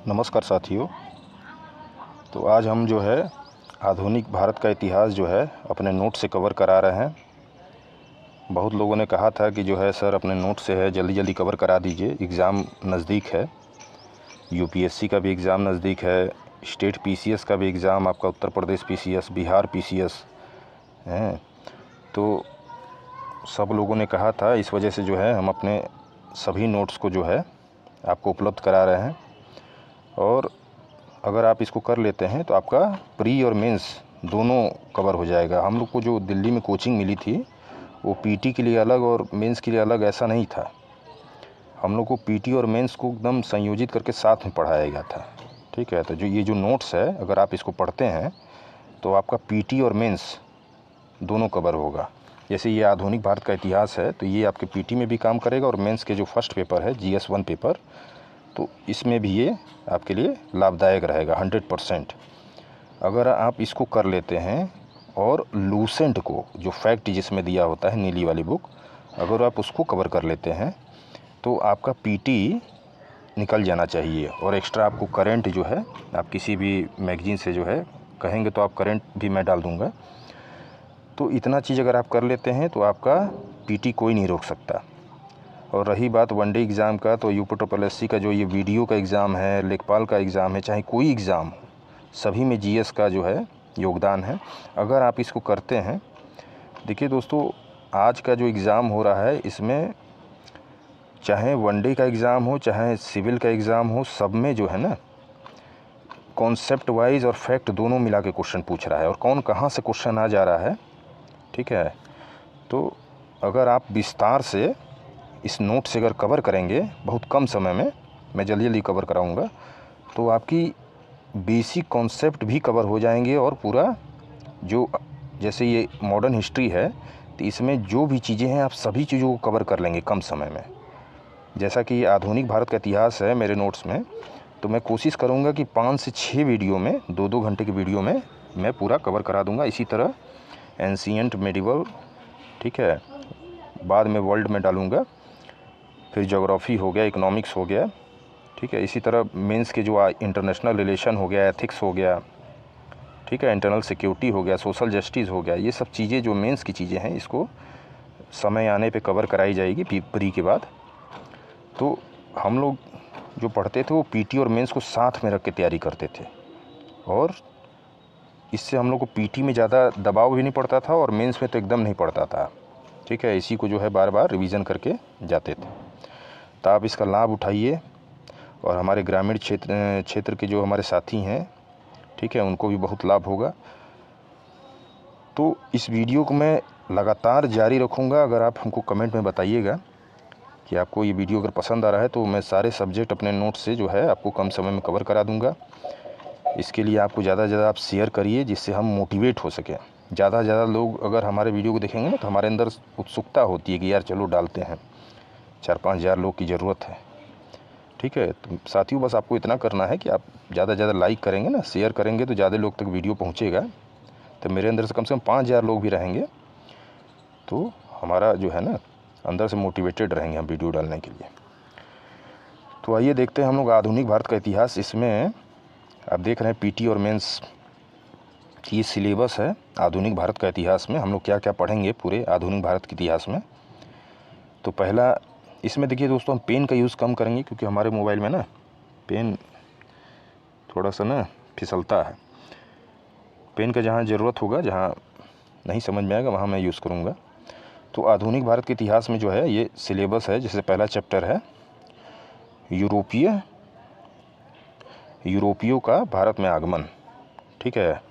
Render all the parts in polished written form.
नमस्कार साथियों। तो आज हम जो है आधुनिक भारत का इतिहास जो है अपने नोट से कवर करा रहे हैं। बहुत लोगों ने कहा था कि जो है सर अपने नोट से है जल्दी जल्दी कवर करा दीजिए, एग्ज़ाम नज़दीक है, यूपीएससी का भी एग्ज़ाम नज़दीक है, स्टेट पीसीएस का भी एग्ज़ाम, आपका उत्तर प्रदेश पीसीएस, बिहार पीसीएस हैं। तो सब लोगों ने कहा था, इस वजह से जो है हम अपने सभी नोट्स को जो है आपको उपलब्ध करा रहे हैं। और अगर आप इसको कर लेते हैं तो आपका प्री और मेंस दोनों कवर हो जाएगा। हम लोग को जो दिल्ली में कोचिंग मिली थी वो पीटी के लिए अलग और मेंस के लिए अलग ऐसा नहीं था। हम लोग को पीटी और मेंस को एकदम संयोजित करके साथ में पढ़ाया गया था। ठीक है, तो ये जो नोट्स है अगर आप इसको पढ़ते हैं तो आपका पीटी और मेंस दोनों कवर होगा। जैसे ये आधुनिक भारत का इतिहास है तो ये आपके पीटी में भी काम करेगा और मेंस के जो फर्स्ट पेपर है जीएस 1 पेपर, तो इसमें भी ये आपके लिए लाभदायक रहेगा 100%। अगर आप इसको कर लेते हैं और लूसेंट को जो फैक्ट जिसमें दिया होता है नीली वाली बुक, अगर आप उसको कवर कर लेते हैं तो आपका पीटी निकल जाना चाहिए। और एक्स्ट्रा आपको करंट जो है आप किसी भी मैगजीन से जो है कहेंगे तो आप करंट भी मैं डाल दूंगा। तो इतना चीज़ अगर आप कर लेते हैं तो आपका पीटी कोई नहीं रोक सकता। और रही बात वनडे एग्ज़ाम का, तो यूपीएससी का जो ये वीडियो का एग्ज़ाम है, लेखपाल का एग्ज़ाम है, चाहे कोई एग्ज़ाम, सभी में जीएस का जो है योगदान है। अगर आप इसको करते हैं, देखिए दोस्तों, आज का जो एग्ज़ाम हो रहा है इसमें चाहे वनडे का एग्ज़ाम हो चाहे सिविल का एग्ज़ाम हो, सब में जो है ना कॉन्सेप्ट वाइज और फैक्ट दोनों मिला के क्वेश्चन पूछ रहा है और कौन कहाँ से क्वेश्चन आ जा रहा है। ठीक है, तो अगर आप विस्तार से इस नोट से अगर कवर करेंगे बहुत कम समय में, मैं जल्दी जल्दी कवर कराऊंगा, तो आपकी बेसिक कॉन्सेप्ट भी कवर हो जाएंगे और पूरा जो जैसे ये मॉडर्न हिस्ट्री है तो इसमें जो भी चीज़ें हैं आप सभी चीज़ों को कवर कर लेंगे कम समय में। जैसा कि आधुनिक भारत का इतिहास है मेरे नोट्स में, तो मैं कोशिश करूँगा कि 5 से 6 वीडियो में, 2-2 घंटे की वीडियो में मैं पूरा कवर करा दूँगा। इसी तरह एंशिएंट, मेडिवल, ठीक है, बाद में वर्ल्ड में डालूँगा, फिर ज्योग्राफी हो गया, इकोनॉमिक्स हो गया, ठीक है। इसी तरह मेंस के जो इंटरनेशनल रिलेशन हो गया, एथिक्स हो गया, ठीक है, इंटरनल सिक्योरिटी हो गया, सोशल जस्टिस हो गया, ये सब चीज़ें जो मेंस की चीज़ें हैं इसको समय आने पे कवर कराई जाएगी प्री के बाद। तो हम लोग जो पढ़ते थे वो पीटी और मेंस को साथ में रख के तैयारी करते थे और इससे हम लोग को पीटी में ज़्यादा दबाव भी नहीं पड़ता था और मेंस में तो एकदम नहीं पड़ता था। ठीक है, इसी को जो है बार बार रिवीजन करके जाते थे। तो आप इसका लाभ उठाइए और हमारे ग्रामीण क्षेत्र के जो हमारे साथी हैं, ठीक है, उनको भी बहुत लाभ होगा। तो इस वीडियो को मैं लगातार जारी रखूँगा। अगर आप हमको कमेंट में बताइएगा कि आपको ये वीडियो अगर पसंद आ रहा है तो मैं सारे सब्जेक्ट अपने नोट से जो है आपको कम समय में कवर करा दूँगा। इसके लिए आपको ज़्यादा से ज़्यादा आप शेयर करिए जिससे हम मोटिवेट हो सकें। ज़्यादा से ज़्यादा लोग अगर हमारे वीडियो को देखेंगे ना तो हमारे अंदर उत्सुकता होती है कि यार चलो डालते हैं, 4-5 हज़ार लोग की ज़रूरत है। ठीक है, तो साथियों बस आपको इतना करना है कि आप ज़्यादा से ज़्यादा लाइक करेंगे ना, शेयर करेंगे तो ज़्यादा लोग तक वीडियो पहुँचेगा। तो मेरे अंदर से कम 5 हज़ार लोग भी रहेंगे तो हमारा जो है ना अंदर से मोटिवेटेड रहेंगे हम वीडियो डालने के लिए। तो आइए देखते हैं हम लोग आधुनिक भारत का इतिहास। इसमें आप देख रहे हैं पीटी और मेंस की सिलेबस है आधुनिक भारत का इतिहास में हम लोग क्या क्या पढ़ेंगे पूरे आधुनिक भारत के इतिहास में। तो पहला इसमें देखिए दोस्तों, हम पेन का यूज़ कम करेंगे क्योंकि हमारे मोबाइल में ना पेन थोड़ा सा ना फिसलता है। पेन का जहाँ ज़रूरत होगा, जहाँ नहीं समझ में आएगा वहाँ मैं यूज़ करूँगा। तो आधुनिक भारत के इतिहास में जो है ये सिलेबस है। जैसे पहला चैप्टर है यूरोपियों का भारत में आगमन। ठीक है,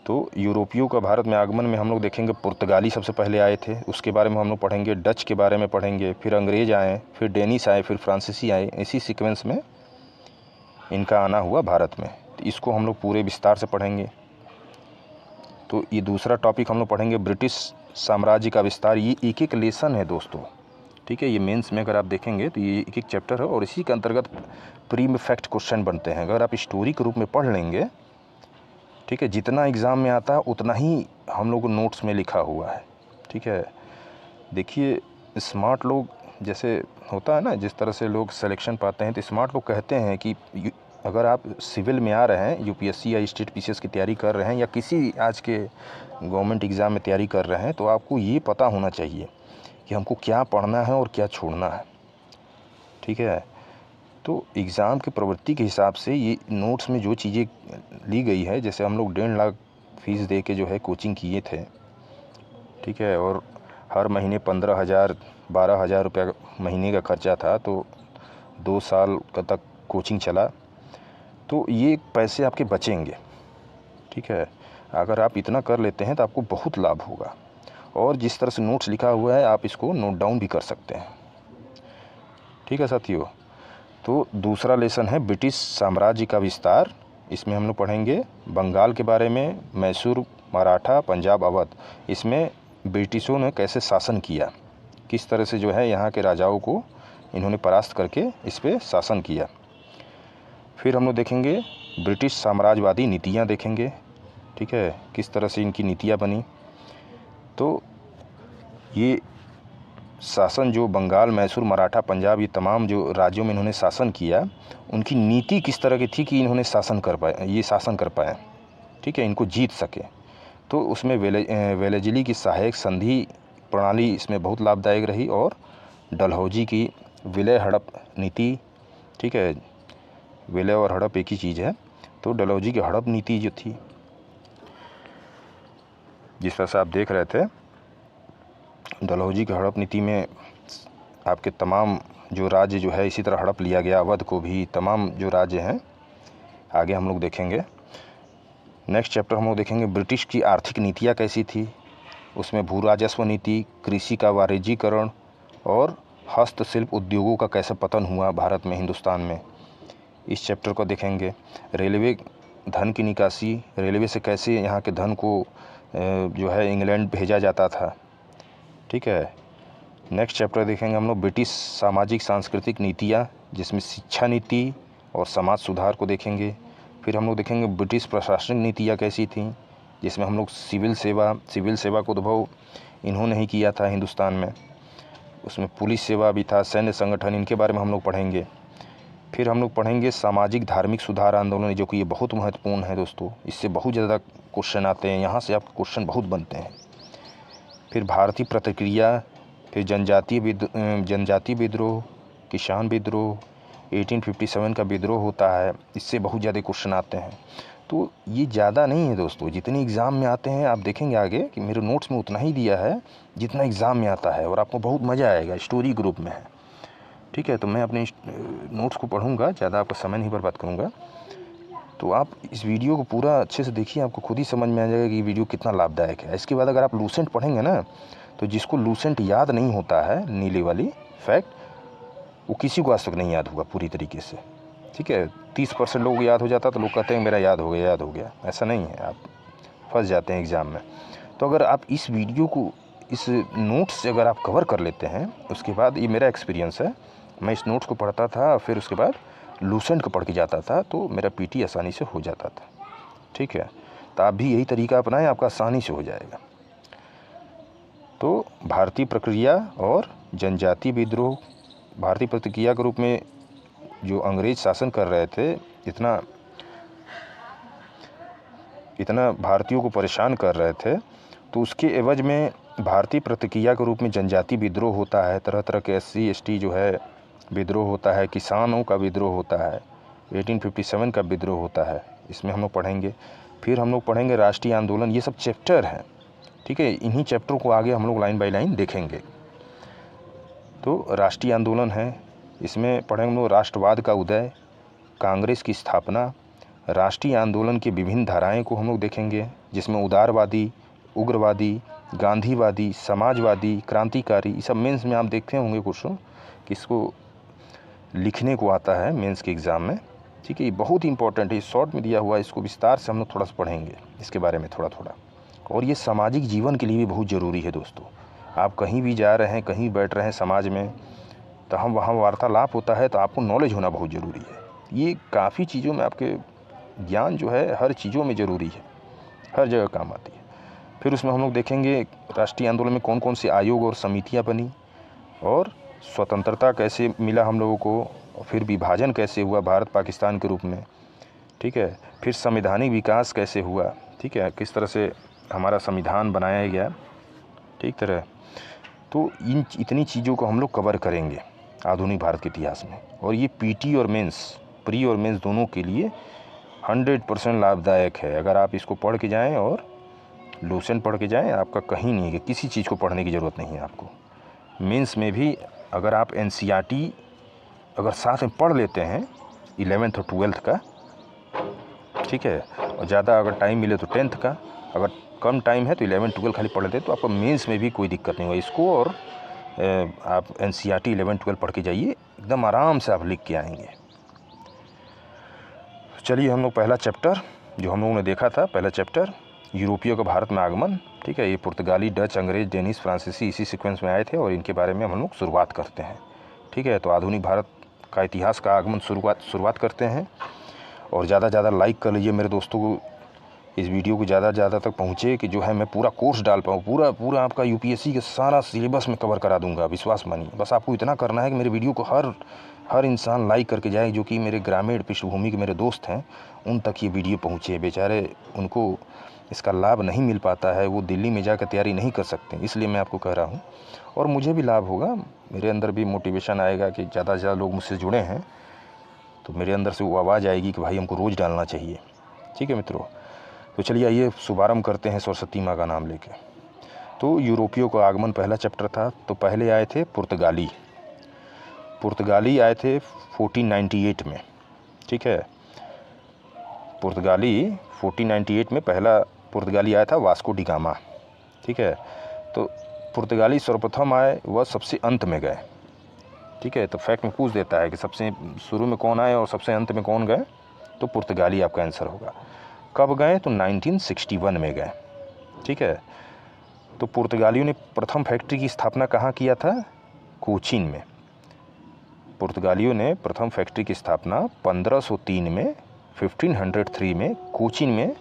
तो यूरोपियों का भारत में आगमन में हम लोग देखेंगे पुर्तगाली सबसे पहले आए थे, उसके बारे में हम लोग पढ़ेंगे, डच के बारे में पढ़ेंगे, फिर अंग्रेज़ आए, फिर डेनिश आए, फिर फ्रांसीसी आए। इसी सीक्वेंस में इनका आना हुआ भारत में, तो इसको हम लोग पूरे विस्तार से पढ़ेंगे। तो ये दूसरा टॉपिक हम लोग पढ़ेंगे ब्रिटिश साम्राज्य का विस्तार। ये एक एक लेसन है दोस्तों, ठीक है, ये मेंस में अगर आप देखेंगे तो ये एक एक चैप्टर है और इसी के अंतर्गत प्री में फैक्ट क्वेश्चन बनते हैं। अगर आप स्टोरी के रूप में पढ़ लेंगे, ठीक है, जितना एग्ज़ाम में आता है उतना ही हम लोग को नोट्स में लिखा हुआ है। ठीक है, देखिए स्मार्ट लोग जैसे होता है ना, जिस तरह से लोग सिलेक्शन पाते हैं, तो स्मार्ट लोग कहते हैं कि अगर आप सिविल में आ रहे हैं, यूपीएससी या स्टेट पीसीएस की तैयारी कर रहे हैं या किसी आज के गवर्नमेंट एग्ज़ाम में तैयारी कर रहे हैं, तो आपको ये पता होना चाहिए कि हमको क्या पढ़ना है और क्या छोड़ना है। ठीक है, तो एग्ज़ाम की प्रवृत्ति के हिसाब से ये नोट्स में जो चीज़ें ली गई है, जैसे हम लोग 1.5 लाख फीस दे के जो है कोचिंग किए थे, ठीक है, और हर महीने 15,000 12,000 रुपया महीने का खर्चा था, तो 2 साल का तक कोचिंग चला, तो ये पैसे आपके बचेंगे। ठीक है, अगर आप इतना कर लेते हैं तो आपको बहुत लाभ होगा। और जिस तरह से नोट्स लिखा हुआ है आप इसको नोट डाउन भी कर सकते हैं। ठीक है साथियों, तो दूसरा लेसन है ब्रिटिश साम्राज्य का विस्तार। इसमें हम लोग पढ़ेंगे बंगाल के बारे में, मैसूर, मराठा, पंजाब, अवध। इसमें ब्रिटिशों ने कैसे शासन किया, किस तरह से जो है यहाँ के राजाओं को इन्होंने परास्त करके इस पर शासन किया। फिर हम लोग देखेंगे ब्रिटिश साम्राज्यवादी नीतियाँ देखेंगे। ठीक है, किस तरह से इनकी नीतियाँ बनी। तो ये शासन जो बंगाल, मैसूर, मराठा, पंजाब, ये तमाम जो राज्यों में इन्होंने शासन किया, उनकी नीति किस तरह की थी कि इन्होंने शासन कर पाए। ठीक है, इनको जीत सके। तो उसमें वेलेजली की सहायक संधि प्रणाली इसमें बहुत लाभदायक रही, और डलहौजी की विलय हड़प नीति। ठीक है, विलय और हड़प एक ही चीज़ है, तो डलहौजी की हड़प नीति जो थी, जिस तरह से आप देख रहे थे, डलहौजी की हड़प नीति में आपके तमाम जो राज्य जो है इसी तरह हड़प लिया गया, अवध को भी, तमाम जो राज्य हैं आगे हम लोग देखेंगे। नेक्स्ट चैप्टर हम लोग देखेंगे ब्रिटिश की आर्थिक नीतियाँ कैसी थी। उसमें भू राजस्व नीति, कृषि का वाणिज्यीकरण और हस्तशिल्प उद्योगों का कैसे पतन हुआ भारत में, हिंदुस्तान में, इस चैप्टर को देखेंगे। रेलवे धन की निकासी, रेलवे से कैसे यहाँ के धन को जो है इंग्लैंड भेजा जाता था। ठीक है, नेक्स्ट चैप्टर देखेंगे हम लोग ब्रिटिश सामाजिक सांस्कृतिक नीतियाँ, जिसमें शिक्षा नीति और समाज सुधार को देखेंगे। फिर हम लोग देखेंगे ब्रिटिश प्रशासनिक नीतियाँ कैसी थीं, जिसमें हम लोग सिविल सेवा का उद्भव इन्होंने ही किया था हिंदुस्तान में। उसमें पुलिस सेवा भी था, सैन्य संगठन, इनके बारे में हम लोग पढ़ेंगे। फिर हम लोग पढ़ेंगे सामाजिक धार्मिक सुधार आंदोलन, जो कि ये बहुत महत्वपूर्ण है दोस्तों, इससे बहुत ज़्यादा क्वेश्चन आते हैं, यहाँ से आपके क्वेश्चन बहुत बनते हैं। फिर भारतीय प्रतिक्रिया, फिर जनजातीय विद्रोह, किसान विद्रोह, 1857 का विद्रोह होता है, इससे बहुत ज़्यादा क्वेश्चन आते हैं। तो ये ज़्यादा नहीं है दोस्तों, जितने एग्ज़ाम में आते हैं आप देखेंगे आगे कि मेरे नोट्स में उतना ही दिया है जितना एग्ज़ाम में आता है, और आपको बहुत मज़ा आएगा। स्टोरी ग्रुप में है। ठीक है, तो मैं अपने नोट्स को पढ़ूंगा, ज़्यादा आपका समय नहीं बर्बाद करूंगा। तो आप इस वीडियो को पूरा अच्छे से देखिए, आपको खुद ही समझ में आ जाएगा कि ये वीडियो कितना लाभदायक है। इसके बाद अगर आप लूसेंट पढ़ेंगे ना, तो जिसको लूसेंट याद नहीं होता है, नीली वाली फैक्ट, वो किसी को आज तक नहीं याद होगा पूरी तरीके से। ठीक है, 30% लोगों को याद हो जाता, तो लोग कहते हैं मेरा याद हो गया। ऐसा नहीं है, आप फंस जाते हैं एग्ज़ाम में। तो अगर आप इस वीडियो को, इस नोट्स से अगर आप कवर कर लेते हैं, उसके बाद, ये मेरा एक्सपीरियंस है, मैं इस नोट्स को पढ़ता था, फिर उसके बाद लूसेंट को पढ़ के जाता था, तो मेरा पीटी आसानी से हो जाता था। ठीक है, तो आप भी यही तरीका अपनाएं, आपका आसानी से हो जाएगा। तो भारतीय प्रक्रिया और जनजातीय विद्रोह, भारतीय प्रतिक्रिया के रूप में जो अंग्रेज शासन कर रहे थे, इतना भारतीयों को परेशान कर रहे थे, तो उसके एवज में भारतीय प्रतिक्रिया के रूप में जनजातीय विद्रोह होता है, तरह तरह के SC ST जो है विद्रोह होता है, किसानों का विद्रोह होता है, 1857 का विद्रोह होता है, इसमें हम लोग पढ़ेंगे। फिर हम लोग पढ़ेंगे राष्ट्रीय आंदोलन, ये सब चैप्टर हैं। ठीक है, इन्हीं चैप्टरों को आगे हम लोग लाइन बाय लाइन देखेंगे। तो राष्ट्रीय आंदोलन है, इसमें पढ़ेंगे हम लोग राष्ट्रवाद का उदय, कांग्रेस की स्थापना, राष्ट्रीय आंदोलन की विभिन्न धाराएं को हम लोग देखेंगे, जिसमें उदारवादी, उग्रवादी, गांधीवादी, समाजवादी, क्रांतिकारी, ये सब मेंस में आप देखते होंगे क्वेश्चन, किसको लिखने को आता है मेंस के एग्ज़ाम में। ठीक है, ये बहुत ही इंपॉर्टेंट है, शॉर्ट में दिया हुआ है, इसको विस्तार से हम लोग थोड़ा सा पढ़ेंगे इसके बारे में थोड़ा। और ये सामाजिक जीवन के लिए भी बहुत ज़रूरी है दोस्तों। आप कहीं भी जा रहे हैं, कहीं बैठ रहे हैं समाज में, तो हम वहाँ वार्तालाप होता है, तो आपको नॉलेज होना बहुत ज़रूरी है। ये काफ़ी चीज़ों में आपके ज्ञान जो है हर चीज़ों में ज़रूरी है, हर जगह काम आती है। फिर उसमें हम लोग देखेंगे राष्ट्रीय आंदोलन में कौन कौन से आयोग और समितियाँ बनी, और स्वतंत्रता कैसे मिला हम लोगों को, और फिर विभाजन कैसे हुआ भारत पाकिस्तान के रूप में, ठीक है। फिर संवैधानिक विकास कैसे हुआ, ठीक है, किस तरह से हमारा संविधान बनाया गया, ठीक तरह। तो इन इतनी चीज़ों को हम लोग कवर करेंगे आधुनिक भारत के इतिहास में। और ये पीटी और मेंस, प्री और मेंस दोनों के लिए 100% लाभदायक है। अगर आप इसको पढ़ के जाएं और लूसेंट पढ़ के जाएं, आपका कहीं नहीं है, किसी चीज़ को पढ़ने की ज़रूरत नहीं है आपको। मेंस में भी अगर आप एनसीईआरटी अगर साथ में पढ़ लेते हैं 11th और 12th का, ठीक है, और ज़्यादा अगर टाइम मिले तो 10th का, अगर कम टाइम है तो 11 12 खाली पढ़ लेते हैं तो आपको मेंस में भी कोई दिक्कत नहीं होगा। इसको और आप एनसीईआरटी 11 12 पढ़ के जाइए, एकदम आराम से आप लिख के आएंगे। चलिए हम लोग पहला चैप्टर जो हम लोगों ने देखा था, पहला चैप्टर यूरोपियों का भारत में आगमन, ठीक है। ये पुर्तगाली, डच, अंग्रेज, डेनिश, फ्रांसीसी इसी सीक्वेंस में आए थे और इनके बारे में हम लोग शुरुआत करते हैं, ठीक है। तो आधुनिक भारत का इतिहास का आगमन शुरुआत करते हैं। और ज़्यादा से ज़्यादा लाइक कर लीजिए मेरे दोस्तों को, इस वीडियो को ज़्यादा से ज़्यादा तक पहुँचे कि जो है मैं पूरा कोर्स डाल पाऊँ, पूरा आपका यूपीएससी के सारा सिलेबस में कवर करा दूंगा, विश्वास मानिए। बस आपको इतना करना है कि मेरे वीडियो को हर इंसान लाइक करके जाए, जो कि मेरे ग्रामीण पृष्ठभूमि के मेरे दोस्त हैं, उन तक ये वीडियो पहुँचे। बेचारे उनको इसका लाभ नहीं मिल पाता है, वो दिल्ली में जाकर तैयारी नहीं कर सकते, इसलिए मैं आपको कह रहा हूँ। और मुझे भी लाभ होगा, मेरे अंदर भी मोटिवेशन आएगा कि ज़्यादा से ज़्यादा लोग मुझसे जुड़े हैं, तो मेरे अंदर से वो आवाज़ आएगी कि भाई हमको रोज़ डालना चाहिए, ठीक है मित्रों। तो चलिए आइए शुभारंभ करते हैं सरस्वती माँ का नाम लेके। तो यूरोपियों का आगमन पहला चैप्टर था। तो पहले आए थे पुर्तगाली आए थे 1498 में, ठीक है। पुर्तगाली 1498 में पहला पुर्तगाली आया था, वास्को डी गामा, ठीक है। तो पुर्तगाली सर्वप्रथम आए, वह सबसे अंत में गए, ठीक है। तो फैक्ट में पूछ देता है कि सबसे शुरू में कौन आए और सबसे अंत में कौन गए, तो पुर्तगाली आपका आंसर होगा। कब गए, तो 1961 में गए, ठीक है। तो पुर्तगालियों ने प्रथम फैक्ट्री की स्थापना कहाँ किया था, कोचीन में। पुर्तगालियों ने प्रथम फैक्ट्री की स्थापना 1503 में 1503 में कोचीन में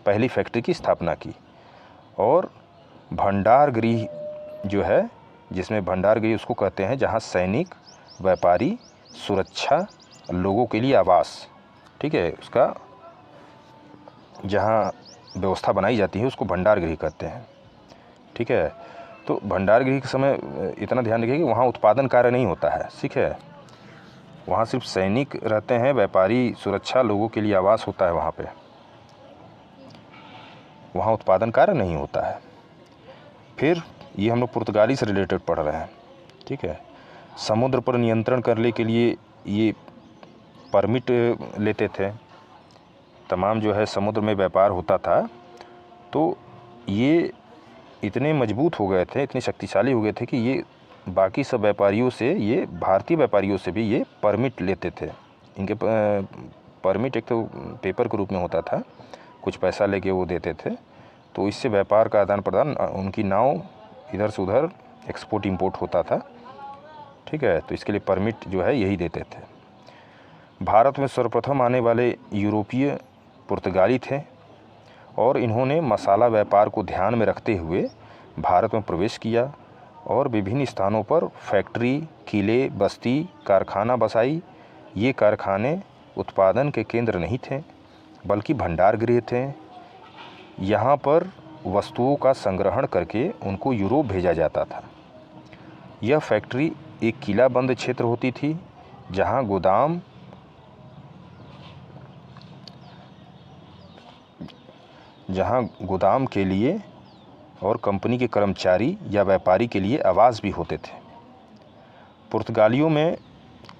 पहली फैक्ट्री की स्थापना की। और भंडार गृह जो है, जिसमें भंडार गृह उसको कहते हैं जहाँ सैनिक, व्यापारी, सुरक्षा, लोगों के लिए आवास, ठीक है, उसका जहाँ व्यवस्था बनाई जाती है उसको भंडार गृह कहते हैं, ठीक है। तो भंडार गृह के समय इतना ध्यान रखिए कि वहाँ उत्पादन कार्य नहीं होता है, ठीक है। वहाँ सिर्फ सैनिक रहते हैं, व्यापारी, सुरक्षा, लोगों के लिए आवास होता है वहाँ पे, वहाँ उत्पादन कार्य नहीं होता है। फिर ये हम लोग पुर्तगाली से रिलेटेड पढ़ रहे हैं, ठीक है। समुद्र पर नियंत्रण करने के लिए ये परमिट लेते थे, तमाम जो है समुद्र में व्यापार होता था। तो ये इतने मजबूत हो गए थे, इतने शक्तिशाली हो गए थे कि ये बाकी सब व्यापारियों से, ये भारतीय व्यापारियों से भी ये परमिट लेते थे। इनके परमिट एक तो पेपर के रूप में होता था, कुछ पैसा लेके वो देते थे, तो इससे व्यापार का आदान प्रदान, उनकी नाव इधर से उधर एक्सपोर्ट इंपोर्ट होता था, ठीक है। तो इसके लिए परमिट जो है यही देते थे। भारत में सर्वप्रथम आने वाले यूरोपीय पुर्तगाली थे और इन्होंने मसाला व्यापार को ध्यान में रखते हुए भारत में प्रवेश किया और विभिन्न स्थानों पर फैक्ट्री, किले, बस्ती, कारखाना बसाई। ये कारखाने उत्पादन के केंद्र नहीं थे बल्कि भंडार गृह थे। यहाँ पर वस्तुओं का संग्रहण करके उनको यूरोप भेजा जाता था। यह फैक्ट्री एक किलाबंद क्षेत्र होती थी जहाँ गोदाम के लिए और कंपनी के कर्मचारी या व्यापारी के लिए आवास भी होते थे। पुर्तगालियों में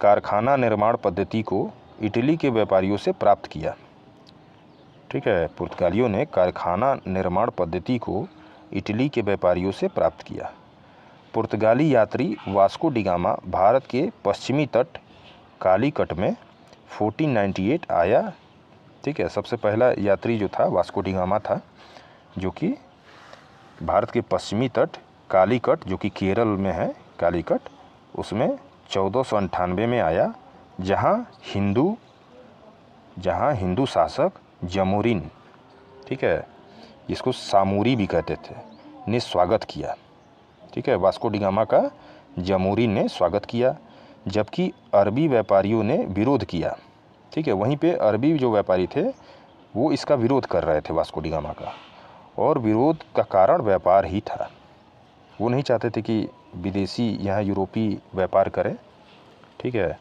कारखाना निर्माण पद्धति को इटली के व्यापारियों से प्राप्त किया, ठीक है। पुर्तगालियों ने कारखाना निर्माण पद्धति को इटली के व्यापारियों से प्राप्त किया। पुर्तगाली यात्री वास्को डी गामा भारत के पश्चिमी तट कालीकट में 1498 आया, ठीक है। सबसे पहला यात्री जो था वास्को डी गामा था, जो कि भारत के पश्चिमी तट कालीकट, जो कि केरल में है कालीकट, उसमें 1498 में आया, जहाँ हिंदू शासक जमोरिन, ठीक है, जिसको सामूरी भी कहते थे, ने स्वागत किया, ठीक है। वास्को डी गामा का जमोरिन ने स्वागत किया, जबकि अरबी व्यापारियों ने विरोध किया, ठीक है। वहीं पे अरबी जो व्यापारी थे वो इसका विरोध कर रहे थे वास्को डी गामा का, और विरोध का कारण व्यापार ही था। वो नहीं चाहते थे कि विदेशी यहाँ यूरोपी व्यापार करें, ठीक है।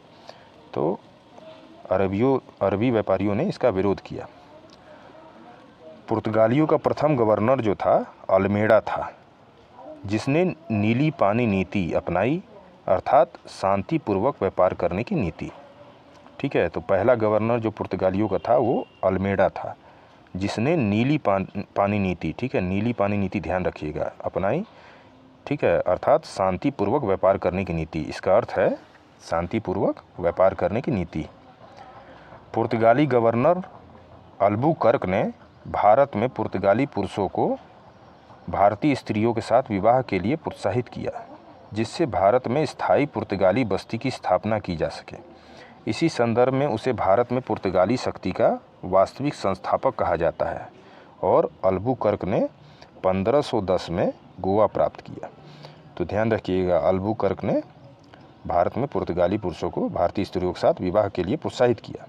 तो अरबी व्यापारियों ने इसका विरोध किया। पुर्तगालियों का प्रथम गवर्नर जो था अल्मेडा था, जिसने नीली पानी नीति अपनाई, अर्थात शांतिपूर्वक व्यापार करने की नीति, ठीक है। तो पहला गवर्नर जो पुर्तगालियों का था वो अल्मेडा था, जिसने नीली पानी नीति, ठीक है, नीली पानी नीति ध्यान रखिएगा, अपनाई, ठीक है, अर्थात शांतिपूर्वक व्यापार करने की नीति। इसका अर्थ है शांतिपूर्वक व्यापार करने की नीति। पुर्तगाली गवर्नर अल्बुकर्क ने भारत में पुर्तगाली पुरुषों को भारतीय स्त्रियों के साथ विवाह के लिए प्रोत्साहित किया, जिससे भारत में स्थायी पुर्तगाली बस्ती की स्थापना की जा सके। इसी संदर्भ में उसे भारत में पुर्तगाली शक्ति का वास्तविक संस्थापक कहा जाता है, और अल्बुकर्क ने 1510 में गोवा प्राप्त किया। तो ध्यान रखिएगा, अल्बुकर्क ने भारत में पुर्तगाली पुरुषों को भारतीय स्त्रियों के साथ विवाह के लिए प्रोत्साहित किया,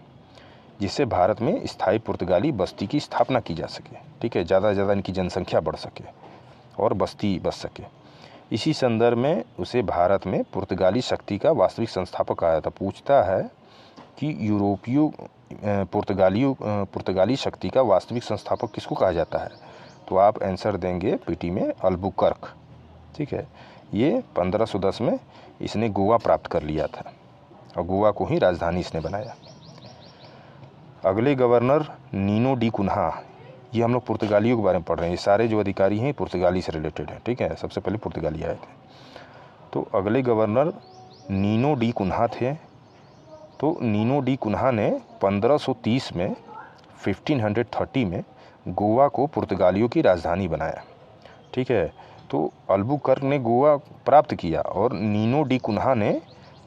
जिससे भारत में स्थायी पुर्तगाली बस्ती की स्थापना की जा सके, ठीक है, ज़्यादा से ज़्यादा इनकी जनसंख्या बढ़ सके और बस्ती बस सके। इसी संदर्भ में उसे भारत में पुर्तगाली शक्ति का वास्तविक संस्थापक कहा जाता। पूछता है कि यूरोपीय पुर्तगाली शक्ति का वास्तविक संस्थापक किसको कहा जाता है, तो आप आंसर देंगे पीटी में अल्बुकर्क, ठीक है। ये 1510 में इसने गोवा प्राप्त कर लिया था, और गोवा को ही राजधानी इसने बनाया। अगले गवर्नर नीनो डी कुन्हा, ये हम लोग पुर्तगालियों के बारे में पढ़ रहे हैं। ये सारे जो अधिकारी हैं पुर्तगाली से रिलेटेड हैं, ठीक है। सबसे पहले पुर्तगाली आए थे। तो अगले गवर्नर नीनो डी कुन्हा थे। तो नीनो डी कुन्हा ने 1530 में 1530 में गोवा को पुर्तगालियों की राजधानी बनाया, ठीक है। तो अल्बुकर्क ने गोवा प्राप्त किया और नीनो डी कुन्हा ने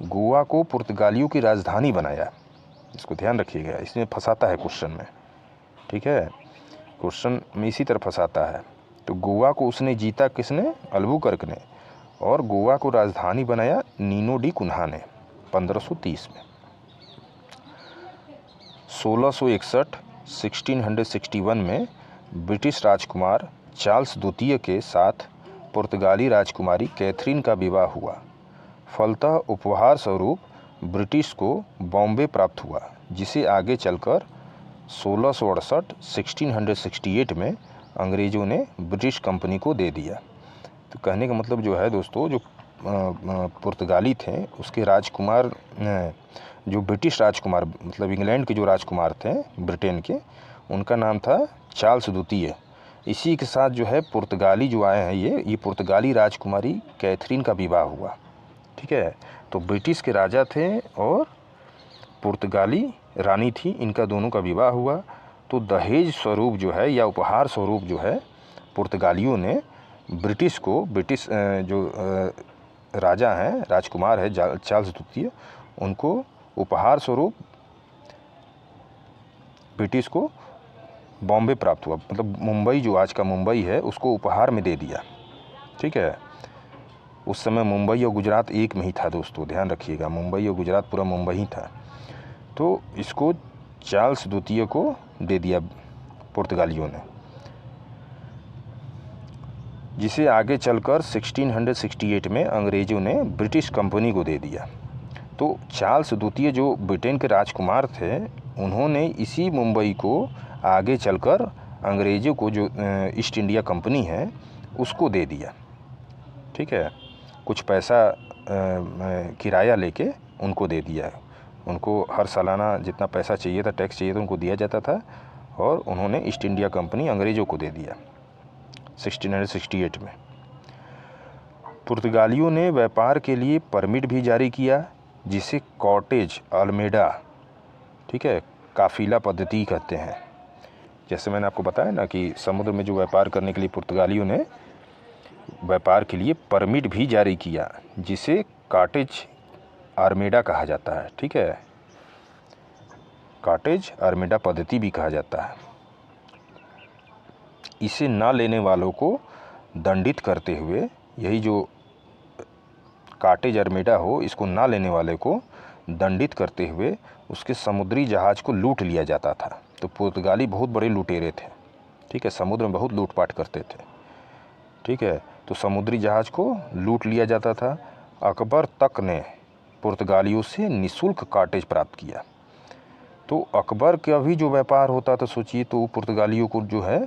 गोवा को पुर्तगालियों की राजधानी बनाया। इसको ध्यान रखिएगा, इसमें फंसाता है क्वेश्चन में, ठीक है, क्वेश्चन में इसी तरह फंसाता है। तो गोवा को उसने जीता किसने, अल्बुकर्क ने, और गोवा को राजधानी बनाया नीनो डी कुन्हा ने 1530 में। 1661 में ब्रिटिश राजकुमार चार्ल्स द्वितीय के साथ पुर्तगाली राजकुमारी कैथरीन का विवाह हुआ। फलतः उपहार स्वरूप ब्रिटिश को बॉम्बे प्राप्त हुआ, जिसे आगे चलकर 1668 में अंग्रेज़ों ने ब्रिटिश कंपनी को दे दिया। तो कहने का मतलब जो है दोस्तों, जो पुर्तगाली थे उसके राजकुमार, जो ब्रिटिश राजकुमार मतलब इंग्लैंड के जो राजकुमार थे ब्रिटेन के, उनका नाम था चार्ल्स द्वितीय। इसी के साथ जो है पुर्तगाली जो आए हैं ये पुर्तगाली राजकुमारी कैथरीन का विवाह हुआ, ठीक है। तो ब्रिटिश के राजा थे और पुर्तगाली रानी थी, इनका दोनों का विवाह हुआ। तो दहेज स्वरूप जो है या उपहार स्वरूप जो है पुर्तगालियों ने ब्रिटिश जो राजा हैं, राजकुमार है चार्ल्स द्वितीय, उनको उपहार स्वरूप ब्रिटिश को बॉम्बे प्राप्त हुआ, मतलब मुंबई जो आज का मुंबई है उसको उपहार में दे दिया, ठीक है। उस समय मुंबई और गुजरात एक में ही था दोस्तों, ध्यान रखिएगा, मुंबई और गुजरात पूरा मुंबई ही था। तो इसको चार्ल्स द्वितीय को दे दिया पुर्तगालियों ने, जिसे आगे चलकर 1668 में अंग्रेज़ों ने ब्रिटिश कंपनी को दे दिया। तो चार्ल्स द्वितीय जो ब्रिटेन के राजकुमार थे, उन्होंने इसी मुंबई को आगे चलकर अंग्रेज़ों को जो ईस्ट इंडिया कंपनी है उसको दे दिया, ठीक है। कुछ पैसा किराया लेके उनको दे दिया। उनको हर सालाना जितना पैसा चाहिए था, टैक्स चाहिए था, उनको दिया जाता था, और उन्होंने ईस्ट इंडिया कंपनी अंग्रेज़ों को दे दिया 1668 में। पुर्तगालियों ने व्यापार के लिए परमिट भी जारी किया, जिसे कॉटेज अल्मेडा, ठीक है, काफिला पद्धति कहते हैं। जैसे मैंने आपको बताया ना कि समुद्र में जो व्यापार करने के लिए पुर्तगालियों ने व्यापार के लिए परमिट भी जारी किया, जिसे कॉटेज आर्मेडा कहा जाता है, ठीक है, कॉटेज आर्मेडा पद्धति भी कहा जाता है। इसे ना लेने वालों को दंडित करते हुए, यही जो कॉटेज आर्मेडा हो, इसको ना लेने वाले को दंडित करते हुए उसके समुद्री जहाज़ को लूट लिया जाता था। तो पुर्तगाली बहुत बड़े लुटेरे थे, ठीक है, समुद्र में बहुत लूटपाट करते थे, ठीक है। तो समुद्री जहाज़ को लूट लिया जाता था। अकबर तक ने पुर्तगालियों से निःशुल्क कार्टेज प्राप्त किया। तो अकबर का भी जो व्यापार होता था, सोचिए, तो पुर्तगालियों को जो है,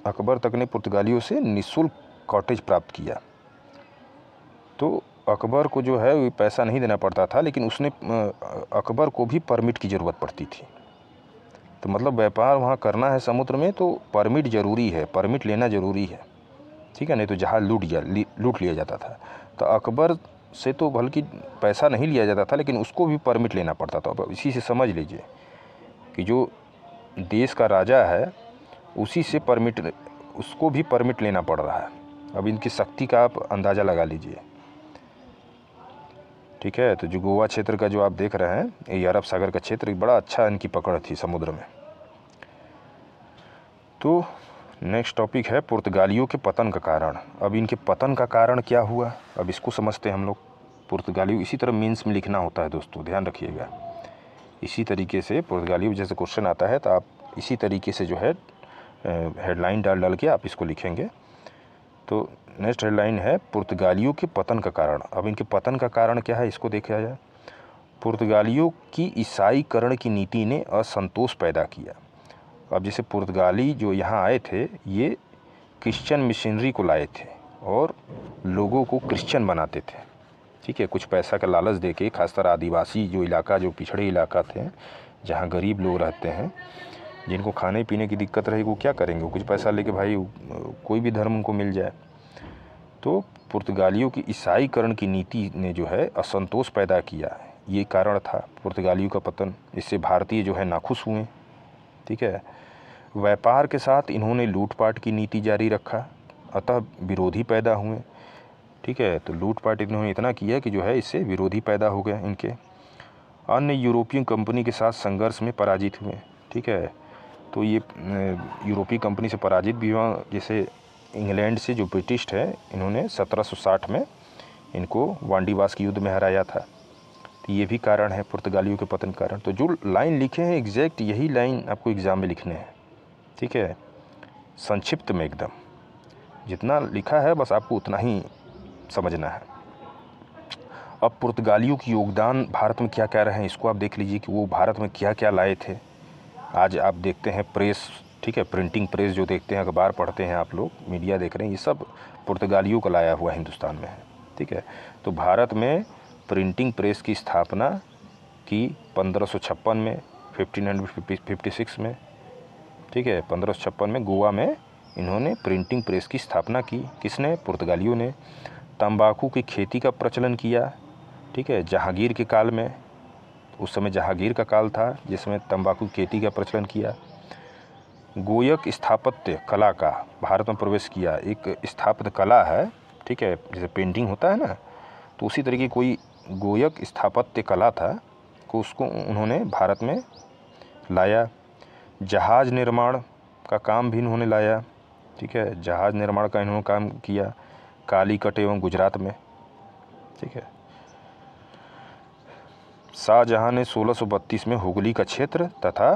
अकबर तक ने पुर्तगालियों से निःशुल्क कॉटेज प्राप्त किया। तो अकबर को जो है पैसा नहीं देना पड़ता था, लेकिन उसने अकबर को भी परमिट की ज़रूरत पड़ती थी। तो मतलब व्यापार वहाँ करना है समुद्र में तो परमिट ज़रूरी है, परमिट लेना ज़रूरी है, ठीक है, नहीं तो जहाज़ लूट लिया जाता था। तो अकबर से तो बल्कि पैसा नहीं लिया जाता था, लेकिन उसको भी परमिट लेना पड़ता था। इसी से समझ लीजिए कि जो देश का राजा है उसी से उसको भी परमिट लेना पड़ रहा है। अब इनकी शक्ति का आप अंदाज़ा लगा लीजिए, ठीक है। तो जो गोवा क्षेत्र का जो आप देख रहे हैं, ये अरब सागर का क्षेत्र, बड़ा अच्छा इनकी पकड़ थी समुद्र में। तो नेक्स्ट टॉपिक है पुर्तगालियों के पतन का कारण। अब इनके पतन का कारण क्या हुआ, अब इसको समझते हैं हम लोग। पुर्तगालियों, इसी तरह मीन्स में लिखना होता है दोस्तों, ध्यान रखिएगा। इसी तरीके से पुर्तगालियों जैसे क्वेश्चन आता है तो आप इसी तरीके से जो है हेडलाइन डाल के आप इसको लिखेंगे। तो नेक्स्ट हेडलाइन है पुर्तगालियों के पतन का कारण। अब इनके पतन का कारण क्या है, इसको देखा जाए। पुर्तगालियों की ईसाईकरण की नीति ने असंतोष पैदा किया। अब जैसे पुर्तगाली जो यहाँ आए थे, ये क्रिश्चियन मिशनरी को लाए थे और लोगों को क्रिश्चियन बनाते थे, ठीक है, कुछ पैसा का लालच देके। खासकर आदिवासी जो इलाका, जो पिछड़े इलाका थे, जहाँ गरीब लोग रहते हैं, जिनको खाने पीने की दिक्कत रहेगी, वो क्या करेंगे, कुछ पैसा लेके भाई कोई भी धर्म उनको मिल जाए। तो पुर्तगालियों की ईसाईकरण की नीति ने जो है असंतोष पैदा किया, ये कारण था पुर्तगालियों का पतन। इससे भारतीय जो है नाखुश हुए, ठीक है। व्यापार के साथ इन्होंने लूटपाट की नीति जारी रखा, अतः विरोधी पैदा हुए, ठीक है। तो लूटपाट इन्होंने इतना किया कि जो है इससे विरोधी पैदा हो गए इनके। अन्य यूरोपीय कंपनी के साथ संघर्ष में पराजित हुए, ठीक है। तो ये यूरोपीय कंपनी से पराजित भी हुआ। जैसे इंग्लैंड से जो ब्रिटिश है, इन्होंने 1760 में इनको वांडीवास के युद्ध में हराया था। तो ये भी कारण है पुर्तगालियों के पतन कारण। तो जो लाइन लिखे हैं एग्जैक्ट यही लाइन आपको एग्ज़ाम में लिखने हैं, ठीक है, संक्षिप्त में एकदम जितना लिखा है बस आपको उतना ही समझना है। अब पुर्तगालियों की योगदान भारत में क्या क्या रहे हैं, इसको आप देख लीजिए कि वो भारत में क्या क्या लाए थे। आज आप देखते हैं प्रेस, ठीक है, प्रिंटिंग प्रेस जो देखते हैं, अखबार पढ़ते हैं आप लोग, मीडिया देख रहे हैं, ये सब पुर्तगालियों का लाया हुआ हिंदुस्तान में है, ठीक है। तो भारत में प्रिंटिंग प्रेस की स्थापना की 1556 में, 1556 में, ठीक है, 1556 में गोवा में इन्होंने प्रिंटिंग प्रेस की स्थापना की। किसने, पुर्तगालियों ने। तंबाकू की खेती का प्रचलन किया, ठीक है, जहांगीर के काल में। उस समय जहांगीर का काल था जिसमें तंबाकू की खेती का प्रचलन किया। गोयक स्थापत्य कला का भारत में प्रवेश किया। एक स्थापत्य कला है, ठीक है, जैसे पेंटिंग होता है ना, तो उसी तरीके कोई गोयक स्थापत्य कला था को उसको उन्होंने भारत में लाया। जहाज़ निर्माण का काम भी इन्होंने लाया, ठीक है, जहाज़ निर्माण का इन्होंने काम किया कालीकट एवं गुजरात में, ठीक है। शाहजहां ने 1632 में हुगली का क्षेत्र तथा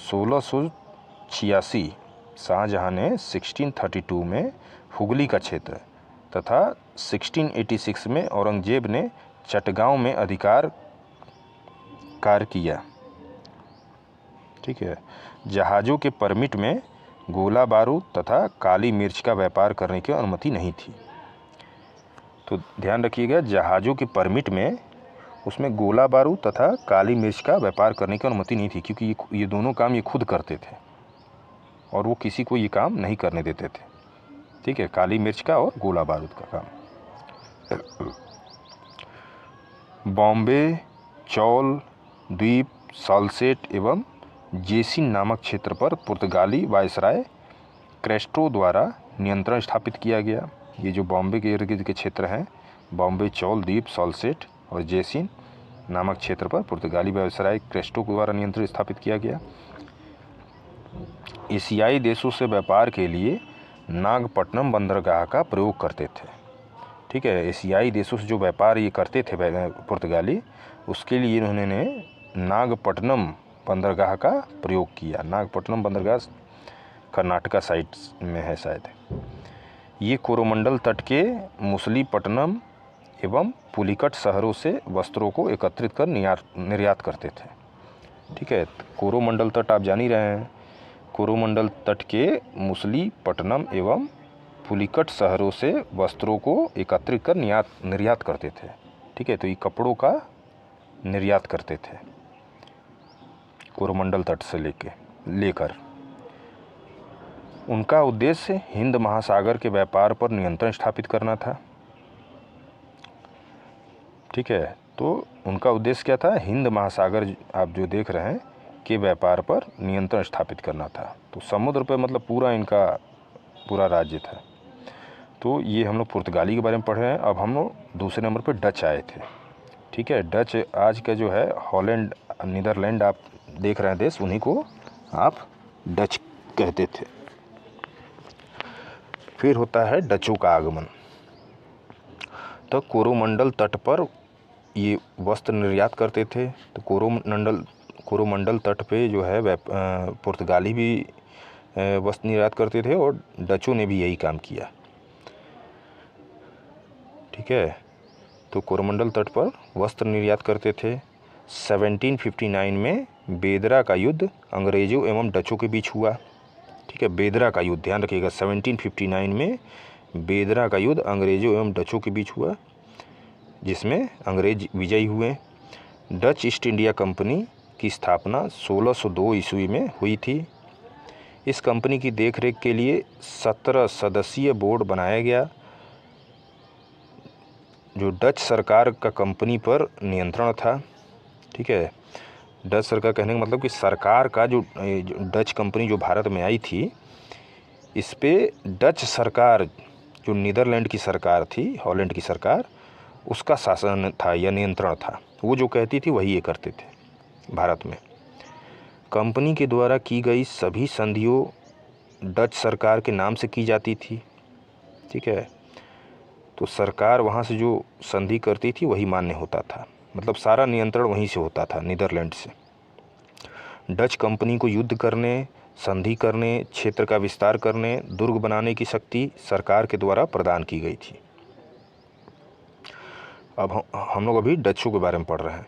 1686 शाहजहां ने 1632 में हुगली का क्षेत्र तथा 1686 में औरंगजेब ने चटगांव में अधिकार कार्य किया, ठीक है। जहाज़ों के परमिट में गोला बारूद तथा काली मिर्च का व्यापार करने की अनुमति नहीं थी। तो ध्यान रखिएगा, जहाज़ों के परमिट में उसमें गोला बारूद तथा काली मिर्च का व्यापार करने की अनुमति नहीं थी, क्योंकि ये दोनों काम ये खुद करते थे और वो किसी को ये काम नहीं करने देते थे, ठीक है, काली मिर्च का और गोला बारूद का काम। बॉम्बे, चौल द्वीप, साल्सेट एवं जेसिन नामक क्षेत्र पर पुर्तगाली वायसराय क्रेस्ट्रो द्वारा नियंत्रण स्थापित किया गया। ये जो बॉम्बे के इर्द गिर्द के क्षेत्र हैं, बॉम्बे, चौल द्वीप, साल्सेट और जेसिन नामक क्षेत्र पर पुर्तगाली वायसराय क्रेस्ट्रो द्वारा नियंत्रण स्थापित किया गया। एशियाई देशों से व्यापार के लिए नागपट्टनम बंदरगाह का प्रयोग करते थे। ठीक है। एशियाई देशों से जो व्यापार ये करते थे पुर्तगाली, उसके लिए इन्होंने नागपट्टनम बंदरगाह का प्रयोग किया। नागपट्टनम बंदरगाह कर्नाटका साइड में है शायद। ये कोरोमंडल तट के मुसलीपट्टनम एवं पुलिकट शहरों से वस्त्रों को एकत्रित कर निर्यात करते थे। ठीक है। कोरोमंडल तट आप जान ही रहे हैं। कोरोमंडल तट के मुसलीपट्टनम एवं पुलिकट शहरों से वस्त्रों को एकत्रित कर निर्यात करते थे। ठीक है। तो ये कपड़ों का निर्यात करते थे कोरोमंडल तट से लेकर। उनका उद्देश्य हिंद महासागर के व्यापार पर नियंत्रण स्थापित करना था। ठीक है। तो उनका उद्देश्य क्या था? हिंद महासागर आप जो देख रहे हैं के व्यापार पर नियंत्रण स्थापित करना था। तो समुद्र पर मतलब पूरा राज्य था। तो ये हम लोग पुर्तगाली के बारे में पढ़ रहे हैं। अब हम लोग दूसरे नंबर पर डच आए थे। ठीक है। डच आज का जो है हॉलैंड, नीदरलैंड आप देख रहे हैं देश, उन्हीं को आप डच कहते थे। फिर होता है डचों का आगमन। तो कोरोमंडल तट पर ये वस्त्र निर्यात करते थे। तो कोरोमंडल तट पे जो है पुर्तगाली भी वस्त्र निर्यात करते थे और डचों ने भी यही काम किया। ठीक है। तो कोरोमंडल तट पर वस्त्र निर्यात करते थे। 1759 में बेदरा का युद्ध अंग्रेजों एवं डचों के बीच हुआ। ठीक है। बेदरा का युद्ध ध्यान रखिएगा, 1759 में बेदरा का युद्ध अंग्रेजों एवं डचों के बीच हुआ, जिसमें अंग्रेज विजयी हुए। डच ईस्ट इंडिया कंपनी की स्थापना 1602 ईस्वी में हुई थी। इस कंपनी की देखरेख के लिए 17 सदस्यीय बोर्ड बनाया गया, जो डच सरकार का कंपनी पर नियंत्रण था। ठीक है। डच सरकार कहने का मतलब कि सरकार का जो डच कंपनी जो भारत में आई थी, इस पे डच सरकार, जो नीदरलैंड की सरकार थी, हॉलैंड की सरकार, उसका शासन था या नियंत्रण था। वो जो कहती थी वही ये करते थे भारत में। कंपनी के द्वारा की गई सभी संधियों डच सरकार के नाम से की जाती थी। ठीक है। तो सरकार वहाँ से जो संधि करती थी वही मान्य होता था, मतलब सारा नियंत्रण वहीं से होता था, नीदरलैंड से। डच कंपनी को युद्ध करने, संधि करने, क्षेत्र का विस्तार करने, दुर्ग बनाने की शक्ति सरकार के द्वारा प्रदान की गई थी। अब हम लोग अभी डचों के बारे में पढ़ रहे हैं।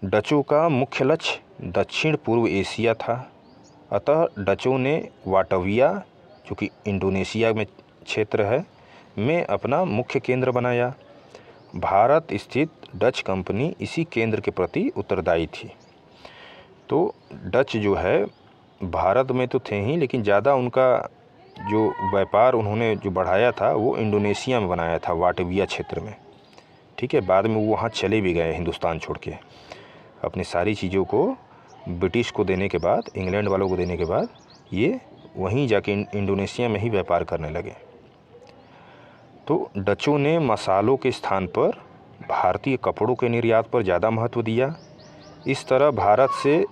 डचों का मुख्य लक्ष्य दक्षिण पूर्व एशिया था। अतः डचों ने वाटविया, जो कि इंडोनेशिया में क्षेत्र है, में अपना मुख्य केंद्र बनाया। भारत स्थित डच कंपनी इसी केंद्र के प्रति उत्तरदायी थी। तो डच जो है भारत में तो थे ही, लेकिन ज़्यादा उनका जो व्यापार उन्होंने जो बढ़ाया था वो इंडोनेशिया में बनाया था, वाटविया क्षेत्र में। ठीक है। बाद में वो वहाँ चले भी गए हिंदुस्तान छोड़ के। अपनी सारी चीज़ों को ब्रिटिश को देने के बाद, इंग्लैंड वालों को देने के बाद, ये वहीं जाके इंडोनेशिया में ही व्यापार करने लगे। तो डचों ने मसालों के स्थान पर भारतीय कपड़ों के निर्यात पर ज़्यादा महत्व दिया। इस तरह भारत से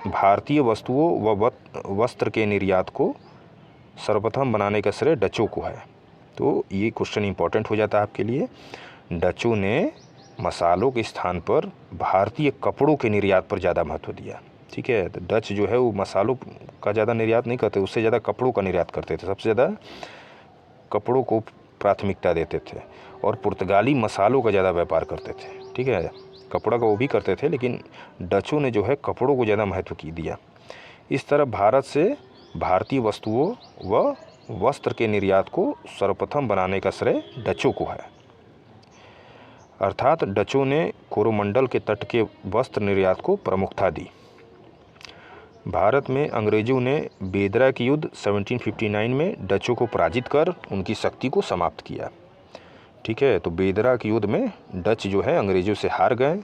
भारतीय वस्तुओं व वस्त्र के निर्यात को सर्वप्रथम बनाने का श्रेय डचों को है। तो ये क्वेश्चन इंपॉर्टेंट हो जाता है आपके लिए। डचों ने मसालों के स्थान पर भारतीय कपड़ों के निर्यात पर ज़्यादा महत्व दिया। ठीक है। तो डच जो है वो मसालों का ज़्यादा निर्यात नहीं करते, उससे ज़्यादा कपड़ों का निर्यात करते थे। सबसे ज़्यादा कपड़ों को प्राथमिकता देते थे, और पुर्तगाली मसालों का ज़्यादा व्यापार करते थे। ठीक है। कपड़ा का वो भी करते थे, लेकिन डचों ने जो है कपड़ों को ज़्यादा महत्व दिया। इस तरह भारत से भारतीय वस्तुओं व वस्त्र के निर्यात को सर्वप्रथम बनाने का श्रेय डचों को है। अर्थात डचों ने कोरोमंडल के तट के वस्त्र निर्यात को प्रमुखता दी। भारत में अंग्रेजों ने बेदरा की युद्ध 1759 में डचों को पराजित कर उनकी शक्ति को समाप्त किया। ठीक है। तो बेदरा की युद्ध में डच जो है अंग्रेज़ों से हार गए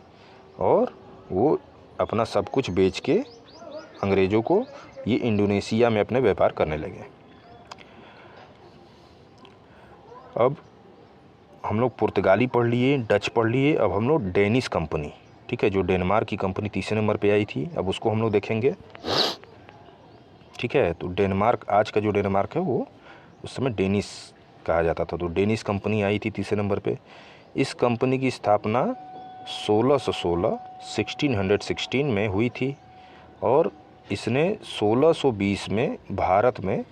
और वो अपना सब कुछ बेच के अंग्रेज़ों को ये इंडोनेशिया में अपने व्यापार करने लगे। अब हम लोग पुर्तगाली पढ़ लिए, डच पढ़ लिए। अब हम लोग डेनिश कंपनी, ठीक है, जो डेनमार्क की कंपनी तीसरे नंबर पे आई थी, अब उसको हम लोग देखेंगे। ठीक है। तो डेनमार्क, आज का जो डेनमार्क है वो उस समय डेनिश कहा जाता था। तो डेनिश कंपनी आई थी तीसरे नंबर पे। इस कंपनी की स्थापना 1616 में हुई थी और इसने 1620 में भारत में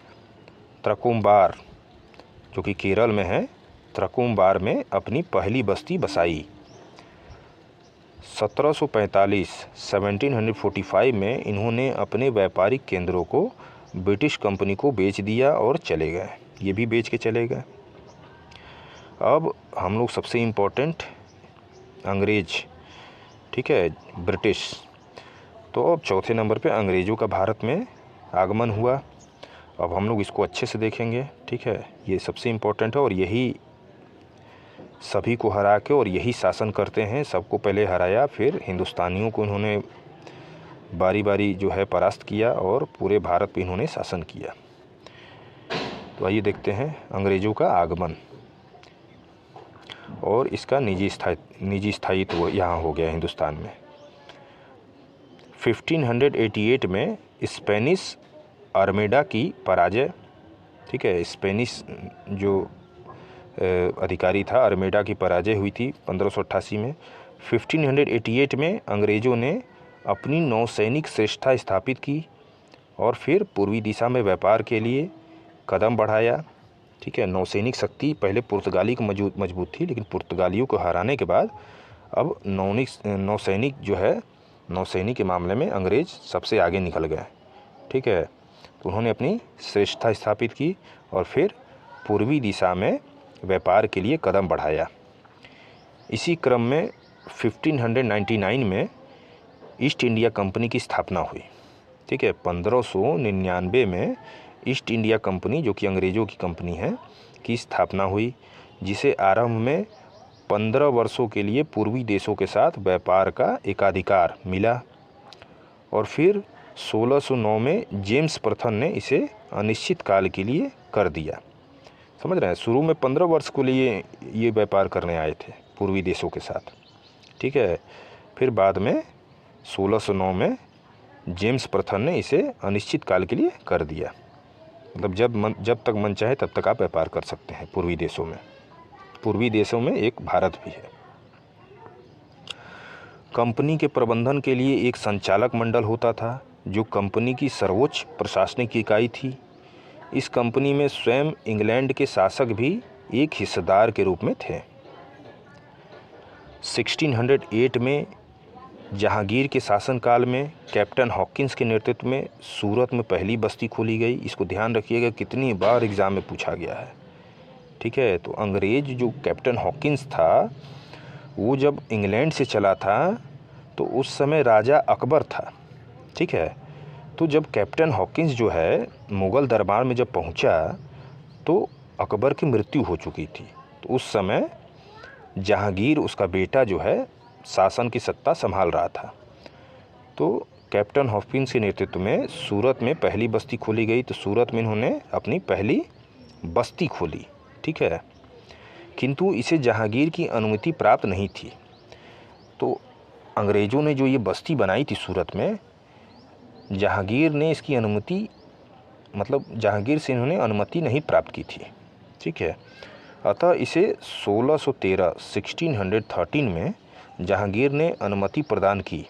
त्रकुम्बार, जो कि केरल में है, त्रकुम्बार में अपनी पहली बस्ती बसाई। 1745 में इन्होंने अपने व्यापारिक केंद्रों को ब्रिटिश कंपनी को बेच दिया और चले गए, ये भी बेच के चले गए। अब हम लोग सबसे इम्पोर्टेंट अंग्रेज, ठीक है, ब्रिटिश। तो अब चौथे नंबर पे अंग्रेज़ों का भारत में आगमन हुआ। अब हम लोग इसको अच्छे से देखेंगे, ठीक है, ये सबसे इम्पोर्टेंट है और यही सभी को हरा के और यही शासन करते हैं। सबको पहले हराया, फिर हिंदुस्तानियों को इन्होंने बारी बारी जो है परास्त किया और पूरे भारत पे इन्होंने शासन किया। तो आइए देखते हैं अंग्रेज़ों का आगमन और इसका निजी स्थायित्व यहाँ हो गया हिंदुस्तान में। 1588 में स्पेनिश आर्मेडा की पराजय, ठीक है, स्पेनिश जो अधिकारी था आर्मेडा की पराजय हुई थी 1588 में। 1588 में अंग्रेज़ों ने अपनी नौसैनिक श्रेष्ठता स्थापित की और फिर पूर्वी दिशा में व्यापार के लिए कदम बढ़ाया, ठीक है। नौसैनिक शक्ति पहले पुर्तगाली को मजबूत थी, लेकिन पुर्तगालियों को हराने के बाद अब नौसैनिक जो है, नौसैनिक के मामले में अंग्रेज़ सबसे आगे निकल गए, ठीक है। तो उन्होंने अपनी श्रेष्ठता स्थापित की और फिर पूर्वी दिशा में व्यापार के लिए कदम बढ़ाया। इसी क्रम में 1599 में ईस्ट इंडिया कंपनी की स्थापना हुई, ठीक है। 1599 में ईस्ट इंडिया कंपनी, जो कि अंग्रेज़ों की कंपनी है, की स्थापना हुई, जिसे आरंभ में 15 वर्षों के लिए पूर्वी देशों के साथ व्यापार का एकाधिकार मिला और फिर 1609 में जेम्स प्रथम ने इसे अनिश्चित काल के लिए कर दिया। समझ रहे हैं, शुरू में 15 वर्ष के लिए ये व्यापार करने आए थे पूर्वी देशों के साथ, ठीक है। फिर बाद में 1609 में जेम्स प्रथम ने इसे अनिश्चित काल के लिए कर दिया। मतलब जब तक मन चाहे तब तक आप व्यापार कर सकते हैं पूर्वी देशों में। पूर्वी देशों में एक भारत भी है। कंपनी के प्रबंधन के लिए एक संचालक मंडल होता था, जो कंपनी की सर्वोच्च प्रशासनिक इकाई थी। इस कंपनी में स्वयं इंग्लैंड के शासक भी एक हिस्सेदार के रूप में थे। 1608 में जहांगीर के शासनकाल में कैप्टन हॉकिंस के नेतृत्व में सूरत में पहली बस्ती खोली गई। इसको ध्यान रखिएगा, कितनी बार एग्ज़ाम में पूछा गया है, ठीक है। तो अंग्रेज जो कैप्टन हॉकिंस था, वो जब इंग्लैंड से चला था तो उस समय राजा अकबर था, ठीक है। तो जब कैप्टन हॉकिंस जो है मुग़ल दरबार में जब पहुंचा तो अकबर की मृत्यु हो चुकी थी। तो उस समय जहांगीर, उसका बेटा जो है, शासन की सत्ता संभाल रहा था। तो कैप्टन हॉकिंस के नेतृत्व में सूरत में पहली बस्ती खोली गई। तो सूरत में इन्होंने अपनी पहली बस्ती खोली, ठीक है। किंतु इसे जहांगीर की अनुमति प्राप्त नहीं थी। तो अंग्रेज़ों ने जो ये बस्ती बनाई थी सूरत में, जहांगीर ने इसकी अनुमति, मतलब जहांगीर से इन्होंने अनुमति नहीं प्राप्त की थी, ठीक है। अतः इसे 1613 में जहांगीर ने अनुमति प्रदान की।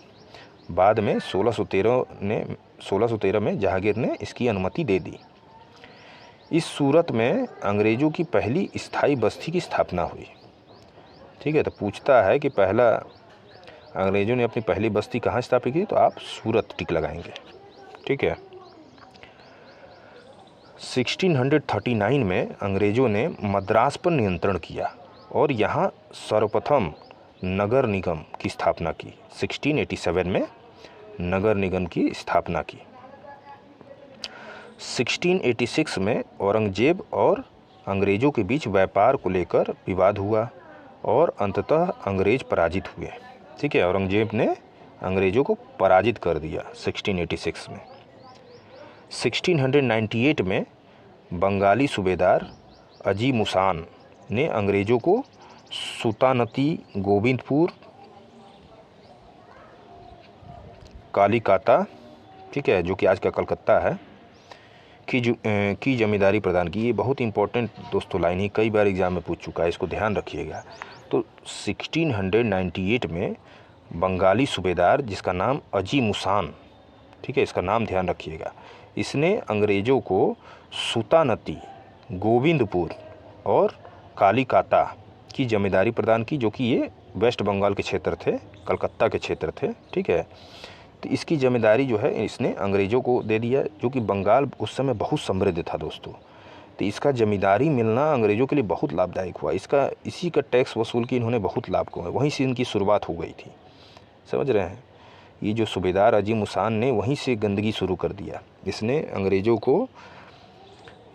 बाद में 1613 में जहांगीर ने इसकी अनुमति दे दी। इस सूरत में अंग्रेज़ों की पहली स्थायी बस्ती की स्थापना हुई, ठीक है। तो पूछता है कि पहला अंग्रेज़ों ने अपनी पहली बस्ती कहाँ स्थापित की, तो आप सूरत टिक लगाएंगे, ठीक है। 1639 में अंग्रेज़ों ने मद्रास पर नियंत्रण किया और यहाँ सर्वप्रथम नगर निगम की स्थापना की। 1687 में नगर निगम की स्थापना की। 1686 में औरंगजेब और अंग्रेज़ों के बीच व्यापार को लेकर विवाद हुआ और अंततः अंग्रेज़ पराजित हुए, ठीक है। औरंगजेब ने अंग्रेज़ों को पराजित कर दिया 1686 में। 1698 में बंगाली सूबेदार अजी मुसान ने अंग्रेज़ों को सुल्तानती गोविंदपुर, कालीकाता, ठीक है, जो कि आज का कलकत्ता है, की जमींदारी प्रदान की। ये बहुत इंपॉर्टेंट दोस्तों लाइन है, कई बार एग्जाम में पूछ चुका है, इसको ध्यान रखिएगा। तो 1698 में बंगाली सूबेदार जिसका नाम अजी मुसान, ठीक है, इसका नाम ध्यान रखिएगा, इसने अंग्रेज़ों को सुतानती, गोविंदपुर और कालीकाता की जमींदारी प्रदान की, जो कि ये वेस्ट बंगाल के क्षेत्र थे, कलकत्ता के क्षेत्र थे, ठीक है। तो इसकी जमींदारी जो है इसने अंग्रेज़ों को दे दिया, जो कि बंगाल उस समय बहुत समृद्ध था दोस्तों। तो इसका जमींदारी मिलना अंग्रेज़ों के लिए बहुत लाभदायक हुआ। इसी का टैक्स वसूल की इन्होंने बहुत लाभ कमाए, वहीं से इनकी शुरुआत हो गई थी, समझ रहे हैं। ये जो सूबेदार अजीम उसान ने वहीं से गंदगी शुरू कर दिया। इसने अंग्रेज़ों को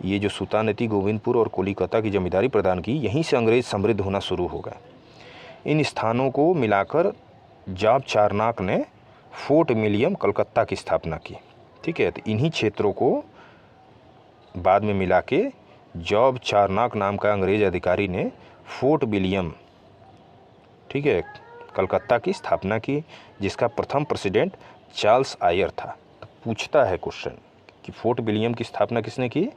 ये जो सुल्तानती, गोविंदपुर और कोलकाता की जमींदारी प्रदान की, यहीं से अंग्रेज़ समृद्ध होना शुरू हो गए। इन स्थानों को मिलाकर जॉब चारनाक ने फोर्ट विलियम कलकत्ता की स्थापना की, ठीक है। तो इन्हीं क्षेत्रों को बाद में मिला के जॉब चारनाक नाम का अंग्रेज़ अधिकारी ने फोर्ट विलियम, ठीक है, कलकत्ता की स्थापना की, जिसका प्रथम प्रेसिडेंट चार्ल्स आयर था। तो पूछता है क्वेश्चन कि फोर्ट विलियम की स्थापना किसने की,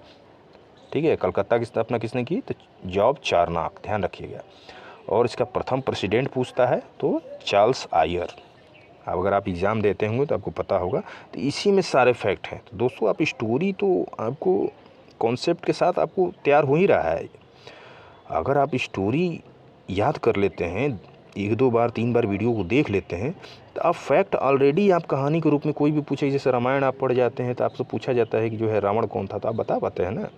ठीक है, कलकत्ता की स्थापना किसने की, तो जॉब चारनाक, ध्यान रखिएगा। और इसका प्रथम प्रेसिडेंट पूछता है तो चार्ल्स आयर। अब अगर आप एग्ज़ाम देते होंगे तो आपको पता होगा। तो इसी में सारे फैक्ट हैं। तो दोस्तों आप स्टोरी तो आपको कॉन्सेप्ट के साथ आपको तैयार हो ही रहा है। अगर आप स्टोरी याद कर लेते हैं, 1-2 बार 3 बार वीडियो को देख लेते हैं, तो आप फैक्ट ऑलरेडी आप कहानी के रूप में कोई भी पूछे, जैसे रामायण आप पढ़ जाते हैं तो आपसे पूछा जाता है कि जो है रावण कौन था, तो आप बता पाते हैं ना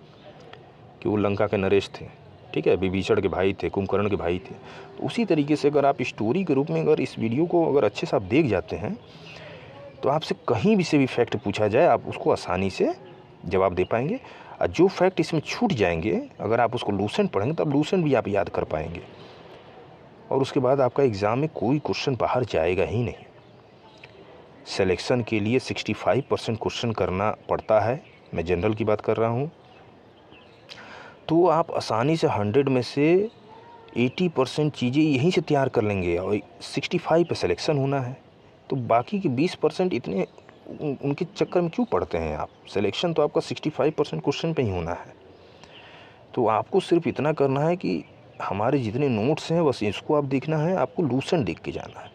कि वो लंका के नरेश थे, ठीक है, विभीषण के भाई थे, कुंभकर्ण के भाई थे। तो उसी तरीके से अगर आप स्टोरी के रूप में अगर इस वीडियो को अगर अच्छे से आप देख जाते हैं तो आपसे कहीं भी से भी फैक्ट पूछा जाए आप उसको आसानी से जवाब दे पाएंगे। और जो फैक्ट इसमें छूट जाएंगे, अगर आप उसको लूसेंट पढ़ेंगे तो आप लूसेंट भी आप याद कर पाएंगे, और उसके बाद आपका एग्ज़ाम में कोई क्वेश्चन बाहर जाएगा ही नहीं। सिलेक्शन के लिए 65% क्वेश्चन करना पड़ता है, मैं जनरल की बात कर रहा हूँ। तो आप आसानी से 100 में से 80% चीज़ें यहीं से तैयार कर लेंगे, और 65 पे सिलेक्शन होना है। तो बाकी के 20% इतने उनके चक्कर में क्यों पड़ते हैं आप? सिलेक्शन तो आपका 65% क्वेश्चन पे ही होना है। तो आपको सिर्फ इतना करना है कि हमारे जितने नोट्स हैं बस इसको आप देखना है, आपको लूसेंट देख के जाना है,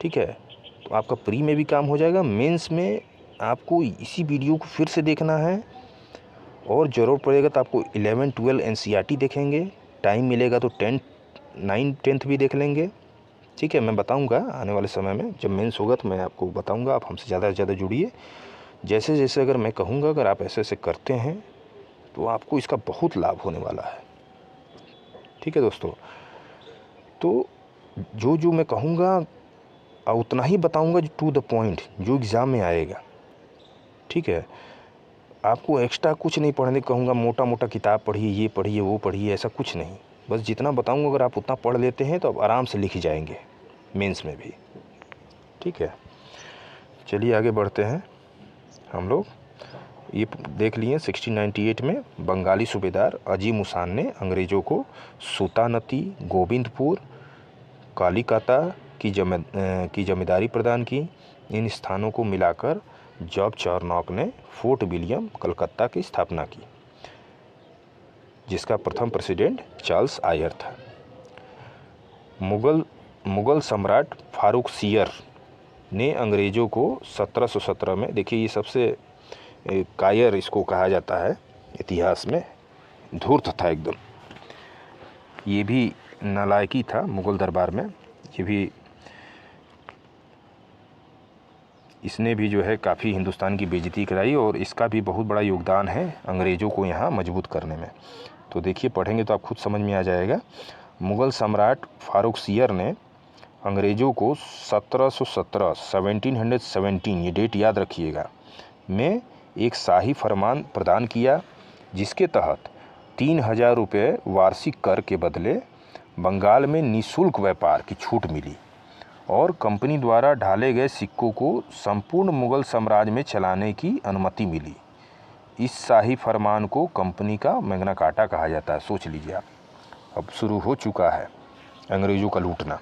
ठीक है। तो आपका प्री में भी काम हो जाएगा, मेंस में आपको इसी वीडियो को फिर से देखना है, और ज़रूरत पड़ेगा तो आपको 11-12 NCERT देखेंगे, टाइम मिलेगा तो 9-10 भी देख लेंगे, ठीक है। मैं बताऊंगा आने वाले समय में, जब मेंस होगा तो मैं आपको बताऊंगा। आप हमसे ज़्यादा से ज़्यादा जुड़िए, जैसे जैसे अगर मैं कहूँगा अगर आप ऐसे ऐसे करते हैं तो आपको इसका बहुत लाभ होने वाला है, ठीक है दोस्तों। तो जो जो मैं कहूँगा उतना ही बताऊँगा, जो टू द पॉइंट, जो एग्ज़ाम में आएगा, ठीक है। आपको एक्स्ट्रा कुछ नहीं पढ़ने कहूँगा, मोटा मोटा किताब पढ़िए, ये पढ़िए, वो पढ़िए, ऐसा कुछ नहीं। बस जितना बताऊँगा अगर आप उतना पढ़ लेते हैं तो आप आराम से लिख जाएंगे मेंस में भी, ठीक है। चलिए आगे बढ़ते हैं हम लोग। ये देख लिए 1698 में बंगाली सूबेदार अजीम उसान ने अंग्रेज़ों को सुल्तानती, गोविंदपुर, कालीकाता की जमींदारी प्रदान की। इन स्थानों को मिलाकर जॉब चारनॉक ने फोर्ट विलियम कलकत्ता की स्थापना की, जिसका प्रथम प्रेसिडेंट चार्ल्स आयर था। मुगल सम्राट फारूक सियर ने अंग्रेज़ों को 1717 में, देखिए ये सबसे कायर इसको कहा जाता है इतिहास में, धूर्त था एकदम, ये भी नालायकी था मुग़ल दरबार में, ये भी इसने भी जो है काफ़ी हिंदुस्तान की बेइज्जती कराई, और इसका भी बहुत बड़ा योगदान है अंग्रेज़ों को यहाँ मजबूत करने में। तो देखिए पढ़ेंगे तो आप खुद समझ में आ जाएगा। मुग़ल सम्राट फारूक सियर ने अंग्रेज़ों को 1717 ये डेट याद रखिएगा, में एक शाही फरमान प्रदान किया, जिसके तहत 3000 रुपये वार्षिक कर के बदले बंगाल में निःशुल्क व्यापार की छूट मिली, और कंपनी द्वारा ढाले गए सिक्कों को संपूर्ण मुग़ल साम्राज्य में चलाने की अनुमति मिली। इस शाही फरमान को कंपनी का मैग्ना कार्टा कहा जाता है। सोच लीजिए आप, अब शुरू हो चुका है अंग्रेज़ों का लूटना।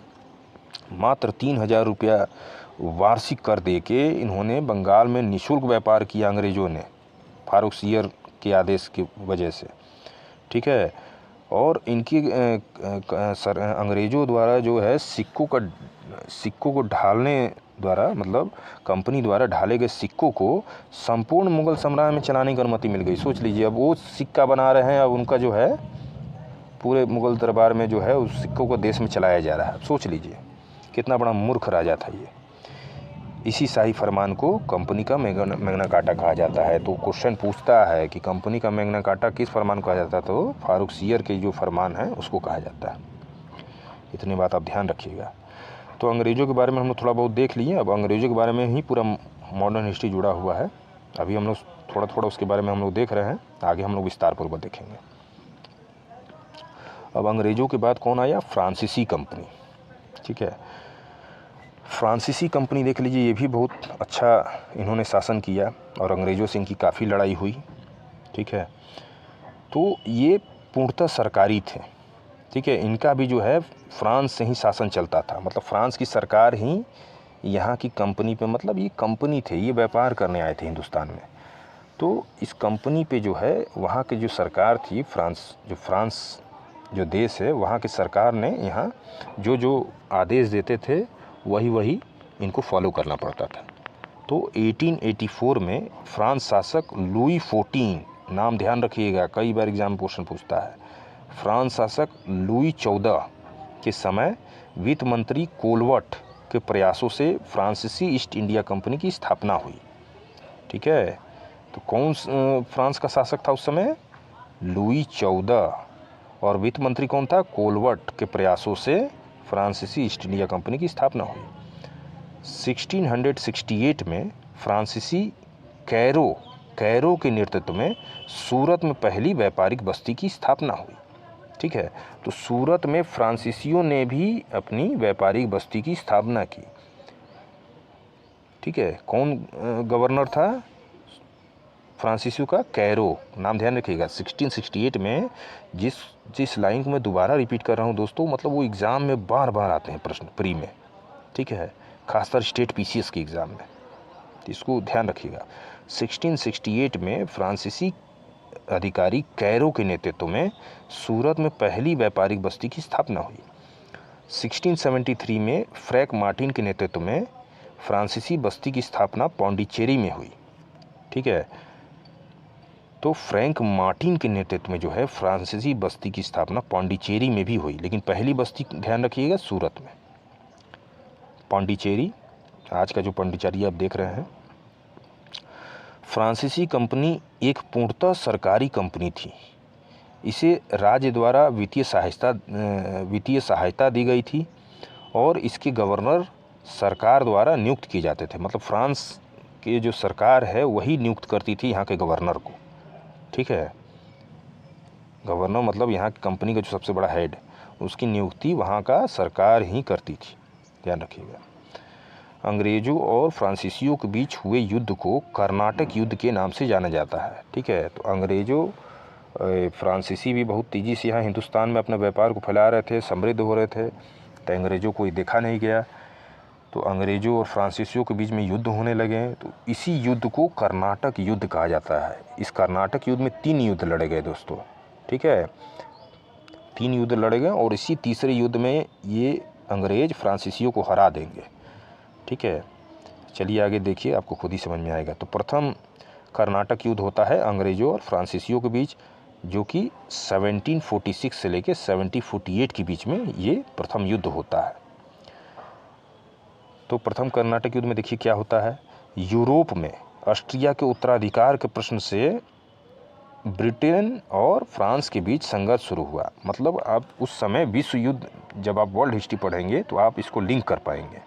मात्र 3000 रुपया वार्षिक कर दे के इन्होंने बंगाल में निःशुल्क व्यापार किया अंग्रेज़ों ने, फारूक सियर के आदेश की वजह से, ठीक है। और इनकी अंग्रेज़ों द्वारा जो है सिक्कों को ढालने द्वारा, मतलब कंपनी द्वारा ढाले गए सिक्कों को संपूर्ण मुगल साम्राज्य में चलाने की अनुमति मिल गई। सोच लीजिए, अब वो सिक्का बना रहे हैं, अब उनका जो है पूरे मुगल दरबार में जो है उस सिक्कों को देश में चलाया जा रहा है। सोच लीजिए कितना बड़ा मूर्ख राजा था ये। इसी शाही फरमान को कंपनी का मैग्ना कार्टा कहा जाता है। तो क्वेश्चन पूछता है कि कंपनी का मैग्ना कार्टा किस फरमान को कहा जाता है, तो फारुखसियर के जो फरमान है उसको कहा जाता है। इतनी बात आप ध्यान रखिएगा। तो अंग्रेज़ों के बारे में हम लोग थोड़ा बहुत देख लिए। अब अंग्रेज़ों के बारे में ही पूरा मॉडर्न हिस्ट्री जुड़ा हुआ है। अभी हम लोग थोड़ा थोड़ा उसके बारे में हम लोग देख रहे हैं, आगे हम लोग विस्तारपूर्वक देखेंगे। अब अंग्रेज़ों के बाद कौन आया? फ्रांसीसी कंपनी, ठीक है। फ्रांसीसी कंपनी देख लीजिए, ये भी बहुत अच्छा इन्होंने शासन किया और अंग्रेज़ों से इनकी काफ़ी लड़ाई हुई, ठीक है। तो ये पूर्णतः सरकारी थे, ठीक है। इनका भी जो है फ्रांस से ही शासन चलता था, मतलब फ्रांस की सरकार ही यहाँ की कंपनी पे, मतलब ये कंपनी थे, ये व्यापार करने आए थे हिंदुस्तान में। तो इस कंपनी पे जो है वहाँ की जो सरकार थी, फ्रांस जो देश है, वहाँ की सरकार ने यहाँ जो आदेश देते थे वही इनको फॉलो करना पड़ता था। तो 1884 में फ्रांस शासक लुई 14, नाम ध्यान रखिएगा, कई बार एग्जाम क्वेश्चन पूछता है। फ्रांस शासक लुई 14 के समय वित्त मंत्री कोलवर्ट के प्रयासों से फ्रांसीसी ईस्ट इंडिया कंपनी की स्थापना हुई, ठीक है। तो कौन फ्रांस का शासक था उस समय? लुई 14। और वित्त मंत्री कौन था? कोलवर्ट के प्रयासों से फ्रांसीसी ईस्ट इंडिया कंपनी की स्थापना हुई। 1668 में फ्रांसीसी कैरो के नेतृत्व में सूरत में पहली व्यापारिक बस्ती की स्थापना हुई, ठीक है। तो सूरत में फ्रांसीसियों ने भी अपनी व्यापारिक बस्ती की स्थापना की, ठीक है। कौन गवर्नर था फ्रांसीसियों का? कैरो, नाम ध्यान रखिएगा। 1668 में जिस लाइन को मैं दोबारा रिपीट कर रहा हूँ दोस्तों, मतलब वो एग्ज़ाम में बार बार आते हैं प्रश्न प्री में, ठीक है, खासकर स्टेट पीसीएस के एग्ज़ाम में, तो इसको ध्यान रखिएगा। 1668 में फ्रांसीसी अधिकारी कैरो के नेतृत्व में सूरत में पहली व्यापारिक बस्ती की स्थापना हुई। 1673 में फ्रैंक मार्टिन के नेतृत्व में फ्रांसीसी बस्ती की स्थापना पौंडीचेरी में हुई, ठीक है। तो फ्रैंक मार्टिन के नेतृत्व में जो है फ्रांसीसी बस्ती की स्थापना पौंडीचेरी में भी हुई, लेकिन पहली बस्ती ध्यान रखिएगा सूरत में। पौंडीचेरी, आज का जो पौंडीचेरी आप देख रहे हैं। फ्रांसीसी कंपनी एक पूर्णतः सरकारी कंपनी थी। इसे राज्य द्वारा वित्तीय सहायता दी गई थी और इसके गवर्नर सरकार द्वारा नियुक्त किए जाते थे। मतलब फ्रांस की जो सरकार है वही नियुक्त करती थी यहाँ के गवर्नर को, ठीक है। गवर्नर मतलब यहाँ की कंपनी का जो सबसे बड़ा हेड, उसकी नियुक्ति वहाँ का सरकार ही करती थी, ध्यान रखिएगा। अंग्रेज़ों और फ्रांसीसियों के बीच हुए युद्ध को कर्नाटक युद्ध के नाम से जाना जाता है, ठीक है। तो अंग्रेज़ों फ्रांसीसी भी बहुत तेज़ी से यहाँ हिंदुस्तान में अपने व्यापार को फैला रहे थे, समृद्ध हो रहे थे, तो अंग्रेज़ों को ये देखा नहीं गया। तो अंग्रेज़ों और फ्रांसीसियों के बीच में युद्ध होने लगे। तो इसी युद्ध को कर्नाटक युद्ध कहा जाता है। इस कर्नाटक युद्ध में 3 युद्ध लड़े गए दोस्तों, ठीक है, 3 युद्ध लड़े गए और इसी तीसरे युद्ध में ये अंग्रेज़ फ्रांसीसियों को हरा देंगे, ठीक है। चलिए आगे देखिए, आपको खुद ही समझ में आएगा। तो प्रथम कर्नाटक युद्ध होता है अंग्रेज़ों और फ्रांसीसियों के बीच, जो कि 1746 से लेकर 1748 के बीच में ये प्रथम युद्ध होता है। तो प्रथम कर्नाटक युद्ध में देखिए क्या होता है। यूरोप में ऑस्ट्रिया के उत्तराधिकार के प्रश्न से ब्रिटेन और फ्रांस के बीच संघर्ष शुरू हुआ। मतलब आप उस समय विश्व युद्ध, जब आप वर्ल्ड हिस्ट्री पढ़ेंगे तो आप इसको लिंक कर पाएंगे।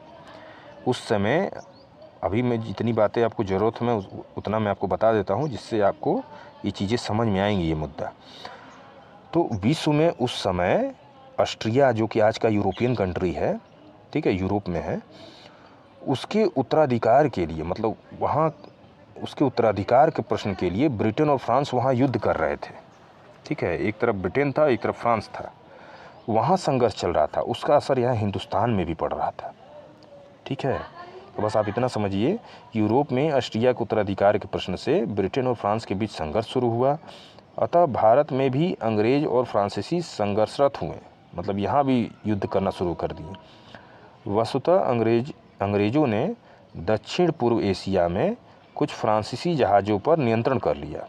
उस समय, अभी मैं जितनी बातें आपको ज़रूरत है उतना मैं आपको बता देता हूँ, जिससे आपको ये चीज़ें समझ में आएंगी, ये मुद्दा। तो विश्व में उस समय ऑस्ट्रिया, जो कि आज का यूरोपियन कंट्री है, ठीक है, यूरोप में है, उसके उत्तराधिकार के लिए, मतलब वहाँ उसके उत्तराधिकार के प्रश्न के लिए ब्रिटेन और फ्रांस वहाँ युद्ध कर रहे थे, ठीक है। एक तरफ ब्रिटेन था, एक तरफ फ्रांस था, वहाँ संघर्ष चल रहा था। उसका असर यहाँ हिंदुस्तान में भी पड़ रहा था, ठीक है। तो बस आप इतना समझिए कि यूरोप में ऑस्ट्रिया के उत्तराधिकार के प्रश्न से ब्रिटेन और फ्रांस के बीच संघर्ष शुरू हुआ। अतः भारत में भी अंग्रेज और फ्रांसीसी संघर्षरत हुए, मतलब यहाँ भी युद्ध करना शुरू कर दिए। वस्तुतः अंग्रेज़ों ने दक्षिण पूर्व एशिया में कुछ फ्रांसीसी जहाज़ों पर नियंत्रण कर लिया।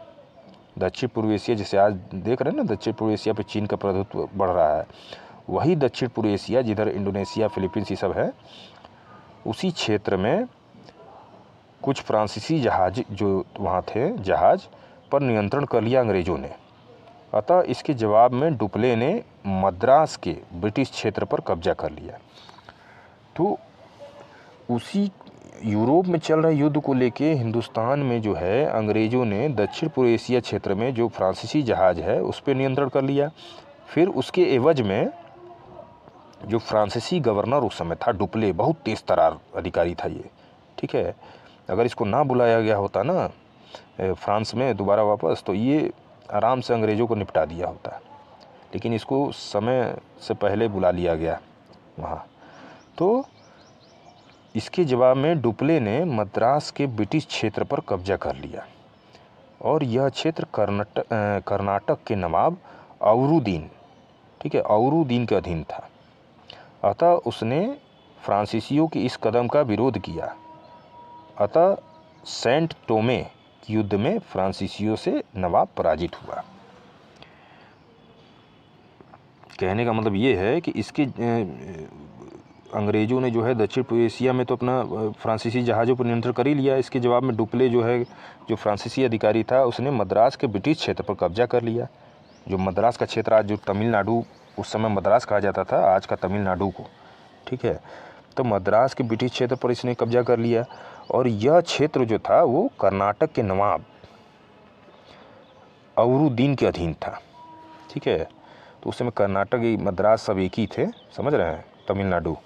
दक्षिण पूर्व एशिया, जैसे आज देख रहे हैं ना, दक्षिण पूर्व एशिया पर चीन का प्रभुत्व बढ़ रहा है, वही दक्षिण पूर्व एशिया जिधर इंडोनेशिया, फिलीपींस ये सब है, उसी क्षेत्र में कुछ फ्रांसीसी जहाज जो वहाँ थे, जहाज़ पर नियंत्रण कर लिया अंग्रेज़ों ने। अतः इसके जवाब में डुप्ले ने मद्रास के ब्रिटिश क्षेत्र पर कब्जा कर लिया। तो उसी यूरोप में चल रहे युद्ध को लेके हिंदुस्तान में जो है अंग्रेज़ों ने दक्षिण पूर्व एशिया क्षेत्र में जो फ्रांसीसी जहाज़ है उस पर नियंत्रण कर लिया। फिर उसके एवज में जो फ्रांसीसी गवर्नर उस समय था डुप्ले, बहुत तेज़ तरार अधिकारी था ये, ठीक है। अगर इसको ना बुलाया गया होता ना फ्रांस में दोबारा वापस, तो ये आराम से अंग्रेज़ों को निपटा दिया होता, लेकिन इसको समय से पहले बुला लिया गया वहाँ। तो इसके जवाब में डुप्ले ने मद्रास के ब्रिटिश क्षेत्र पर कब्जा कर लिया और यह क्षेत्र कर्नाटक के नवाब औरुद्दीन, ठीक है, औरुद्दीन के अधीन था। अतः उसने फ्रांसीसियों के इस कदम का विरोध किया। अतः सेंट टोमे के युद्ध में फ्रांसीसियों से नवाब पराजित हुआ। कहने का मतलब ये है कि इसके अंग्रेज़ों ने जो है दक्षिण पूर्व एशिया में तो अपना फ्रांसीसी जहाज़ों पर नियंत्रण कर ही लिया। इसके जवाब में डुप्ले जो है, जो फ्रांसीसी अधिकारी था, उसने मद्रास के ब्रिटिश क्षेत्र पर कब्जा कर लिया। जो मद्रास का क्षेत्र आज जो तमिलनाडु, उस समय मद्रास कहा जाता था, आज का तमिलनाडु को, ठीक है। तो मद्रास के ब्रिटिश क्षेत्र पर इसने कब्जा कर लिया और यह क्षेत्र जो था वो कर्नाटक के नवाब औरुद्दीन के अधीन था, ठीक है। तो उस समय कर्नाटक, मद्रास सब एक ही थे, समझ रहे हैं, तमिलनाडु।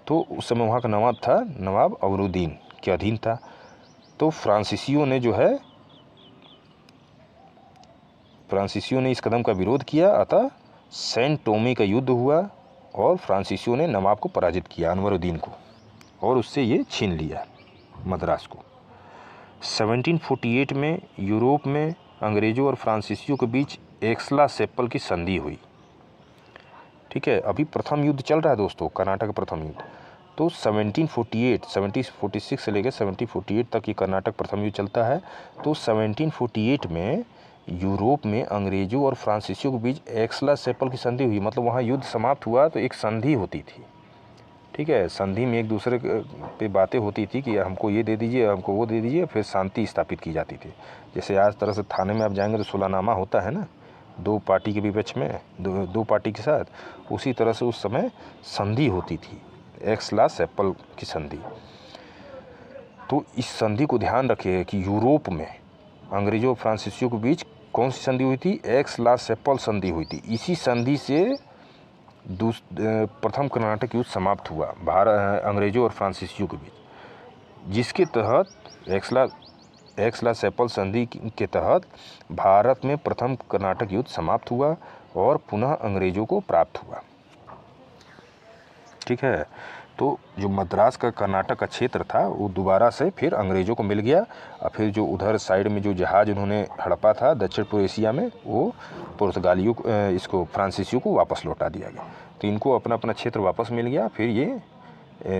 तो उस समय वहाँ का नवाब था, नवाब औरुद्दीन के अधीन था। तो फ्रांसीसियों ने जो है, फ्रांसीसियों ने इस कदम का विरोध किया। अतः सेंट टोमे का युद्ध हुआ और फ्रांसीसियों ने नवाब को पराजित किया, अनवरुद्दीन को, और उससे ये छीन लिया मद्रास को। 1748 में यूरोप में अंग्रेज़ों और फ्रांसीसियों के बीच एक्सला-सेप्पल की संधि हुई, ठीक है। अभी प्रथम युद्ध चल रहा है दोस्तों, कर्नाटक प्रथम युद्ध। तो 1746 से लेकर 1748 तक ये कर्नाटक प्रथम युद्ध चलता है। तो 1748 में यूरोप में अंग्रेज़ों और फ्रांसीसियों के बीच एक्सला-सेप्पल की संधि हुई, मतलब वहाँ युद्ध समाप्त हुआ तो एक संधि होती थी, ठीक है। संधि में एक दूसरे पे बातें होती थी कि हमको ये दे दीजिए, हमको वो दे दीजिए, फिर शांति स्थापित की जाती थी। जैसे आज तरह से थाने में आप जाएंगे तो सुलहनामा होता है ना, दो पार्टी के विपक्ष में, दो पार्टी के साथ, उसी तरह से उस समय संधि होती थी, एक्सला-सेप्पल की संधि। तो इस संधि को ध्यान रखिए कि यूरोप में अंग्रेज़ों और फ्रांसीसियों के बीच कौन सी संधि हुई थी, एक्सला-सेप्पल संधि हुई थी। इसी संधि से प्रथम कर्नाटक युद्ध समाप्त हुआ अंग्रेज़ों और फ्रांसीसियों के बीच, जिसके तहत एक्सला-सेप्पल संधि के तहत भारत में प्रथम कर्नाटक युद्ध समाप्त हुआ और पुनः अंग्रेज़ों को प्राप्त हुआ, ठीक है। तो जो मद्रास का कर्नाटक का क्षेत्र था वो दोबारा से फिर अंग्रेज़ों को मिल गया और फिर जो उधर साइड में जो जहाज़ उन्होंने हड़पा था दक्षिण पूर्व एशिया में, वो पुर्तगालियों इसको फ्रांसीसियों को वापस लौटा दिया गया। तो इनको अपना अपना क्षेत्र वापस मिल गया। फिर ये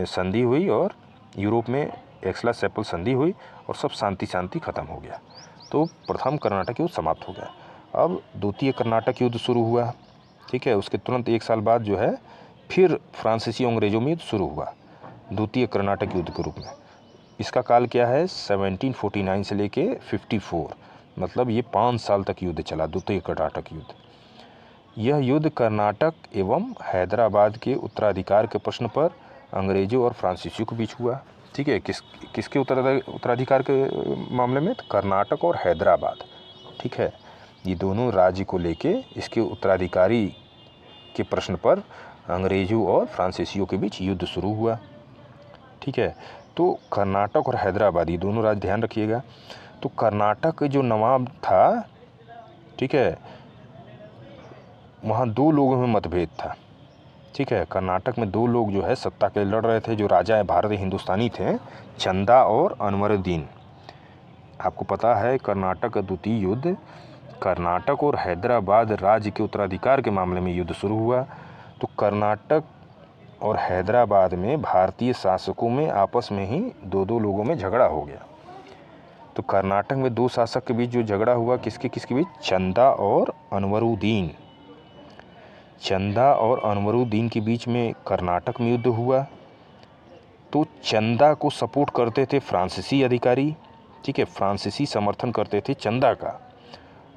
संधि हुई और यूरोप में एक्सला-सेप्पल संधि हुई और सब शांति खत्म हो गया। तो प्रथम कर्नाटक युद्ध समाप्त हो गया। अब द्वितीय कर्नाटक युद्ध शुरू हुआ, ठीक है। उसके तुरंत एक साल बाद जो है फिर फ्रांसीसी अंग्रेज़ों में युद्ध शुरू हुआ, द्वितीय कर्नाटक युद्ध के रूप में। इसका काल क्या है, 1749 से लेके 54, मतलब ये 5 साल तक युद्ध चला, द्वितीय कर्नाटक युद्ध। यह युद्ध कर्नाटक एवं हैदराबाद के उत्तराधिकार के प्रश्न पर अंग्रेज़ों और फ्रांसीसियों के बीच हुआ, ठीक है। किसके उत्तराधिकार के मामले में, कर्नाटक और हैदराबाद, ठीक है। ये दोनों राज्य को लेके इसके उत्तराधिकारी के प्रश्न पर अंग्रेज़ों और फ्रांसीसियों के बीच युद्ध शुरू हुआ, ठीक है। तो कर्नाटक और हैदराबाद ये दोनों राज्य ध्यान रखिएगा। तो कर्नाटक जो नवाब था, ठीक है, वहाँ दो लोगों में मतभेद था, ठीक है। कर्नाटक में दो लोग जो है सत्ता के लिए लड़ रहे थे, जो राजा भारत हिंदुस्तानी थे, चंदा और अनवरुद्दीन। आपको पता है कर्नाटक का द्वितीय युद्ध कर्नाटक और हैदराबाद राज्य के उत्तराधिकार के मामले में युद्ध शुरू हुआ। तो कर्नाटक और हैदराबाद में भारतीय शासकों में आपस में ही दो दो लोगों में झगड़ा हो गया। तो कर्नाटक में दो शासक के बीच जो झगड़ा हुआ, किसके किसके बीच? चंदा और अनवरुद्दीन। चंदा और अनवरुद्दीन के बीच में कर्नाटक में युद्ध हुआ। तो चंदा को सपोर्ट करते थे फ्रांसीसी अधिकारी, ठीक है, फ्रांसीसी समर्थन करते थे चंदा का,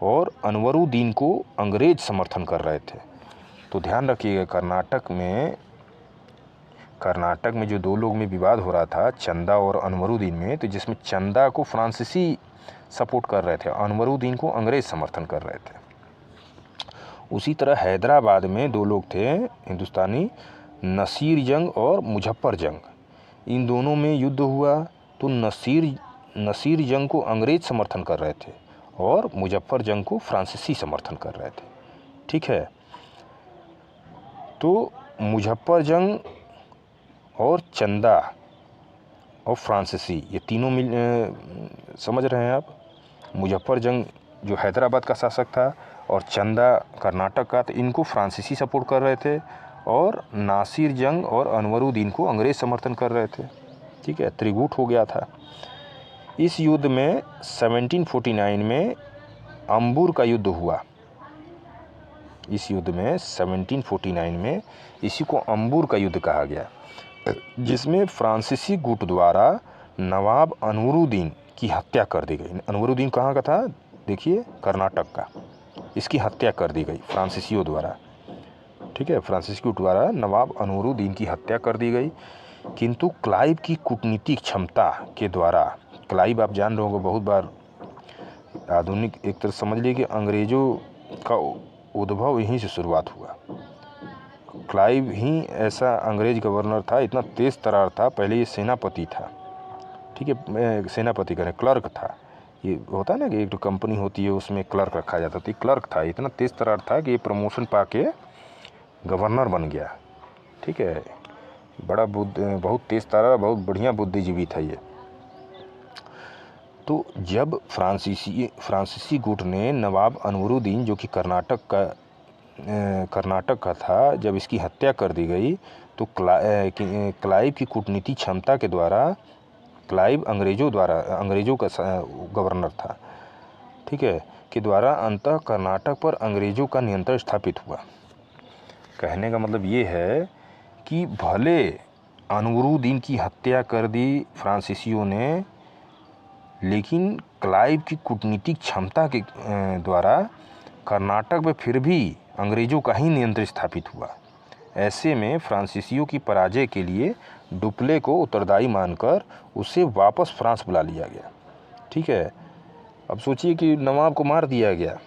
और अनवरुद्दीन को अंग्रेज समर्थन कर रहे थे। तो ध्यान रखिएगा, कर्नाटक में जो दो लोग में विवाद हो रहा था, चंदा और अनवरुद्दीन में, तो जिसमें चंदा को फ्रांसीसी सपोर्ट कर रहे थे, अनवरुद्दीन को अंग्रेज समर्थन कर रहे थे। उसी तरह हैदराबाद में दो लोग थे हिंदुस्तानी, नसीर जंग और मुजफ्फर जंग। इन दोनों में युद्ध हुआ। तो नसीर जंग को अंग्रेज समर्थन कर रहे थे और मुजफ्फर जंग को फ्रांसीसी समर्थन कर रहे थे, ठीक है। तो मुजफ्फर जंग और चंदा और फ्रांसीसी, ये तीनों समझ रहे हैं आप। मुजफ्फर जंग जो हैदराबाद का शासक था और चंदा कर्नाटक का, तो इनको फ्रांसीसी सपोर्ट कर रहे थे, और नासिर जंग और अनवरुद्दीन को अंग्रेज समर्थन कर रहे थे, ठीक है। त्रिगुट हो गया था। इस युद्ध में 1749 में अंबुर का युद्ध हुआ। इस युद्ध में 1749 में इसी को अंबुर का युद्ध कहा गया, जिसमें फ्रांसीसी गुट द्वारा नवाब अनवरुद्दीन की हत्या कर दी गई। अनवरुद्दीन कहाँ का था? देखिए, कर्नाटक का। इसकी हत्या कर दी गई फ्रांसीसियों द्वारा, ठीक है। फ्रांसीसियों द्वारा नवाब अनवरुद्दीन की हत्या कर दी गई। किंतु क्लाइव की कूटनीतिक क्षमता के द्वारा, क्लाइव आप जान रहे होंगे, बहुत बार आधुनिक, एक तरह समझ लीजिए कि अंग्रेज़ों का उद्भव यहीं से शुरुआत हुआ। क्लाइव ही ऐसा अंग्रेज गवर्नर था, इतना तेज़ तर्रार था। पहले ये सेनापति था, ठीक है, सेनापति करें, क्लर्क था। ये होता है ना कि एक तो कंपनी होती है, उसमें क्लर्क रखा जाता था, क्लर्क था। इतना तेज़ तर्रार था कि ये प्रमोशन पाके गवर्नर बन गया, ठीक है। बहुत तेज़ तर्रार, बहुत बढ़िया बुद्धिजीवी था ये। तो जब फ्रांसीसी गुट ने नवाब अनवरुद्दीन, जो कि कर्नाटक का था, जब इसकी हत्या कर दी गई, तो क्लाइव की कूटनीतिक क्षमता के द्वारा, क्लाइव अंग्रेज़ों का गवर्नर था, ठीक है, के द्वारा अंततः कर्नाटक पर अंग्रेज़ों का नियंत्रण स्थापित हुआ। कहने का मतलब ये है कि भले अनवरुद्दीन की हत्या कर दी फ्रांसीसियों ने, लेकिन क्लाइव की कूटनीतिक क्षमता के द्वारा कर्नाटक में फिर भी अंग्रेज़ों का ही नियंत्रण स्थापित हुआ। ऐसे में फ्रांसीसियों की पराजय के लिए डुप्ले को उत्तरदायी मानकर उसे वापस फ्रांस बुला लिया गया, ठीक है। अब सोचिए कि नवाब को मार दिया गया,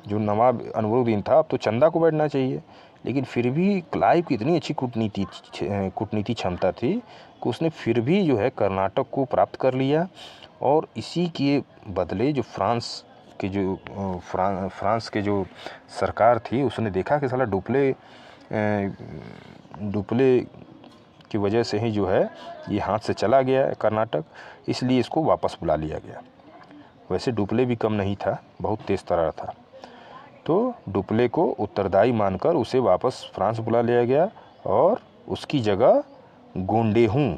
जो नवाब अनवरुद्दीन था, अब तो चंदा को बैठना चाहिए, लेकिन फिर भी क्लाइव की इतनी अच्छी कूटनीति क्षमता थी कि उसने फिर भी जो है कर्नाटक को प्राप्त कर लिया। और इसी के बदले जो फ्रांस के जो सरकार थी, उसने देखा कि साला डुप्ले की वजह से ही जो है ये हाथ से चला गया है कर्नाटक, इसलिए इसको वापस बुला लिया गया। वैसे डुप्ले भी कम नहीं था, बहुत तेज़ तर्रार था। तो डुप्ले को उत्तरदायी मानकर उसे वापस फ्रांस बुला लिया गया और उसकी जगह गोंडेहू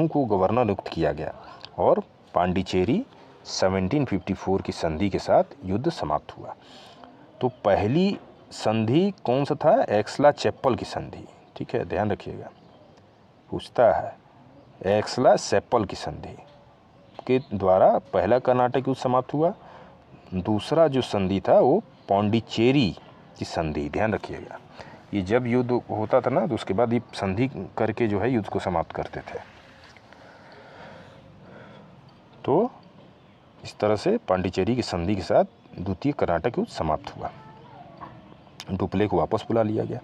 को गवर्नर नियुक्त किया गया, और पांडिचेरी 1754 की संधि के साथ युद्ध समाप्त हुआ। तो पहली संधि कौन सा था? एक्सला-चैपल की संधि, ठीक है, ध्यान रखिएगा, पूछता है। एक्सला-चैपल की संधि के द्वारा पहला कर्नाटक युद्ध समाप्त हुआ। दूसरा जो संधि था वो पांडिचेरी की संधि, ध्यान रखिएगा। ये जब युद्ध होता था ना, तो उसके बाद ये संधि करके जो है युद्ध को समाप्त करते थे। तो इस तरह से पांडिचेरी की संधि के साथ द्वितीय कर्नाटक युद्ध समाप्त हुआ। डुप्ले को वापस बुला लिया गया।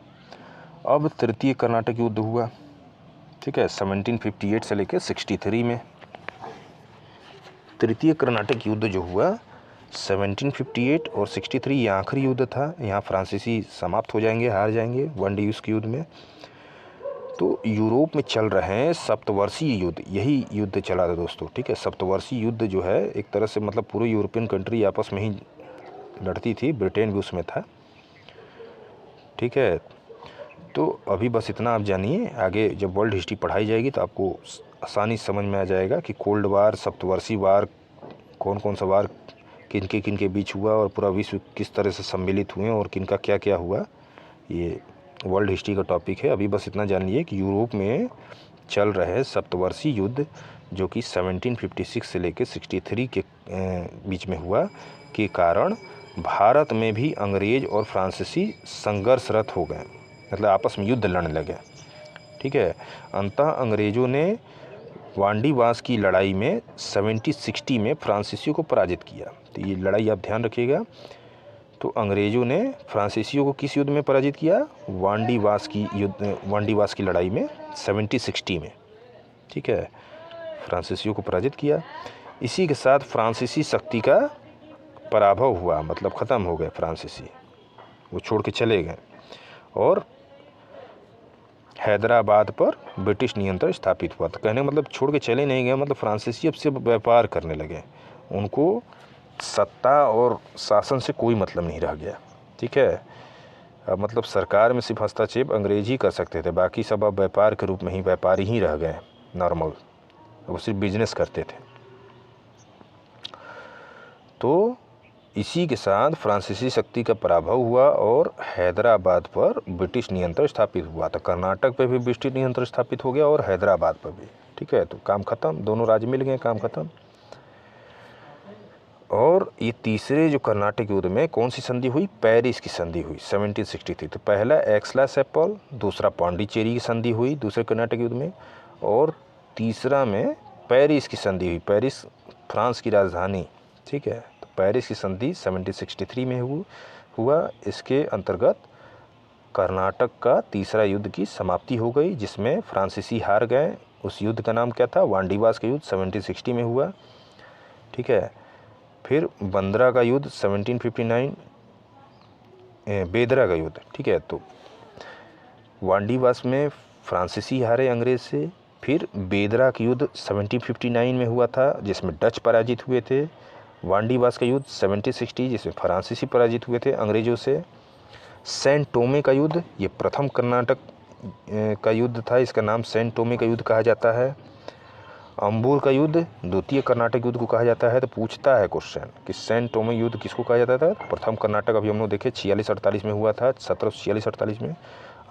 अब तृतीय कर्नाटक युद्ध हुआ, ठीक है, 1758 से लेकर 63 में। तृतीय कर्नाटक युद्ध जो हुआ, 1758 और 63 ये आखिरी युद्ध था। यहाँ फ्रांसीसी समाप्त हो जाएंगे, हार जाएंगे वन डे के युद्ध में। तो यूरोप में चल रहे हैं सप्तवर्षीय युद्ध, यही युद्ध चला था दोस्तों, ठीक है। सप्तवर्षीय युद्ध जो है एक तरह से मतलब पूरे यूरोपियन कंट्री आपस में ही लड़ती थी, ब्रिटेन भी उसमें था, ठीक है। तो अभी बस इतना आप जानिए, आगे जब वर्ल्ड हिस्ट्री पढ़ाई जाएगी तो आपको आसानी समझ में आ जाएगा कि कोल्ड वार, सप्तवर्षीय वार, कौन कौन सा वार किन के बीच हुआ और पूरा विश्व किस तरह से सम्मिलित हुए और किन का क्या क्या हुआ। ये वर्ल्ड हिस्ट्री का टॉपिक है। अभी बस इतना जान लीजिए कि यूरोप में चल रहे सप्तवर्षीय युद्ध जो कि 1756 से लेकर 63 के बीच में हुआ के कारण भारत में भी अंग्रेज और फ्रांसीसी संघर्षरत हो गए, मतलब आपस में युद्ध लड़ने लगे, ठीक है। अंततः अंग्रेज़ों ने वांडीवास की लड़ाई में 1760 में फ्रांसीसियों को पराजित किया। तो ये लड़ाई आप ध्यान रखिएगा। तो अंग्रेज़ों ने फ्रांसीसियों को किस युद्ध में पराजित किया? वांडीवास की लड़ाई में 1760 में, ठीक है, फ्रांसीसियों को पराजित किया। इसी के साथ फ्रांसीसी शक्ति का पराभव हुआ, मतलब ख़त्म हो गए फ्रांसीसी, वो छोड़ के चले गए और हैदराबाद पर ब्रिटिश नियंत्रण स्थापित हुआ। तो कहने का मतलब छोड़ के चले नहीं गए, मतलब फ्रांसीसी अब से व्यापार करने लगे, उनको सत्ता और शासन से कोई मतलब नहीं रह गया, ठीक है। अब मतलब सरकार में सिर्फ हस्तक्षेप अंग्रेज ही कर सकते थे, बाकी सब अब व्यापार के रूप में ही व्यापारी ही रह गए नॉर्मल, वो सिर्फ बिजनेस करते थे। तो इसी के साथ फ्रांसीसी शक्ति का पराभव हुआ और हैदराबाद पर ब्रिटिश नियंत्रण स्थापित हुआ। तो कर्नाटक पे भी ब्रिटिश नियंत्रण स्थापित हो गया और हैदराबाद पर भी, ठीक है। तो काम खत्म, दोनों राज्य मिल गए, काम खत्म। और ये तीसरे जो कर्नाटक युद्ध में कौन सी संधि हुई? पेरिस की संधि हुई 1763। तो पहला एक्सला-सेप्पल, दूसरा पौंडीचेरी की संधि हुई दूसरे कर्नाटक युद्ध में, और तीसरा में पेरिस की संधि हुई। पेरिस फ्रांस की राजधानी, ठीक है। तो पेरिस की संधि 1763 में हुआ। इसके अंतर्गत कर्नाटक का तीसरा युद्ध की समाप्ति हो गई, जिसमें फ्रांसीसी हार गए। उस युद्ध का नाम क्या था? वांडीवास का युद्ध 1760 में हुआ, ठीक है। फिर बंदरा का युद्ध 1759, बेदरा का युद्ध, ठीक है। तो वांडीवास में फ्रांसीसी हारे अंग्रेज से। फिर बेदरा का युद्ध 1759 में हुआ था, जिसमें डच पराजित हुए थे। वांडीवास का युद्ध 1760, जिसमें फ्रांसीसी पराजित हुए थे अंग्रेज़ों से। सैन टोमे का युद्ध, ये प्रथम कर्नाटक का युद्ध था, इसका नाम सैन टोमे का युद्ध कहा जाता है। अंबूर का युद्ध द्वितीय कर्नाटक युद्ध को कहा जाता है। तो पूछता है क्वेश्चन कि सैन टोमे युद्ध किसको कहा जाता था? प्रथम कर्नाटक, अभी हम लोग देखे 46-48 में हुआ था, 1746-48 में।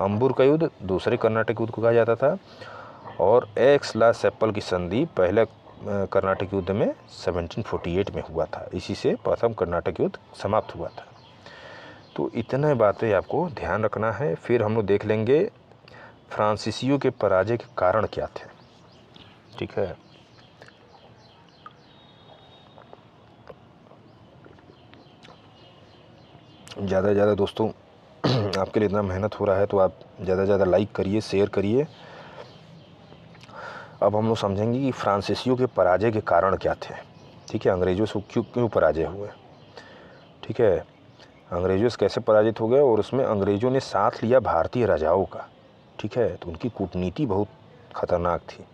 अंबूर का युद्ध दूसरे कर्नाटक युद्ध को कहा जाता था। और एक्सला-सेप्पल की संधि पहले कर्नाटक युद्ध में 1748 में हुआ था। इसी से प्रथम कर्नाटक युद्ध समाप्त हुआ था। तो इतने बातें आपको ध्यान रखना है। फिर हम लोग देख लेंगे फ्रांसीसियों के पराजय के कारण क्या थे, ठीक है। ज़्यादा से ज़्यादा दोस्तों आपके लिए इतना मेहनत हो रहा है तो आप ज़्यादा से ज़्यादा लाइक करिए, शेयर करिए। अब हम लोग समझेंगे कि फ्रांसीसियों के पराजय के कारण क्या थे, ठीक है। अंग्रेज़ों से क्यों पराजय हुए, ठीक है। अंग्रेज़ों से कैसे पराजित हो गए, और उसमें अंग्रेज़ों ने साथ लिया भारतीय राजाओं का, ठीक है। तो उनकी कूटनीति बहुत खतरनाक थी।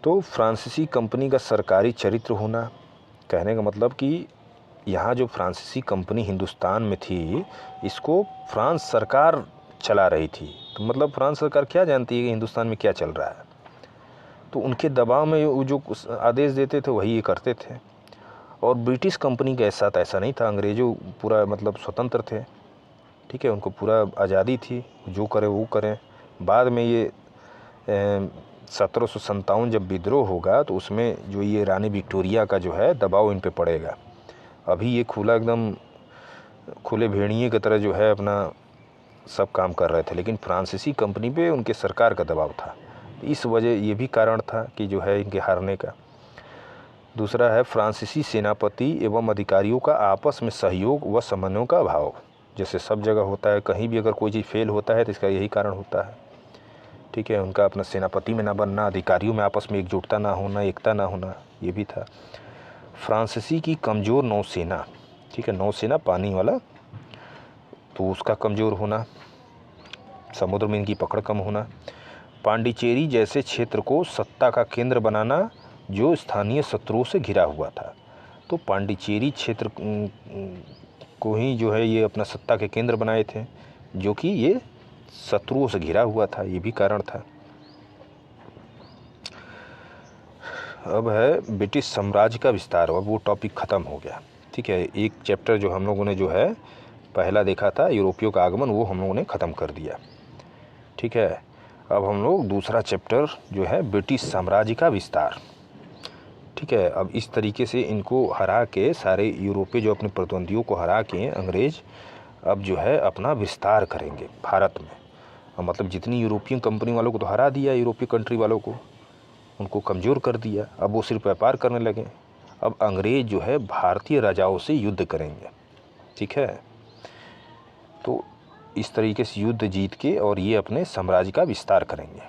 तो फ्रांसीसी कंपनी का सरकारी चरित्र होना, कहने का मतलब कि यहाँ जो फ्रांसीसी कंपनी हिंदुस्तान में थी, इसको फ्रांस सरकार चला रही थी। तो मतलब फ्रांस सरकार क्या जानती है कि हिंदुस्तान में क्या चल रहा है, तो उनके दबाव में वो जो आदेश देते थे वही ये करते थे। और ब्रिटिश कंपनी के साथ ऐसा नहीं था, अंग्रेज़ों पूरा मतलब स्वतंत्र थे, ठीक है। उनको पूरा आज़ादी थी, जो करे वो करें। बाद में ये 1757 जब विद्रोह होगा तो उसमें जो ये रानी विक्टोरिया का जो है दबाव इन पे पड़ेगा। अभी ये खुला एकदम खुले भेड़िए की तरह जो है अपना सब काम कर रहे थे, लेकिन फ्रांसीसी कंपनी पे उनके सरकार का दबाव था। इस वजह ये भी कारण था कि जो है इनके हारने का। दूसरा है फ्रांसीसी सेनापति एवं अधिकारियों का आपस में सहयोग व समन्वय का अभाव। जैसे सब जगह होता है, कहीं भी अगर कोई चीज़ फेल होता है तो इसका यही कारण होता है, ठीक है। उनका अपना सेनापति में ना बनना, अधिकारियों में आपस में एकजुटता ना होना, एकता ना होना, ये भी था। फ्रांसीसी की कमज़ोर नौसेना, ठीक है, नौसेना पानी वाला, तो उसका कमज़ोर होना, समुद्र में इनकी पकड़ कम होना। पांडिचेरी जैसे क्षेत्र को सत्ता का केंद्र बनाना जो स्थानीय शत्रुओं से घिरा हुआ था। तो पांडिचेरी क्षेत्र को ही जो है ये अपना सत्ता के केंद्र बनाए थे, जो कि ये शत्रुओं से घिरा हुआ था, ये भी कारण था। अब है ब्रिटिश साम्राज्य का विस्तार, अब वो टॉपिक ख़त्म हो गया, ठीक है। एक चैप्टर जो हम लोगों ने जो है पहला देखा था यूरोपियों का आगमन, वो हम लोगों ने ख़त्म कर दिया, ठीक है। अब हम लोग दूसरा चैप्टर जो है ब्रिटिश साम्राज्य का विस्तार, ठीक है। अब इस तरीके से इनको हरा के, सारे यूरोपीय जो अपने प्रतिद्वंदियों को हरा के अंग्रेज अब जो है अपना विस्तार करेंगे भारत में। अब मतलब जितनी यूरोपियन कंपनी वालों को तो हरा दिया, यूरोपीय कंट्री वालों को उनको कमज़ोर कर दिया, अब वो सिर्फ व्यापार करने लगे। अब अंग्रेज जो है भारतीय राजाओं से युद्ध करेंगे, ठीक है। तो इस तरीके से युद्ध जीत के और ये अपने साम्राज्य का विस्तार करेंगे।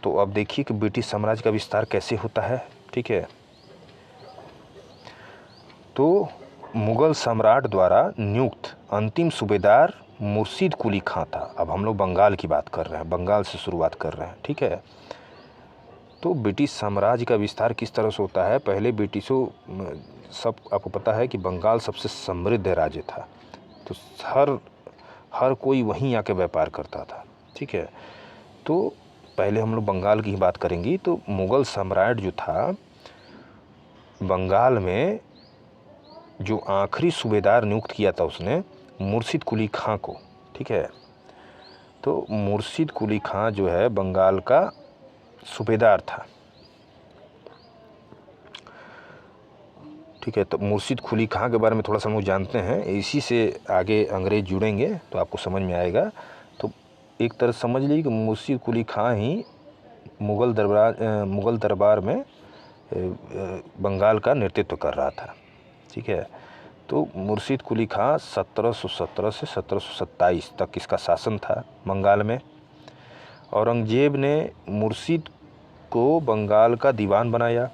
तो अब देखिए कि ब्रिटिश साम्राज्य का विस्तार कैसे होता है, ठीक है। तो मुग़ल सम्राट द्वारा नियुक्त अंतिम सूबेदार मुर्शिद कुली खां था। अब हम लोग बंगाल की बात कर रहे हैं, बंगाल से शुरुआत कर रहे हैं, ठीक है। तो ब्रिटिश साम्राज्य का विस्तार किस तरह से होता है। पहले ब्रिटिशों, सब आपको पता है कि बंगाल सबसे समृद्ध राज्य था, तो हर कोई वहीं आके व्यापार करता था, ठीक है। तो पहले हम लोग बंगाल की ही बात करेंगे। तो मुग़ल सम्राट जो था बंगाल में जो आखिरी सूबेदार नियुक्त किया था उसने मुर्शिद कुली खां को, ठीक है। तो मुर्शिद कुली खां जो है बंगाल का सूबेदार था, ठीक है। तो मुर्शिद कुली खां के बारे में थोड़ा सा हम लोग जानते हैं, इसी से आगे अंग्रेज जुड़ेंगे तो आपको समझ में आएगा। तो एक तरह समझ लीजिए कि मुर्शिद कुली खां ही मुग़ल दरबार में बंगाल का नेतृत्व कर रहा था, ठीक है। तो मुर्शिद कुली खां 1717 से 1727 तक इसका शासन था बंगाल में। औरंगजेब ने मुर्शिद को बंगाल का दीवान बनाया,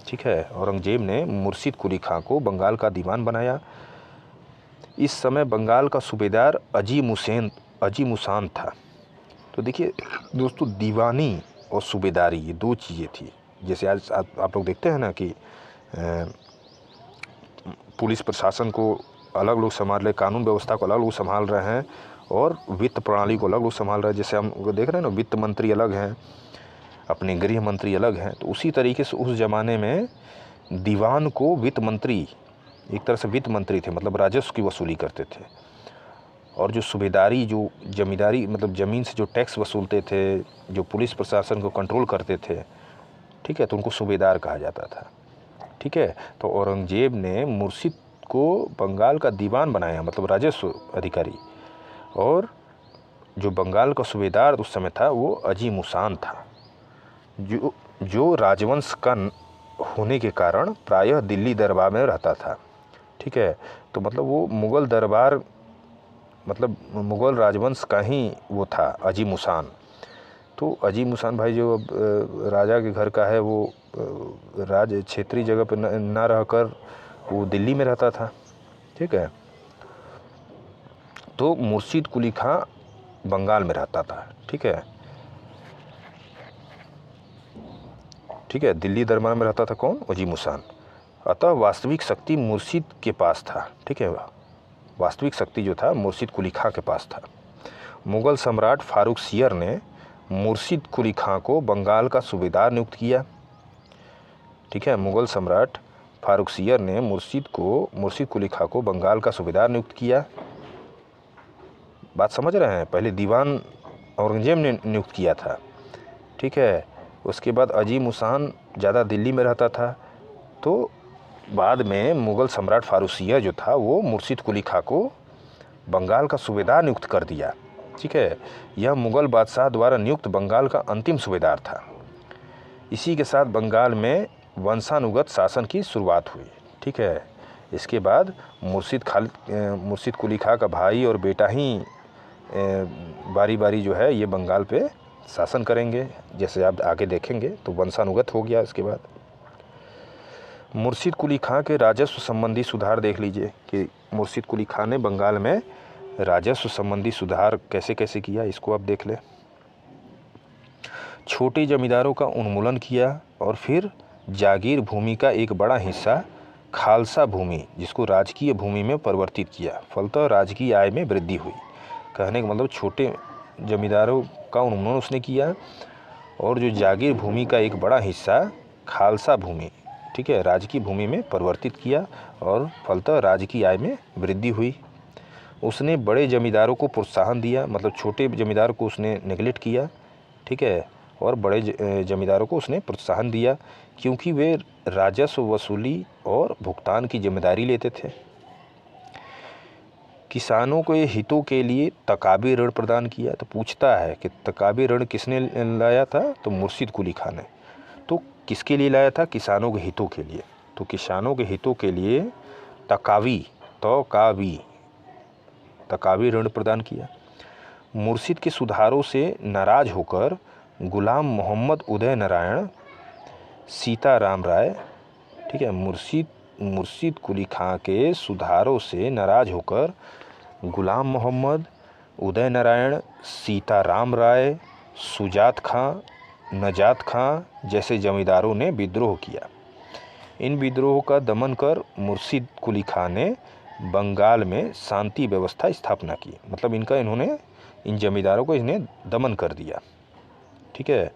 ठीक है। औरंगजेब ने मुर्शिद कुली खां को बंगाल का दीवान बनाया। इस समय बंगाल का सूबेदार अजीमुसान था। तो देखिए दोस्तों, दीवानी और सूबेदारी ये दो चीज़ें थी। जैसे आज आप लोग देखते हैं ना कि पुलिस प्रशासन को अलग लोग संभाल रहे, कानून व्यवस्था को अलग लोग संभाल रहे हैं और वित्त प्रणाली को अलग लोग संभाल रहे हैं। जैसे हम देख रहे हैं ना, वित्त मंत्री अलग हैं, अपने गृह मंत्री अलग हैं। तो उसी तरीके से उस ज़माने में दीवान को वित्त मंत्री, एक तरह से वित्त मंत्री थे, मतलब राजस्व की वसूली करते थे। और जो सूबेदारी, जो जमींदारी, मतलब ज़मीन से जो टैक्स वसूलते थे, जो पुलिस प्रशासन को कंट्रोल करते थे, ठीक है, तो उनको सूबेदार कहा जाता था, ठीक है। तो औरंगजेब ने मुर्शिद को बंगाल का दीवान बनाया, मतलब राजस्व अधिकारी। और जो बंगाल का सूबेदार उस समय था वो अजीमुसान था, जो राजवंश का होने के कारण प्रायः दिल्ली दरबार में रहता था, ठीक है। तो मतलब वो मुग़ल दरबार, मतलब मुग़ल राजवंश का ही वो था अजीमुसान। तो अजीमुसान भाई जो अब राजा के घर का है, वो राज क्षेत्रीय जगह पर ना रहकर वो दिल्ली में रहता था, ठीक है। तो मुर्शिद कुली खां बंगाल में रहता था, ठीक है, ठीक है, दिल्ली दरबार में रहता था कौन, अजीमुसान। अतः वास्तविक शक्ति मुर्शिद के पास था, ठीक है, वास्तविक शक्ति जो था मुर्शिद कुली खां के पास था। मुग़ल सम्राट फारूक सियर ने मुर्शिद कुली खां को बंगाल का सूबेदार नियुक्त किया, ठीक है। मुग़ल सम्राट फारूक सियर ने मुर्शिद कुली खां को बंगाल का सूबेदार नियुक्त किया। बात समझ रहे हैं, पहले दीवान औरंगजेब ने नियुक्त किया था, ठीक है। उसके बाद अजीमुसान ज़्यादा दिल्ली में रहता था, तो बाद में मुग़ल सम्राट फारूक सियर जो था वो मुर्शिद कुली खां को बंगाल का सूबेदार नियुक्त कर दिया, ठीक है। यह मुग़ल बादशाह द्वारा नियुक्त बंगाल का अंतिम सूबेदार था। इसी के साथ बंगाल में वंशानुगत शासन की शुरुआत हुई, ठीक है। इसके बाद मुर्शिद कुली खां का भाई और बेटा ही बारी बारी जो है ये बंगाल पे शासन करेंगे, जैसे आप आगे देखेंगे। तो वंशानुगत हो गया इसके बाद। मुर्शिद कुली खां के राजस्व संबंधी सुधार देख लीजिए कि मुर्शिद कुली खां ने बंगाल में राजस्व संबंधी सुधार कैसे कैसे किया, इसको आप देख लें। छोटे जमींदारों का उन्मूलन किया और फिर जागीर भूमि का एक बड़ा हिस्सा खालसा भूमि, जिसको राजकीय भूमि में परिवर्तित किया। फलतः राजकीय आय में वृद्धि हुई। कहने का मतलब छोटे जमींदारों का उन्मूलन उसने किया और जो जागीर भूमि का एक बड़ा हिस्सा खालसा भूमि, ठीक है, राजकीय भूमि में परिवर्तित किया और फलतः राजकीय आय में वृद्धि हुई। उसने बड़े जमींदारों को प्रोत्साहन दिया, मतलब छोटे जमींदार को उसने नेगलेक्ट किया, ठीक है, और बड़े जमींदारों को उसने प्रोत्साहन दिया क्योंकि वे राजस्व वसूली और भुगतान की जिम्मेदारी लेते थे। किसानों के हितों के लिए तकाबी ऋण प्रदान किया। तो पूछता है कि तकाबी ऋण किसने लाया था, तो मुर्शिद कुली खां ने। तो किसके लिए लाया था, किसानों के हितों के लिए। तो किसानों के हितों के लिए तकावी ऋण प्रदान किया। मुर्शिद के सुधारों से नाराज होकर गुलाम मोहम्मद उदय नारायण सीताराम राय, ठीक है, मुर्शिद कुली खां के सुधारों से नाराज होकर गुलाम मोहम्मद उदय नारायण, सीताराम राय, सुजात खां, नजात खां जैसे जमींदारों ने विद्रोह किया। इन विद्रोह का दमन कर मुर्शिद कुली खां ने बंगाल में शांति व्यवस्था स्थापना की। मतलब इन्होंने इन जमींदारों को इसने दमन कर दिया, ठीक है,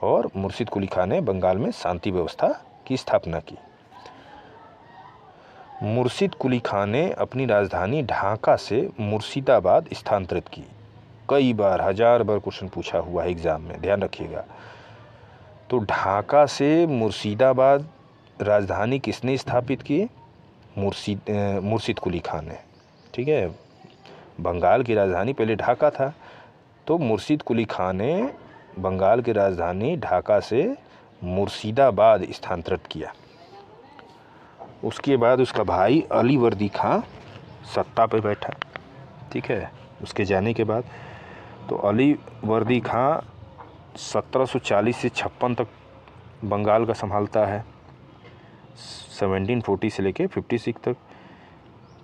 और मुर्शिद कुली खां ने बंगाल में शांति व्यवस्था की स्थापना की। मुर्शिद कुली खां ने अपनी राजधानी ढाका से मुर्शिदाबाद स्थानांतरित की। कई बार, 1000 बार क्वेश्चन पूछा हुआ है एग्जाम में, ध्यान रखिएगा। तो ढाका से मुर्शिदाबाद राजधानी किसने स्थापित की, मुर्शिद कुली खां ने, ठीक है। बंगाल की राजधानी पहले ढाका था, तो मुर्शिद कुली खां ने बंगाल की राजधानी ढाका से मुर्शिदाबाद स्थानांतरित किया। उसके बाद उसका भाई अली वर्दी खां सत्ता पर बैठा, ठीक है। उसके जाने के बाद तो अली वर्दी खां 1740 से 56 तक बंगाल का संभालता है, 1740 से लेके 56 तक।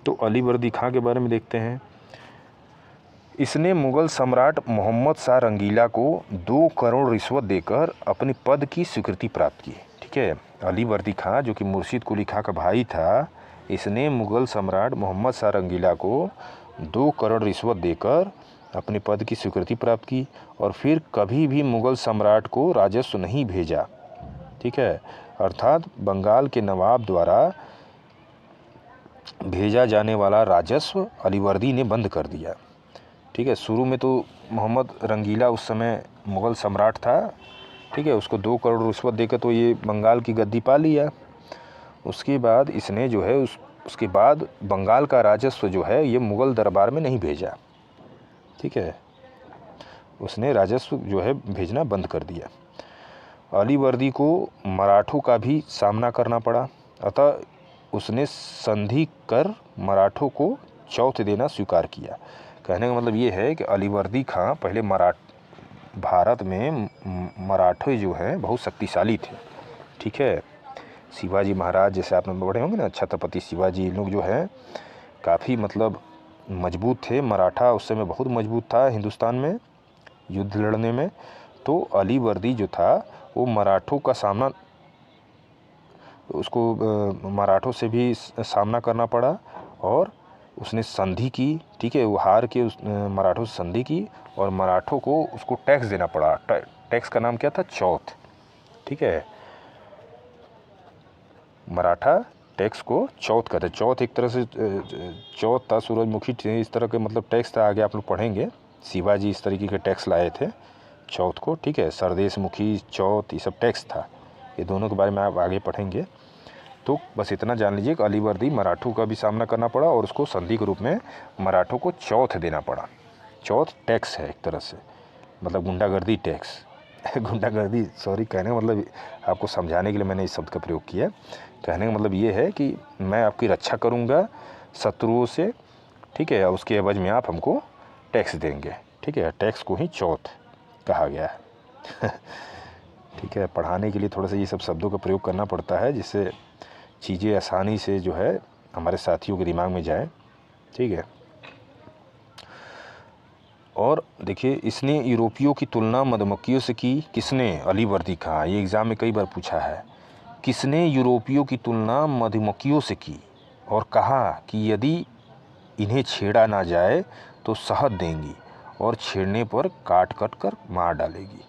तो अली वर्दी खां के बारे में देखते हैं। इसने मुग़ल सम्राट मोहम्मद शाह रंगीला को 2 करोड़ रिश्वत देकर अपने पद की स्वीकृति प्राप्त की, ठीक है। अली वर्दी खां जो कि मुर्शिद कुली खां का भाई था, इसने मुग़ल सम्राट मोहम्मद शाह रंगीला को 2 करोड़ रिश्वत देकर अपने पद की स्वीकृति प्राप्त की और फिर कभी भी मुग़ल सम्राट को राजस्व नहीं भेजा, ठीक है। अर्थात बंगाल के नवाब द्वारा भेजा जाने वाला राजस्व अली वर्दी ने बंद कर दिया, ठीक है। शुरू में तो मोहम्मद रंगीला उस समय मुग़ल सम्राट था, ठीक है, उसको 2 करोड़ रिश्वत देकर तो ये बंगाल की गद्दी पा लिया। उसके बाद इसने जो है उसके बाद बंगाल का राजस्व जो है ये मुग़ल दरबार में नहीं भेजा, ठीक है। उसने राजस्व जो है भेजना बंद कर दिया। अली वर्दी को मराठों का भी सामना करना पड़ा, अतः उसने संधि कर मराठों को चौथ देना स्वीकार किया। कहने का मतलब ये है कि अली वर्दी खां पहले भारत में मराठे जो हैं बहुत शक्तिशाली थे, ठीक है। शिवाजी महाराज जैसे आपने पढ़े होंगे ना, छत्रपति शिवाजी, लोग जो हैं काफ़ी मतलब मजबूत थे। मराठा उस समय बहुत मजबूत था हिंदुस्तान में युद्ध लड़ने में। तो अली वर्दी जो था वो मराठों का सामना, उसको मराठों से भी सामना करना पड़ा और उसने संधि की, ठीक है। वो हार के उस मराठों से संधि की और मराठों को उसको टैक्स देना पड़ा। टैक्स का नाम क्या था, चौथ, ठीक है। मराठा टैक्स को चौथ कहते हैं। चौथ एक तरह से चौथ था, सूरजमुखी थे, इस तरह के मतलब टैक्स था। आगे आप लोग पढ़ेंगे, शिवाजी इस तरीके के टैक्स लाए थे चौथ को, ठीक है। सरदेशमुखी, चौथ, ये सब टैक्स था। ये दोनों के बारे में आप आगे पढ़ेंगे। तो बस इतना जान लीजिए कि अली वर्दी मराठों का भी सामना करना पड़ा और उसको संधि के रूप में मराठों को चौथ देना पड़ा। चौथ टैक्स है एक तरह से, मतलब गुंडागर्दी टैक्स गुंडागर्दी, सॉरी, कहने का मतलब आपको समझाने के लिए मैंने इस शब्द का प्रयोग किया। कहने का मतलब ये है कि मैं आपकी रक्षा करूँगा शत्रुओं से, ठीक है, उसके एवज में आप हमको टैक्स देंगे, ठीक है। टैक्स को ही चौथ कहा गया है ठीक है। पढ़ाने के लिए थोड़ा सा ये सब शब्दों का प्रयोग करना पड़ता है, जिससे चीज़ें आसानी से जो है हमारे साथियों के दिमाग में जाए, ठीक है। और देखिए, इसने यूरोपियों की तुलना मधुमक्खियों से की। किसने? अलीवर्दी खां। ये एग्ज़ाम में कई बार पूछा है। किसने यूरोपियों की तुलना मधुमक्खियों से की और कहा कि यदि इन्हें छेड़ा ना जाए तो शहद देंगी और छेड़ने पर काट कट कर मार डालेगी।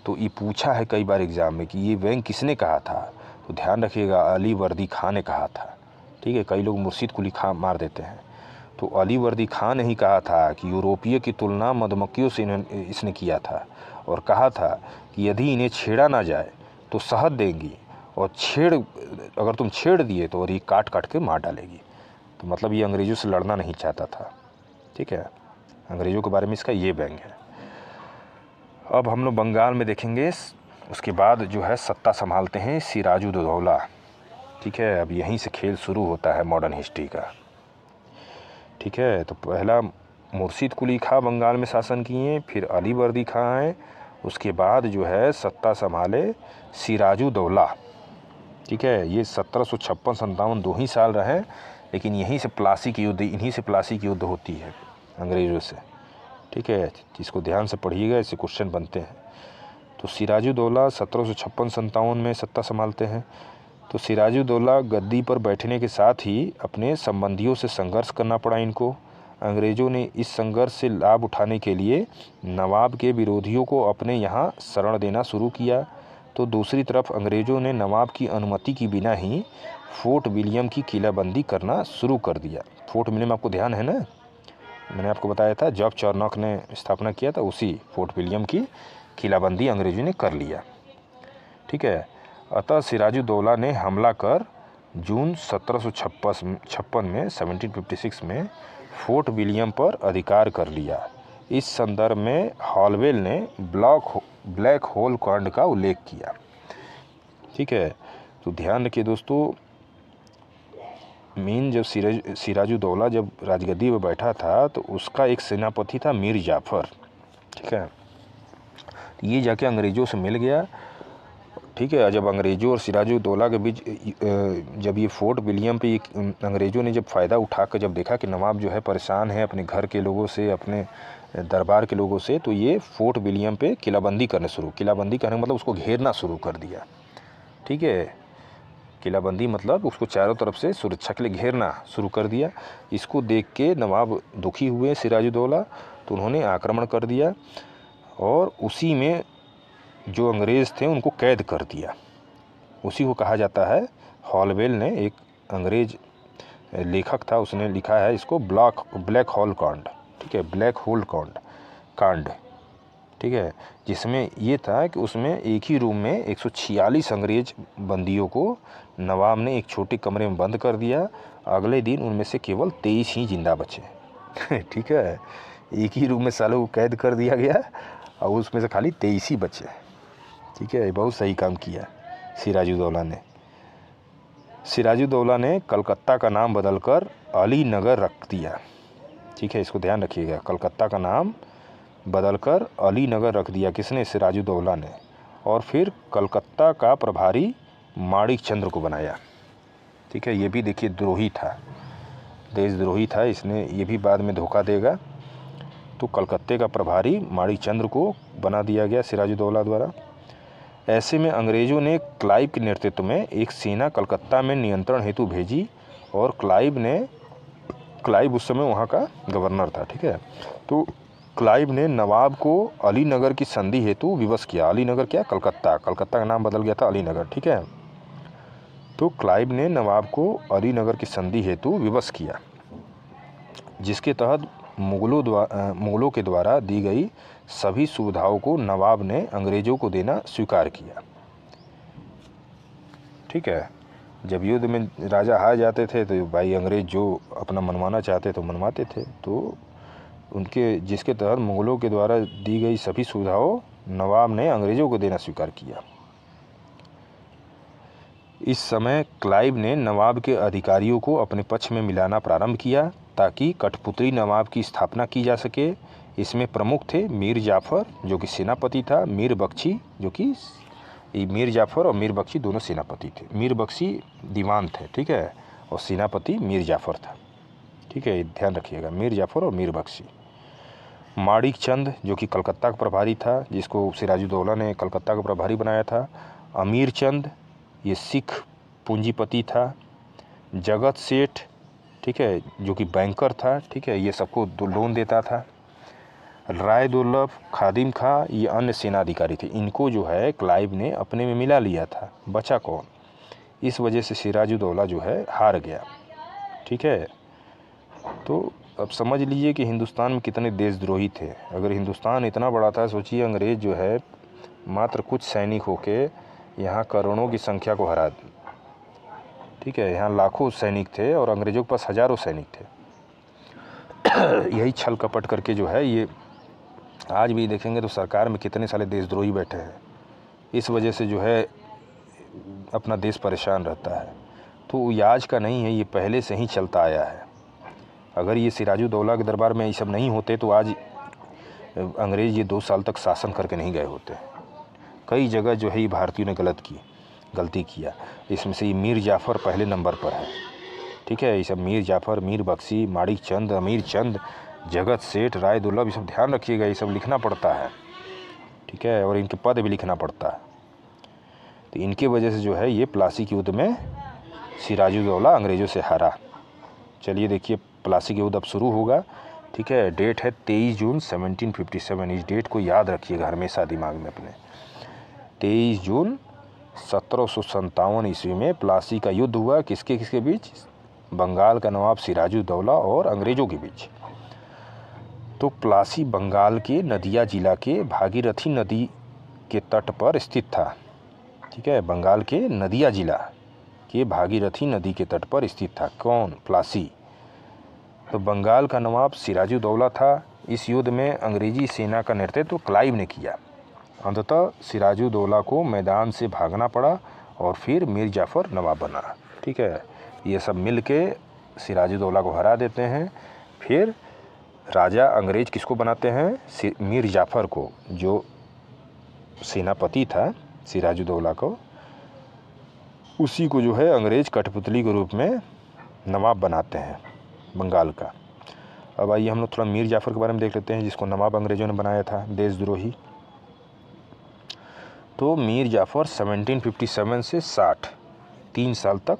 तो ये पूछा है कई बार एग्ज़ाम में कि ये व्यंग किसने कहा था। तो ध्यान रखिएगा, अलीवर्दी खां ने कहा था, ठीक है। कई लोग मुर्शिद कुली खां मार देते हैं। तो अलीवर्दी खां ने ही कहा था कि यूरोपीय की तुलना मधुमक्खियों से इसने किया था और कहा था कि यदि इन्हें छेड़ा ना जाए तो शहद देंगी और अगर तुम छेड़ दिए तो और ये काट काट के मार डालेगी। तो मतलब ये अंग्रेज़ों से लड़ना नहीं चाहता था, ठीक है। अंग्रेज़ों के बारे में इसका ये व्यंग है। अब हम लोग बंगाल में देखेंगे। उसके बाद जो है सत्ता संभालते हैं सिराजुद्दौला, ठीक है। अब यहीं से खेल शुरू होता है मॉडर्न हिस्ट्री का, ठीक है। तो पहला मुर्शिद कुली खां बंगाल में शासन किए, फिर अलीवर्दी खां आए, उसके बाद जो है सत्ता संभाले सिराजुद्दौला, ठीक है। ये 1756-57 दो ही साल रहे, लेकिन इन्हीं से प्लासी की युद्ध होती है अंग्रेज़ों से, ठीक है। इसको ध्यान से पढ़िएगा, इससे क्वेश्चन बनते हैं। तो सिराजुद्दौला 1756-57 में सत्ता संभालते हैं। तो सिराजुद्दौला गद्दी पर बैठने के साथ ही अपने संबंधियों से संघर्ष करना पड़ा इनको। अंग्रेज़ों ने इस संघर्ष से लाभ उठाने के लिए नवाब के विरोधियों को अपने यहाँ शरण देना शुरू किया। तो दूसरी तरफ अंग्रेज़ों ने नवाब की अनुमति के बिना ही फोर्ट विलियम की किलाबंदी करना शुरू कर दिया। फोर्ट विलियम आपको ध्यान है ना, मैंने आपको बताया था जब चार्नॉक ने स्थापना किया था, उसी फोर्ट विलियम की किलाबंदी अंग्रेज़ों ने कर लिया, ठीक है। अतः सिराजुद्दौला ने हमला कर जून 1756 में फोर्ट विलियम पर अधिकार कर लिया। इस संदर्भ में हॉलवेल ने ब्लैक होल कांड का उल्लेख किया, ठीक है। तो ध्यान रखिए दोस्तों, जब सिराजुद्दौला जब राजगद्दी पर बैठा था तो उसका एक सेनापति था मीर जाफ़र, ठीक है। ये जाके अंग्रेज़ों से मिल गया, ठीक है। जब अंग्रेज़ों और सिराजुद्दौला के बीच जब ये फोर्ट विलियम पे अंग्रेज़ों ने जब फ़ायदा उठाकर जब देखा कि नवाब जो है परेशान है अपने घर के लोगों से, अपने दरबार के लोगों से, तो ये फोर्ट विलियम पे किलाबंदी करने का मतलब उसको घेरना शुरू कर दिया, ठीक है। किलाबंदी मतलब उसको चारों तरफ से सुरक्षा के लिए घेरना शुरू कर दिया। इसको देख के नवाब दुखी हुए सिराजुद्दौला, तो उन्होंने आक्रमण कर दिया और उसी में जो अंग्रेज़ थे उनको कैद कर दिया। उसी को कहा जाता है, हॉलवेल ने एक अंग्रेज़ लेखक था, उसने लिखा है इसको ब्लैक होल कांड, ठीक है। ब्लैक होल कांड, ठीक है। जिसमें ये था कि उसमें एक ही रूम में 146 अंग्रेज बंदियों को नवाब ने एक छोटे कमरे में बंद कर दिया। अगले दिन उनमें से केवल 23 ही जिंदा बचे ठीक है। एक ही रूम में सालों को कैद कर दिया गया और उसमें से खाली 23 ही बचे, ठीक है। बहुत सही काम किया सिराजुद्दौला ने कलकत्ता का नाम बदलकर अलीनगर रख दिया, ठीक है। इसको ध्यान रखिएगा, कलकत्ता का नाम बदलकर अलीनगर रख दिया। किसने? सिराजुद्दौला ने। और फिर कलकत्ता का प्रभारी माणिक चंद्र को बनाया, ठीक है। ये भी देखिए द्रोही था, देशद्रोही था, इसने ये भी बाद में धोखा देगा। तो कलकत्ते का प्रभारी माणिक चंद्र को बना दिया गया सिराजुद्दौला द्वारा। ऐसे में अंग्रेज़ों ने क्लाइव के नेतृत्व में एक सेना कलकत्ता में नियंत्रण हेतु भेजी और क्लाइव उस समय वहाँ का गवर्नर था, ठीक है। तो क्लाइव ने नवाब को अलीनगर की संधि हेतु विवश किया। अलीनगर क्या? कलकत्ता का नाम बदल गया था अलीनगर, ठीक है। तो क्लाइव ने नवाब को अलीनगर की संधि हेतु विवश किया, जिसके तहत मुगलों के द्वारा दी गई सभी सुविधाओं को नवाब ने अंग्रेज़ों को देना स्वीकार किया, ठीक है। जब युद्ध में राजा हार जाते थे तो भाई अंग्रेज़ जो अपना मनवाना चाहते तो मनवाते थे। तो जिसके तहत मुगलों के द्वारा दी गई सभी सुविधाओं नवाब ने अंग्रेज़ों को देना स्वीकार किया। इस समय क्लाइव ने नवाब के अधिकारियों को अपने पक्ष में मिलाना प्रारंभ किया ताकि कठपुतली नवाब की स्थापना की जा सके। इसमें प्रमुख थे मीर जाफ़र जो कि सेनापति था, मीर बख्शी जो कि ये मीर जाफ़र और मीर बख्शी दोनों सेनापति थे। मीर बख्शी दीवान थे, ठीक है, और सेनापति मीर जाफ़र था, ठीक है, ध्यान रखिएगा, मीर जाफ़र और मीर बख्शी। माणिक चंद जो कि कलकत्ता का प्रभारी था, जिसको सिराजुद्दौला ने कलकत्ता का प्रभारी बनाया था। अमीर चंद ये सिख पूंजीपति था। जगत सेठ, ठीक है, जो कि बैंकर था, ठीक है, ये सबको लोन देता था। राय दुर्लभ, खादिम खां ये अन्य सेनाधिकारी थे। इनको जो है क्लाइव ने अपने में मिला लिया था, बचा कौन? इस वजह से सिराजुद्दौला जो है हार गया, ठीक है। तो अब समझ लीजिए कि हिंदुस्तान में कितने देशद्रोही थे। अगर हिंदुस्तान इतना बड़ा था, सोचिए अंग्रेज़ जो है मात्र कुछ सैनिक होके यहाँ करोड़ों की संख्या को हरा दी, ठीक है, यहाँ लाखों सैनिक थे और अंग्रेज़ों के पास हज़ारों सैनिक थे। यही छल कपट करके जो है ये आज भी देखेंगे तो सरकार में कितने सारे देशद्रोही बैठे हैं। इस वजह से जो है अपना देश परेशान रहता है। तो ये आज का नहीं है, ये पहले से ही चलता आया है। अगर ये सिराजुद्दौला के दरबार में ये सब नहीं होते तो आज अंग्रेज़ ये 2 साल तक शासन करके नहीं गए होते। कई जगह जो है ये भारतीयों ने गलती किया। इसमें से ये मीर जाफ़र पहले नंबर पर है, ठीक है। ये सब मीर जाफ़र, मीर बख्शी, माणिक चंद, अमीर चंद, जगत सेठ, राय दुर्लभ, ये सब ध्यान रखिएगा, ये सब लिखना पड़ता है, ठीक है, और इनके पद भी लिखना पड़ता है। तो इनके वजह से जो है ये प्लासी के युद्ध में सिराजुद्दौला अंग्रेज़ों से हारा। चलिए देखिए, प्लासी के युद्ध अब शुरू होगा, ठीक है। डेट है 23 जून 1757। इस डेट को याद रखिएगा हमेशा दिमाग में अपने। 23 जून 1757 ईस्वी में प्लासी का युद्ध हुआ। किसके बीच? बंगाल का नवाब सिराजुद्दौला और अंग्रेज़ों के बीच। तो प्लासी बंगाल के नदिया जिला के भागीरथी नदी के तट पर स्थित था, ठीक है। बंगाल के नदिया जिला के भागीरथी नदी के तट पर स्थित था। कौन? प्लासी। तो बंगाल का नवाब सिराजुद्दौला था। इस युद्ध में अंग्रेजी सेना का नेतृत्व क्लाइव ने किया। अंततः सिराजुद्दौला को मैदान से भागना पड़ा और फिर मीर जाफ़र नवाब बना, ठीक है। ये सब मिल के सिराजुद्दौला को हरा देते हैं। फिर राजा अंग्रेज़ किसको बनाते हैं? मीर जाफ़र को, जो सेनापति था सिराजुद्दौला को, उसी को जो है अंग्रेज़ कठपुतली के रूप में नवाब बनाते हैं बंगाल का। अब आइए हम लोग थोड़ा मीर जाफ़र के बारे में देख लेते हैं, जिसको नवाब अंग्रेज़ों ने बनाया था, देशद्रोही। तो मीर जाफ़र 1757 से 60 3 साल तक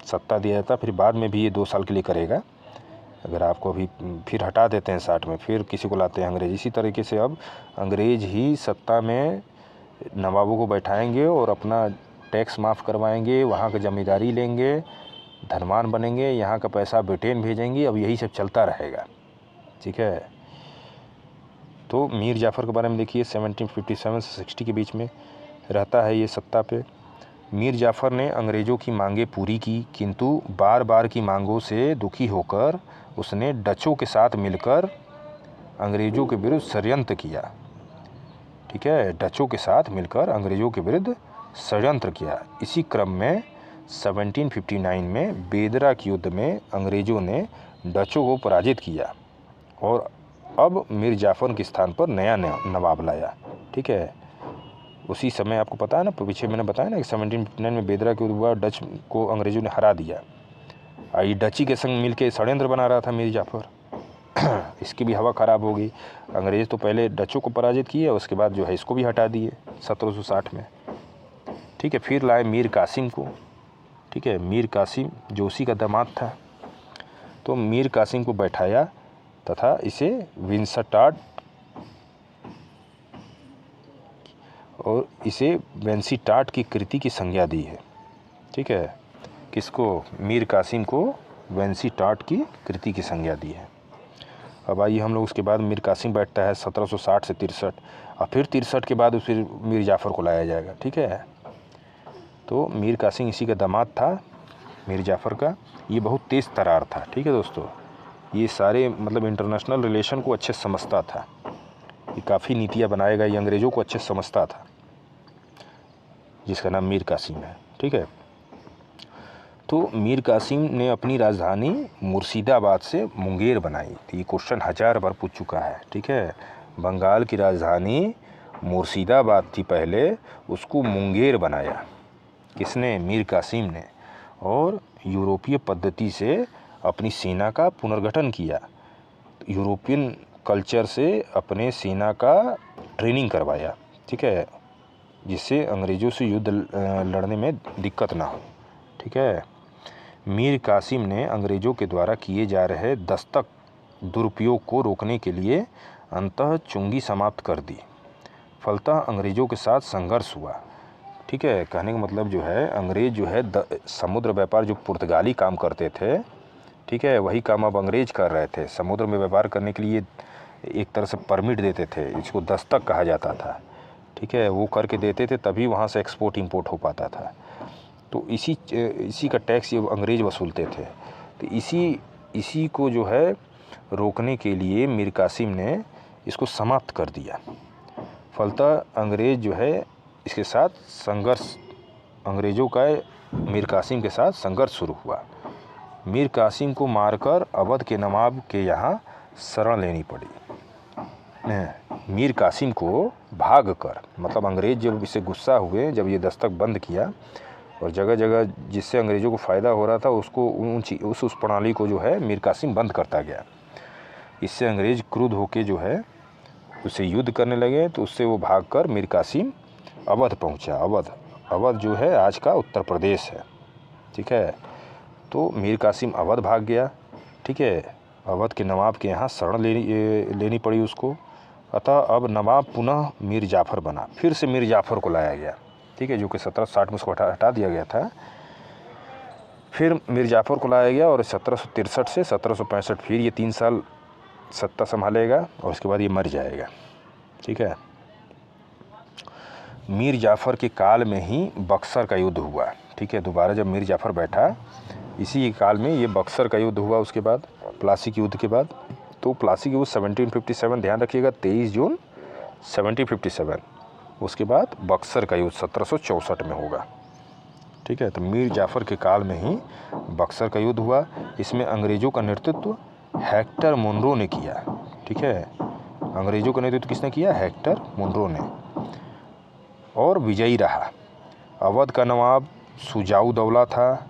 सत्ता दिया था। फिर बाद में भी ये 2 साल के लिए करेगा। अगर आपको अभी फिर हटा देते हैं 60 में, फिर किसी को लाते हैं अंग्रेज़। इसी तरीके से अब अंग्रेज़ ही सत्ता में नवाबों को बैठाएंगे और अपना टैक्स माफ़ करवाएंगे, वहाँ का ज़मींदारी लेंगे, धनवान बनेंगे, यहाँ का पैसा ब्रिटेन भेजेंगे। अब यही सब चलता रहेगा, ठीक है। तो मीर जाफ़र के बारे में देखिए, 1757 से 60 के बीच में रहता है ये सत्ता पे। मीर जाफ़र ने अंग्रेज़ों की मांगें पूरी की, किंतु बार बार की मांगों से दुखी होकर उसने डचों के साथ मिलकर अंग्रेज़ों के विरुद्ध षड्यंत्र किया, ठीक है। डचों के साथ मिलकर अंग्रेज़ों के विरुद्ध षड्यंत्र किया। इसी क्रम में 1759 में बेदरा के युद्ध में अंग्रेज़ों ने डचों को पराजित किया और अब मीर जाफ़र के स्थान पर नया नवाब लाया, ठीक है। उसी समय आपको पता है ना, पीछे मैंने बताया ना कि 1759 में बेदरा के युद्ध हुआ, डच को अंग्रेज़ों ने हरा दिया। ये डची के संग मिलके षड्यंत्र बना रहा था मीर जाफ़र। इसकी भी हवा ख़राब हो गई। अंग्रेज़ तो पहले डचों को पराजित किए, उसके बाद जो है इसको भी हटा दिए 1760 में, ठीक है। फिर लाए मीर कासिम को, ठीक है। मीर कासिम जो उसी का दामाद था। तो मीर कासिम को बैठाया तथा इसे विंसटार्ड और इसे वेंसीटाट की कृति की संज्ञा दी है, ठीक है। किसको? मीर कासिम को वेंसीटाट की कृति की संज्ञा दी है। अब आइए हम लोग उसके बाद मीर कासिम बैठता है 1760 से 63 और फिर 63 के बाद फिर मीर जाफ़र को लाया जाएगा, ठीक है। तो मीर कासिम इसी का दामाद था मीर जाफ़र का। ये बहुत तेज़ तरार था, ठीक है दोस्तों। ये सारे मतलब इंटरनेशनल रिलेशन को अच्छे समझता था, ये काफ़ी नीतियाँ बनाएगा, ये अंग्रेज़ों को अच्छे समझता था, जिसका नाम मीर कासिम है, ठीक है। तो मीर कासिम ने अपनी राजधानी मुर्शिदाबाद से मुंगेर बनाई थी। ये क्वेश्चन 1000 बार पूछ चुका है, ठीक है। बंगाल की राजधानी मुर्शिदाबाद थी पहले, उसको मुंगेर बनाया। किसने? मीर कासिम ने। और यूरोपीय पद्धति से अपनी सेना का पुनर्गठन किया, यूरोपियन कल्चर से अपने सेना का ट्रेनिंग करवाया, ठीक है, जिससे अंग्रेज़ों से युद्ध लड़ने में दिक्कत ना हो, ठीक है। मीर कासिम ने अंग्रेज़ों के द्वारा किए जा रहे दस्तक दुरुपयोग को रोकने के लिए अंततः चुंगी समाप्त कर दी। फलतः अंग्रेज़ों के साथ संघर्ष हुआ, ठीक है। कहने का मतलब जो है, अंग्रेज़ जो है समुद्र व्यापार, जो पुर्तगाली काम करते थे, ठीक है, वही काम अब अंग्रेज़ कर रहे थे। समुद्र में व्यापार करने के लिए एक तरह से परमिट देते थे, इसको दस्तक कहा जाता था, ठीक है, वो करके देते थे, तभी वहाँ से एक्सपोर्ट इंपोर्ट हो पाता था। तो इसी का टैक्स ये अंग्रेज़ वसूलते थे। तो इसी को जो है रोकने के लिए मीर कासिम ने इसको समाप्त कर दिया। फलतः अंग्रेज़ जो है इसके साथ संघर्ष, अंग्रेज़ों का मीर कासिम के साथ संघर्ष शुरू हुआ। मीर कासिम को मारकर अवध के नवाब के यहाँ शरण लेनी पड़ी। मीर कासिम को भाग कर, मतलब अंग्रेज़ जब इससे गुस्सा हुए, जब ये दस्तक बंद किया और जगह जगह जिससे अंग्रेज़ों को फ़ायदा हो रहा था उसको उस प्रणाली को जो है मीर कासिम बंद करता गया। इससे अंग्रेज़ क्रुद्ध होकर जो है उससे युद्ध करने लगे। तो उससे वो भागकर मीर कासिम अवध पहुंचा। अवध जो है आज का उत्तर प्रदेश है, ठीक है। तो मीर कासिम अवध भाग गया, ठीक है। अवध के नवाब के यहाँ शरण लेनी पड़ी उसको। अतः अब नवाब पुनः मीर जाफ़र बना, फिर से मीर जाफ़र को लाया गया, ठीक है, जो कि 1760 में उसको हटा दिया गया था। फिर मीर जाफ़र को लाया गया और 1763 से 1765 फिर ये 3 साल सत्ता संभालेगा और उसके बाद ये मर जाएगा, ठीक है। मीर जाफ़र के काल में ही बक्सर का युद्ध हुआ, ठीक है। दोबारा जब मीर जाफ़र बैठा, इसी काल में ये बक्सर का युद्ध हुआ। उसके बाद प्लासी के युद्ध के बाद, तो प्लासी के युद्ध 1757, ध्यान रखिएगा, 23 जून 1757। उसके बाद बक्सर का युद्ध 1764 में होगा, ठीक है। तो मीर जाफ़र के काल में ही बक्सर का युद्ध हुआ। इसमें अंग्रेज़ों का नेतृत्व हेक्टर मुनरो ने किया, ठीक है। अंग्रेज़ों का नेतृत्व किसने किया? हेक्टर मुनरो ने। और विजयी रहा। अवध का नवाब शुजाउद्दौला था,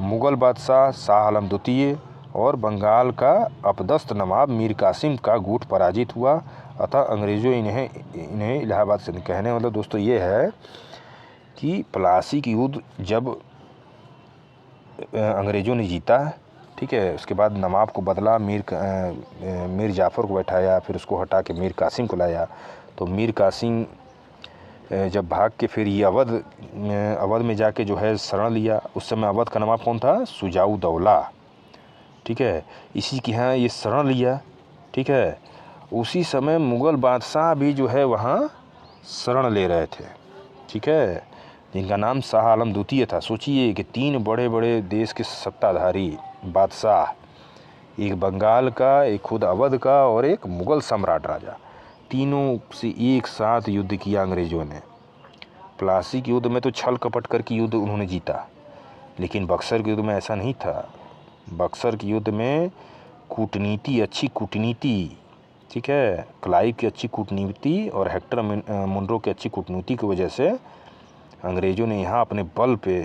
मुग़ल बादशाह शाह आलम द्वितीय और बंगाल का अपदस्थ नवाब मीर कासिम का गुट पराजित हुआ। अतः अंग्रेज़ों इन्हें इलाहाबाद से, कहने मतलब दोस्तों ये है कि प्लासी की युद्ध जब अंग्रेज़ों ने जीता, ठीक है, उसके बाद नवाब को बदला, मीर जाफ़र को बैठाया, फिर उसको हटा के मीर कासिम को लाया। तो मीर कासिम जब भाग के फिर ये अवध में जाके जो है शरण लिया। उस समय अवध का नवाब कौन था? शुजाउद्दौला, ठीक है। इसी के यहाँ ये शरण लिया, ठीक है। उसी समय मुग़ल बादशाह भी जो है वहाँ शरण ले रहे थे, ठीक है, जिनका नाम शाह आलम द्वितीय था। सोचिए कि 3 बड़े बड़े देश के सत्ताधारी बादशाह, एक बंगाल का, एक खुद अवध का और एक मुग़ल सम्राट राजा, तीनों से एक साथ युद्ध किया अंग्रेज़ों ने। प्लासी के युद्ध में तो छल कपट करके युद्ध उन्होंने जीता, लेकिन बक्सर के युद्ध में ऐसा नहीं था। बक्सर के युद्ध में कूटनीति, अच्छी कूटनीति, ठीक है, क्लाइव की अच्छी कूटनीति और हेक्टर मुनरो की अच्छी कूटनीति की वजह से अंग्रेज़ों ने यहाँ अपने बल पे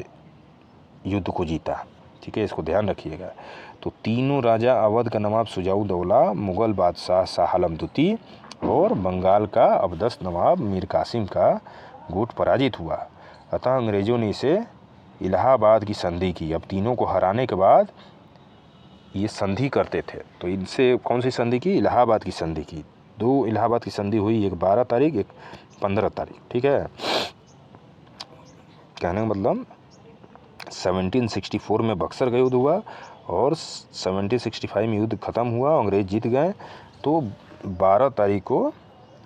युद्ध को जीता, ठीक है, इसको ध्यान रखिएगा। तो तीनों राजा, अवध का नवाब शुजाउद्दौला, मुग़ल बादशाह शाह आलम द्वितीय और बंगाल का अपदस्थ नवाब मीर कासिम का गुट पराजित हुआ। अतः अंग्रेज़ों ने इसे इलाहाबाद की संधि की। अब तीनों को हराने के बाद ये संधि करते थे, तो इनसे कौन सी संधि की? इलाहाबाद की संधि की। 2 इलाहाबाद की संधि हुई, एक 12 तारीख, एक 15 तारीख, ठीक है। कहने का मतलब 1764 में बक्सर का युद्ध हुआ और 1765 में युद्ध ख़त्म हुआ, अंग्रेज़ जीत गए। तो 12 तारीख को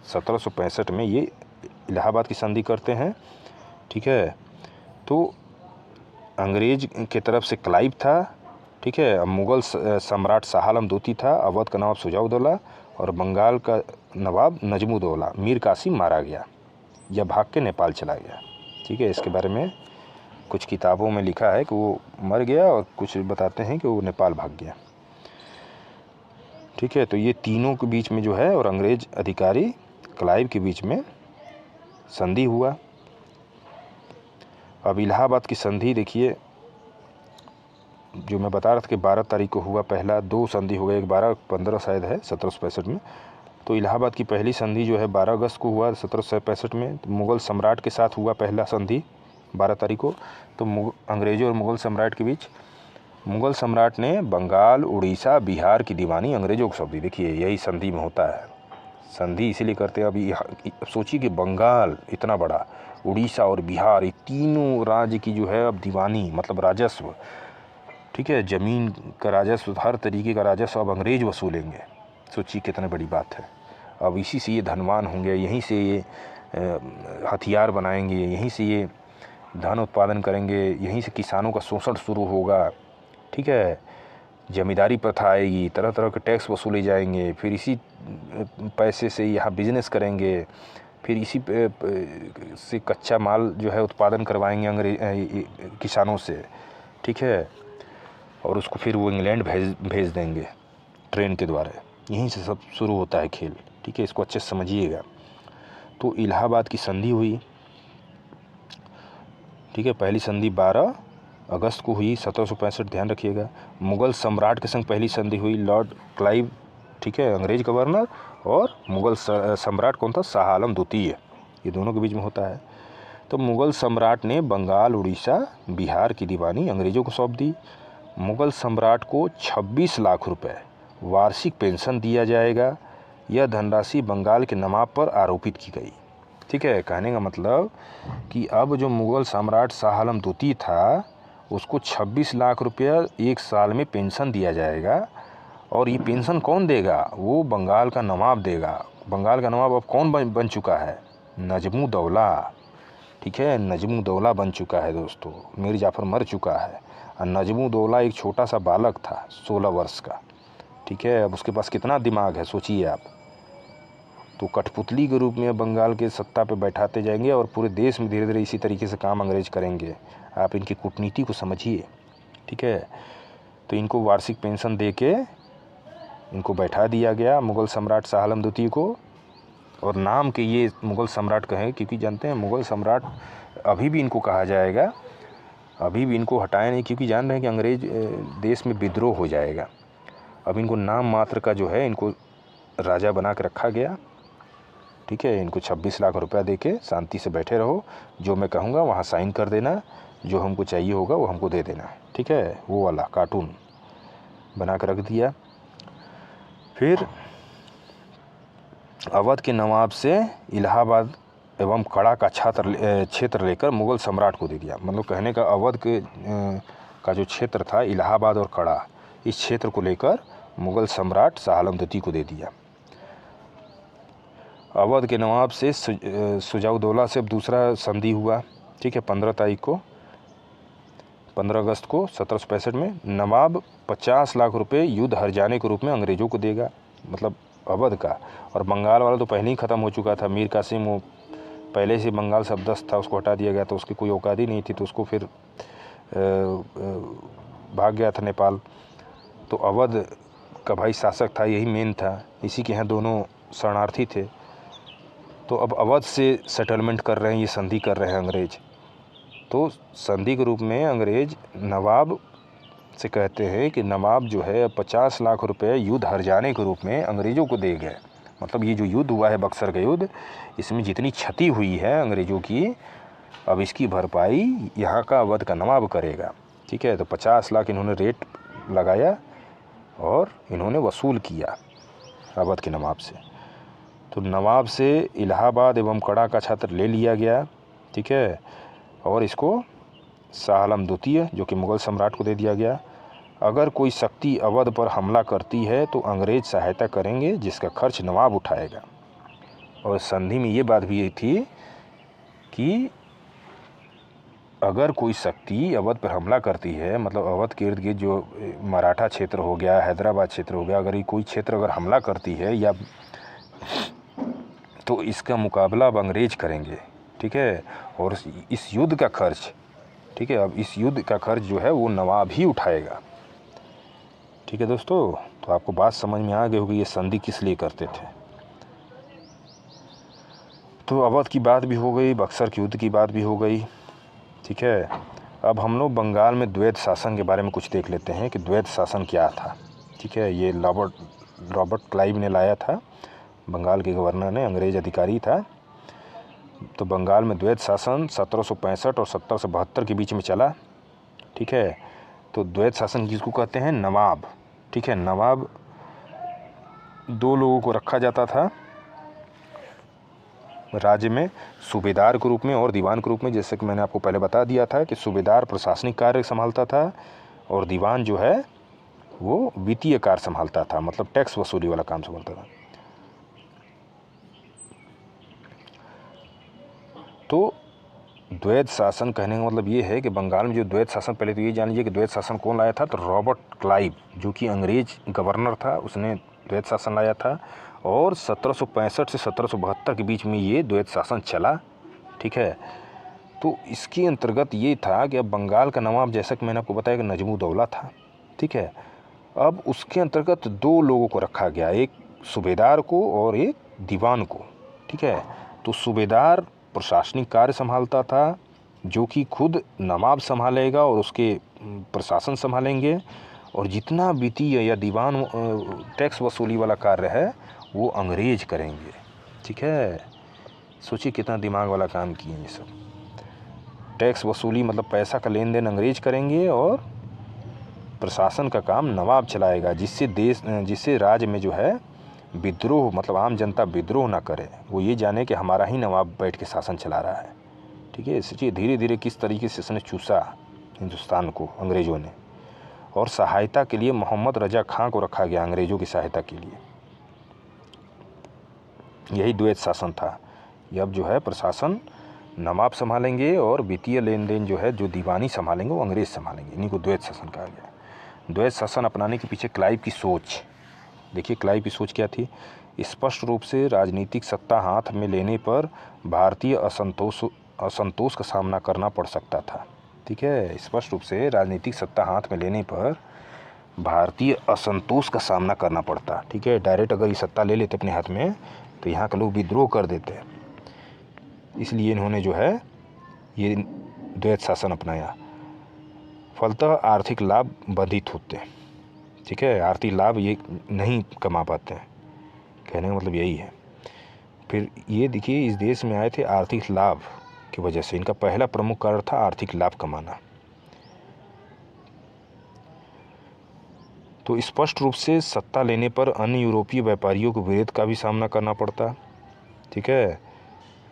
1765 में ये इलाहाबाद की संधि करते हैं, ठीक है। तो अंग्रेज़ के तरफ से क्लाइव था, ठीक है, मुग़ल सम्राट शाह आलम द्वितीय था, अवध का नवाब शुजाउद्दौला और बंगाल का नवाब नजमुद्दौला। मीर कासिम मारा गया या भाग के नेपाल चला गया, ठीक है। इसके बारे में कुछ किताबों में लिखा है कि वो मर गया और कुछ बताते हैं कि वो नेपाल भाग गया, ठीक है। तो ये तीनों के बीच में जो है और अंग्रेज़ अधिकारी क्लाइव के बीच में संधि हुआ। अब इलाहाबाद की संधि देखिए, जो मैं बता रहा था कि 12 तारीख को हुआ पहला, 2 संधि हो गए, एक 12-15 शायद है 1765 में। तो इलाहाबाद की पहली संधि जो है 12 अगस्त को हुआ 1765 में। तो मुग़ल सम्राट के साथ हुआ पहला संधि 12 तारीख को। तो अंग्रेज़ों और मुग़ल सम्राट के बीच मुग़ल सम्राट ने बंगाल, उड़ीसा, बिहार की दीवानी अंग्रेज़ों को सौंप दी। देखिए यही संधि में होता है। संधि इसीलिए करते हैं। अभी सोचिए कि बंगाल इतना बड़ा, उड़ीसा और बिहार, ये तीनों राज्य की जो है अब दीवानी मतलब राजस्व, ठीक है, ज़मीन का राजस्व, हर तरीके का राजस्व अब अंग्रेज़ वसूलेंगे। सोचिए कितनी बड़ी बात है। अब इसी से ये धनवान होंगे, यहीं से ये हथियार बनाएंगे, यहीं से ये धन उत्पादन करेंगे, यहीं से किसानों का शोषण शुरू होगा, ठीक है। जमींदारी प्रथा आएगी, तरह तरह के टैक्स वसूले जाएंगे, फिर इसी पैसे से यहाँ बिजनेस करेंगे, फिर इसी से कच्चा माल जो है उत्पादन करवाएंगे किसानों से, ठीक है, और उसको फिर वो इंग्लैंड भेज देंगे ट्रेन के द्वारा। यहीं से सब शुरू होता है खेल, ठीक है, इसको अच्छे से समझिएगा। तो इलाहाबाद की संधि हुई, ठीक है, पहली संधि 12 अगस्त को हुई 1765, ध्यान रखिएगा। मुग़ल सम्राट के संग पहली संधि हुई लॉर्ड क्लाइव, ठीक है, अंग्रेज गवर्नर, और मुग़ल सम्राट कौन था, शाह आलम द्वितीय, ये दोनों के बीच में होता है। तो मुग़ल सम्राट ने बंगाल, उड़ीसा, बिहार की दीवानी अंग्रेज़ों को सौंप दी। मुग़ल सम्राट को 26 लाख रुपए वार्षिक पेंशन दिया जाएगा। यह धनराशि बंगाल के नवाब पर आरोपित की गई, ठीक है। कहने का मतलब कि अब जो मुग़ल सम्राट शाह आलम द्वितीय था, उसको 26 लाख रुपया एक साल में पेंशन दिया जाएगा। और ये पेंशन कौन देगा, वो बंगाल का नवाब देगा। बंगाल का नवाब अब कौन बन चुका है, नजमुद्दौला, ठीक है, नजमुद्दौला बन चुका है दोस्तों। मीर जाफ़र मर चुका है और नजमुद्दौला एक छोटा सा बालक था 16 वर्ष का, ठीक है। अब उसके पास कितना दिमाग है सोचिए आप। तो कठपुतली के रूप में बंगाल के सत्ता पे बैठाते जाएंगे और पूरे देश में धीरे धीरे इसी तरीके से काम अंग्रेज करेंगे। आप इनकी कूटनीति को समझिए, ठीक है। तो इनको वार्षिक पेंशन दे के इनको बैठा दिया गया, मुग़ल सम्राट शाह आलम द्वितीय को। और नाम के ये मुग़ल सम्राट कहें, क्योंकि जानते हैं मुग़ल सम्राट अभी भी इनको कहा जाएगा, अभी भी इनको हटाए नहीं, क्योंकि जान रहे हैं कि अंग्रेज देश में विद्रोह हो जाएगा। अब इनको नाम मात्र का जो है इनको राजा बना के रखा गया, ठीक है। इनको 26 लाख रुपया दे के शांति से बैठे रहो, जो मैं कहूँगा वहाँ साइन कर देना, जो हमको चाहिए होगा वो हमको दे देना, ठीक है। वो वाला कार्टून बना कर रख दिया। फिर अवध के नवाब से इलाहाबाद एवं कड़ा का क्षेत्र लेकर मुग़ल सम्राट को दे दिया। मतलब कहने का अवध के का जो क्षेत्र था इलाहाबाद और कड़ा, इस क्षेत्र को लेकर मुग़ल सम्राट शाह आलम द्वितीय को दे दिया। अवध के नवाब से शुजाउद्दौला से अब दूसरा संधि हुआ, ठीक है, 15 तारीख को, 15 अगस्त को 1765 में। नवाब 50 लाख रुपए युद्ध हर्जाने के रूप में अंग्रेज़ों को देगा, मतलब अवध का। और बंगाल वाला तो पहले ही ख़त्म हो चुका था। मीर कासिम वो पहले से बंगाल शब्दस्त था, उसको हटा दिया गया, तो उसकी कोई औकात ही नहीं थी, तो उसको फिर भाग गया था नेपाल। तो अवध का भाई शासक था, यही मेन था, इसी के यहाँ दोनों शरणार्थी थे। तो अब अवध से सेटलमेंट कर रहे हैं, ये संधि कर रहे हैं अंग्रेज। तो संधि के रूप में अंग्रेज नवाब से कहते हैं कि नवाब जो है 50 लाख रुपए युद्ध हर्जाने के रूप में अंग्रेज़ों को दे गए। मतलब ये जो युद्ध हुआ है बक्सर का युद्ध, इसमें जितनी क्षति हुई है अंग्रेज़ों की, अब इसकी भरपाई यहाँ का अवध का नवाब करेगा, ठीक है। तो 50 लाख इन्होंने रेट लगाया और इन्होंने वसूल किया अवध के नवाब से। तो नवाब से इलाहाबाद एवं कड़ा का क्षेत्र ले लिया गया, ठीक है, और इसको शाह आलम द्वितीय जो कि मुग़ल सम्राट को दे दिया गया। अगर कोई शक्ति अवध पर हमला करती है तो अंग्रेज सहायता करेंगे, जिसका खर्च नवाब उठाएगा। और संधि में ये बात भी थी कि अगर कोई शक्ति अवध पर हमला करती है, मतलब अवध के इर्द गिर्द जो मराठा क्षेत्र हो गया, हैदराबाद क्षेत्र हो गया, अगर ये कोई क्षेत्र अगर हमला करती है या, तो इसका मुकाबला अब अंग्रेज करेंगे, ठीक है। और इस युद्ध का खर्च, ठीक है, अब इस युद्ध का खर्च जो है वो नवाब ही उठाएगा, ठीक है दोस्तों। तो आपको बात समझ में आ गई होगी ये संधि किस लिए करते थे। तो अवध की बात भी हो गई, बक्सर के युद्ध की बात भी हो गई। ठीक है, अब हम लोग बंगाल में द्वैत शासन के बारे में कुछ देख लेते हैं कि द्वैत शासन क्या था। ठीक है, ये रॉबर्ट क्लाइव ने लाया था, बंगाल के गवर्नर ने, अंग्रेज अधिकारी था। तो बंगाल में द्वैत शासन 1765 और 1772 के बीच में चला। ठीक है, तो द्वैत शासन जिसको कहते हैं नवाब। ठीक है, नवाब 2 लोगों को रखा जाता था राज्य में, सूबेदार के रूप में और दीवान के रूप में। जैसे कि मैंने आपको पहले बता दिया था कि सूबेदार प्रशासनिक कार्य संभालता था और दीवान जो है वो वित्तीय कार्य संभालता था, मतलब टैक्स वसूली वाला काम संभालता था। तो द्वैत शासन कहने का मतलब ये है कि बंगाल में जो द्वैत शासन, पहले तो ये जान लीजिए कि द्वैत शासन कौन लाया था। तो रॉबर्ट क्लाइव, जो कि अंग्रेज गवर्नर था, उसने द्वैत शासन लाया था और 1765 से 1772 के बीच में ये द्वैत शासन चला। ठीक है, तो इसके अंतर्गत ये था कि अब बंगाल का नवाब, जैसा कि मैंने आपको बताया कि नजमुद्दौला था। ठीक है, अब उसके अंतर्गत 2 लोगों को रखा गया, एक सूबेदार को और एक दीवान को। ठीक है, तो सूबेदार प्रशासनिक कार्य संभालता था, जो कि खुद नवाब संभालेगा और उसके प्रशासन संभालेंगे, और जितना वित्तीय या दीवान टैक्स वसूली वाला कार्य है वो अंग्रेज करेंगे। ठीक है, सोचिए कितना दिमाग वाला काम किए ये सब। टैक्स वसूली मतलब पैसा का लेन देन अंग्रेज करेंगे और प्रशासन का काम नवाब चलाएगा, जिससे राज्य में जो है विद्रोह, मतलब आम जनता विद्रोह ना करे, वो ये जाने कि हमारा ही नवाब बैठ के शासन चला रहा है। ठीक है, इसलिए धीरे धीरे किस तरीके से इसने चूसा हिंदुस्तान को अंग्रेज़ों ने। और सहायता के लिए मोहम्मद रजा खां को रखा गया, अंग्रेज़ों की सहायता के लिए। यही द्वैत शासन था। ये अब जो है प्रशासन नवाब संभालेंगे और वित्तीय लेन देन जो है, जो दीवानी संभालेंगे, वो अंग्रेज संभालेंगे। इन्हीं को द्वैत शासन कहा गया। द्वैत शासन अपनाने के पीछे क्लाइव की सोच, देखिए क्लाइव की सोच क्या थी। स्पष्ट रूप से राजनीतिक सत्ता हाथ में लेने पर भारतीय असंतोष का सामना करना पड़ सकता था। ठीक है, स्पष्ट रूप से राजनीतिक सत्ता हाथ में लेने पर भारतीय असंतोष का सामना करना पड़ता। ठीक है, डायरेक्ट अगर ये सत्ता ले लेते अपने हाथ में तो यहाँ के लोग विद्रोह कर देते। इसलिए इन्होंने जो है ये द्वैत शासन अपनाया। फलतः आर्थिक लाभ बाधित होते। ठीक है, आर्थिक लाभ ये नहीं कमा पाते हैं, कहने का मतलब यही है। फिर ये देखिए, इस देश में आए थे आर्थिक लाभ की वजह से। इनका पहला प्रमुख कारण था आर्थिक लाभ कमाना। तो स्पष्ट रूप से सत्ता लेने पर अन्य यूरोपीय व्यापारियों को विरोध का भी सामना करना पड़ता। ठीक है,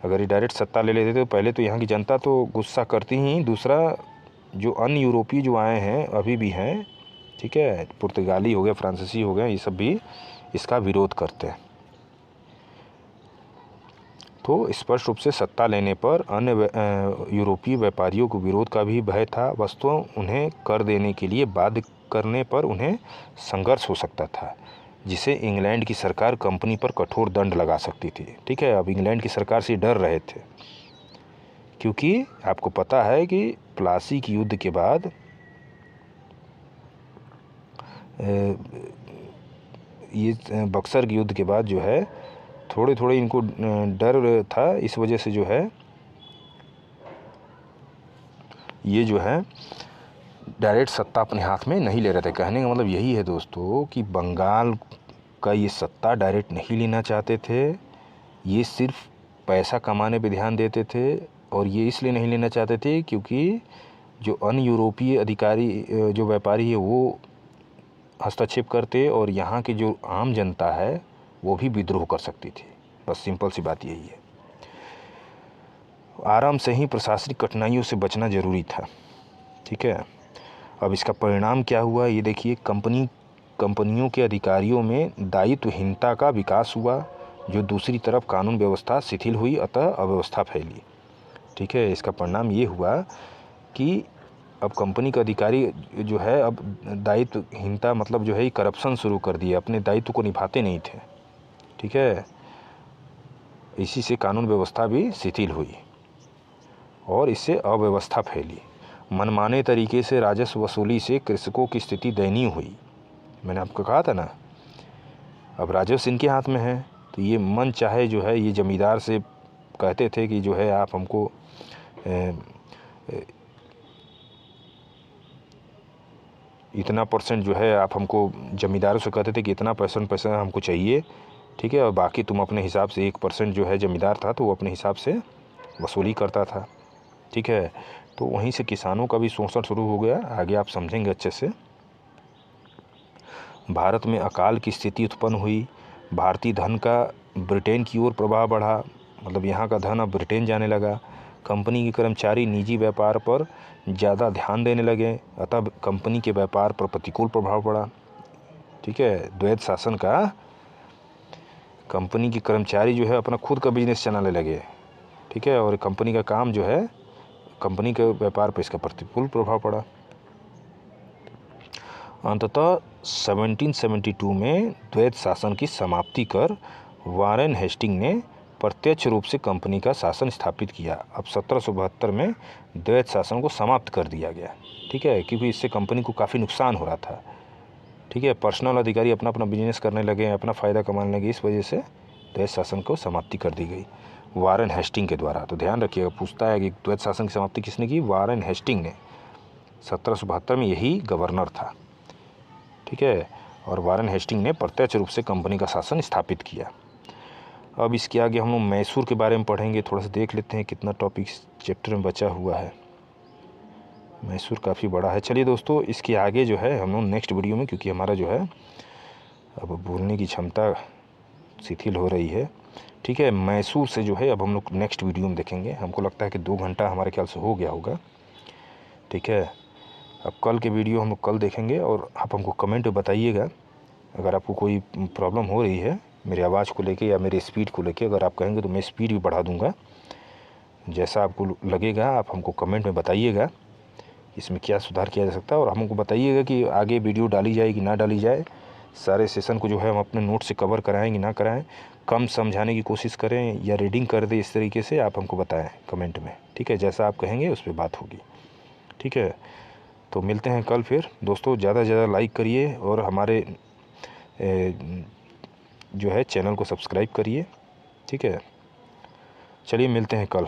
अगर ये डायरेक्ट सत्ता ले लेते तो पहले तो यहाँ की जनता तो गुस्सा करती ही, दूसरा जो अन्य यूरोपीय जो आए हैं अभी भी हैं, ठीक है, पुर्तगाली हो गए, फ्रांसीसी हो गए, ये सब भी इसका विरोध करते हैं। तो स्पष्ट रूप से सत्ता लेने पर अन्य यूरोपीय व्यापारियों को विरोध का भी भय था। वस्तुओं उन्हें कर देने के लिए बाध्य करने पर उन्हें संघर्ष हो सकता था, जिसे इंग्लैंड की सरकार कंपनी पर कठोर दंड लगा सकती थी। ठीक है, अब इंग्लैंड की सरकार से डर रहे थे, क्योंकि आपको पता है कि प्लासी के युद्ध के बाद ये बक्सर के युद्ध के बाद जो है थोड़े थोड़े इनको डर था। इस वजह से जो है ये जो है डायरेक्ट सत्ता अपने हाथ में नहीं ले रहे थे। कहने का मतलब यही है दोस्तों कि बंगाल का ये सत्ता डायरेक्ट नहीं लेना चाहते थे। ये सिर्फ पैसा कमाने पे ध्यान देते थे, और ये इसलिए नहीं लेना चाहते थे क्योंकि जो अन्य यूरोपीय अधिकारी, जो व्यापारी है, वो हस्तक्षेप करते और यहाँ की जो आम जनता है वो भी विद्रोह कर सकती थी। बस सिंपल सी बात यही है। आराम से ही प्रशासनिक कठिनाइयों से बचना ज़रूरी था। ठीक है, अब इसका परिणाम क्या हुआ ये देखिए। कंपनियों के अधिकारियों में दायित्वहीनता का विकास हुआ, जो दूसरी तरफ कानून व्यवस्था शिथिल हुई, अतः अव्यवस्था फैली। ठीक है, इसका परिणाम ये हुआ कि अब कंपनी का अधिकारी जो है, अब दायित्वहीनता मतलब जो है करप्शन शुरू कर दिया, अपने दायित्व को निभाते नहीं थे। ठीक है, इसी से कानून व्यवस्था भी शिथिल हुई और इससे अव्यवस्था फैली। मनमाने तरीके से राजस्व वसूली से कृषकों की स्थिति दयनीय हुई। मैंने आपको कहा था ना, अब राजस्व इनके हाथ में है, तो ये मन चाहे जो है ये ज़मींदार से कहते थे कि जो है आप हमको इतना परसेंट जो है आप हमको, ज़मींदारों से कहते थे कि इतना परसेंट पैसा हमको चाहिए, ठीक है, और बाकी तुम अपने हिसाब से 1% जो है ज़मींदार था तो वो अपने हिसाब से वसूली करता था, ठीक है। तो वहीं से किसानों का भी शोषण शुरू हो गया। आगे आप समझेंगे अच्छे से। भारत में अकाल की स्थिति उत्पन्न हुई। भारतीय धन का ब्रिटेन की ओर प्रभाव बढ़ा, मतलब यहाँ का धन अब ब्रिटेन जाने लगा। कंपनी के कर्मचारी निजी व्यापार पर ज़्यादा ध्यान देने लगे, अतः कंपनी के व्यापार पर प्रतिकूल प्रभाव पड़ा, ठीक है। द्वैध शासन का, कंपनी के कर्मचारी जो है अपना खुद का बिजनेस चलाने लगे, ठीक है, और कंपनी का काम जो है, कंपनी के व्यापार पर इसका प्रतिकूल प्रभाव पड़ा। अंततः 1772 में द्वैध शासन की समाप्ति कर वारेन हेस्टिंग ने प्रत्यक्ष रूप से कंपनी का शासन स्थापित किया। अब 1772 में द्वैध शासन को समाप्त कर दिया गया, ठीक है, क्योंकि इससे कंपनी को काफ़ी नुकसान हो रहा था, ठीक है। पर्सनल अधिकारी अपना अपना बिजनेस करने लगे, अपना फ़ायदा कमाने लगे, इस वजह से द्वैध शासन को समाप्ति कर दी गई वारेन हेस्टिंग के द्वारा। तो ध्यान रखिएगा, पूछता है कि द्वैध शासन की समाप्ति किसने की? वारेन हेस्टिंग ने। 1772 में यही गवर्नर था, ठीक है, और वारेन हेस्टिंग ने प्रत्यक्ष रूप से कंपनी का शासन स्थापित किया। अब इसके आगे हम लोग मैसूर के बारे में पढ़ेंगे। थोड़ा सा देख लेते हैं कितना टॉपिक चैप्टर में बचा हुआ है। मैसूर काफ़ी बड़ा है। चलिए दोस्तों, इसके आगे जो है हम लोग नेक्स्ट वीडियो में, क्योंकि हमारा जो है अब बोलने की क्षमता शिथिल हो रही है, ठीक है, मैसूर से जो है अब हम लोग नेक्स्ट वीडियो में देखेंगे। हमको लगता है कि 2 घंटा हमारे ख्याल से हो गया होगा, ठीक है। अब कल के वीडियो हम लोग कल देखेंगे, और आप हमको कमेंट में बताइएगा अगर आपको कोई प्रॉब्लम हो रही है मेरी आवाज़ को लेके या मेरी स्पीड को लेके। अगर आप कहेंगे तो मैं स्पीड भी बढ़ा दूंगा, जैसा आपको लगेगा आप हमको कमेंट में बताइएगा इसमें क्या सुधार किया जा सकता है। और हमको बताइएगा कि आगे वीडियो डाली जाए कि ना डाली जाए। सारे सेशन को जो है हम अपने नोट से कवर कराएं कि ना कराएं, कम समझाने की कोशिश करें या रीडिंग कर दें, इस तरीके से आप हमको बताएं कमेंट में, ठीक है। जैसा आप कहेंगे उस पर बात होगी, ठीक है। तो मिलते हैं कल फिर दोस्तों। ज़्यादा से ज़्यादा लाइक करिए और हमारे जो है चैनल को सब्सक्राइब करिए, ठीक है। चलिए मिलते हैं कल।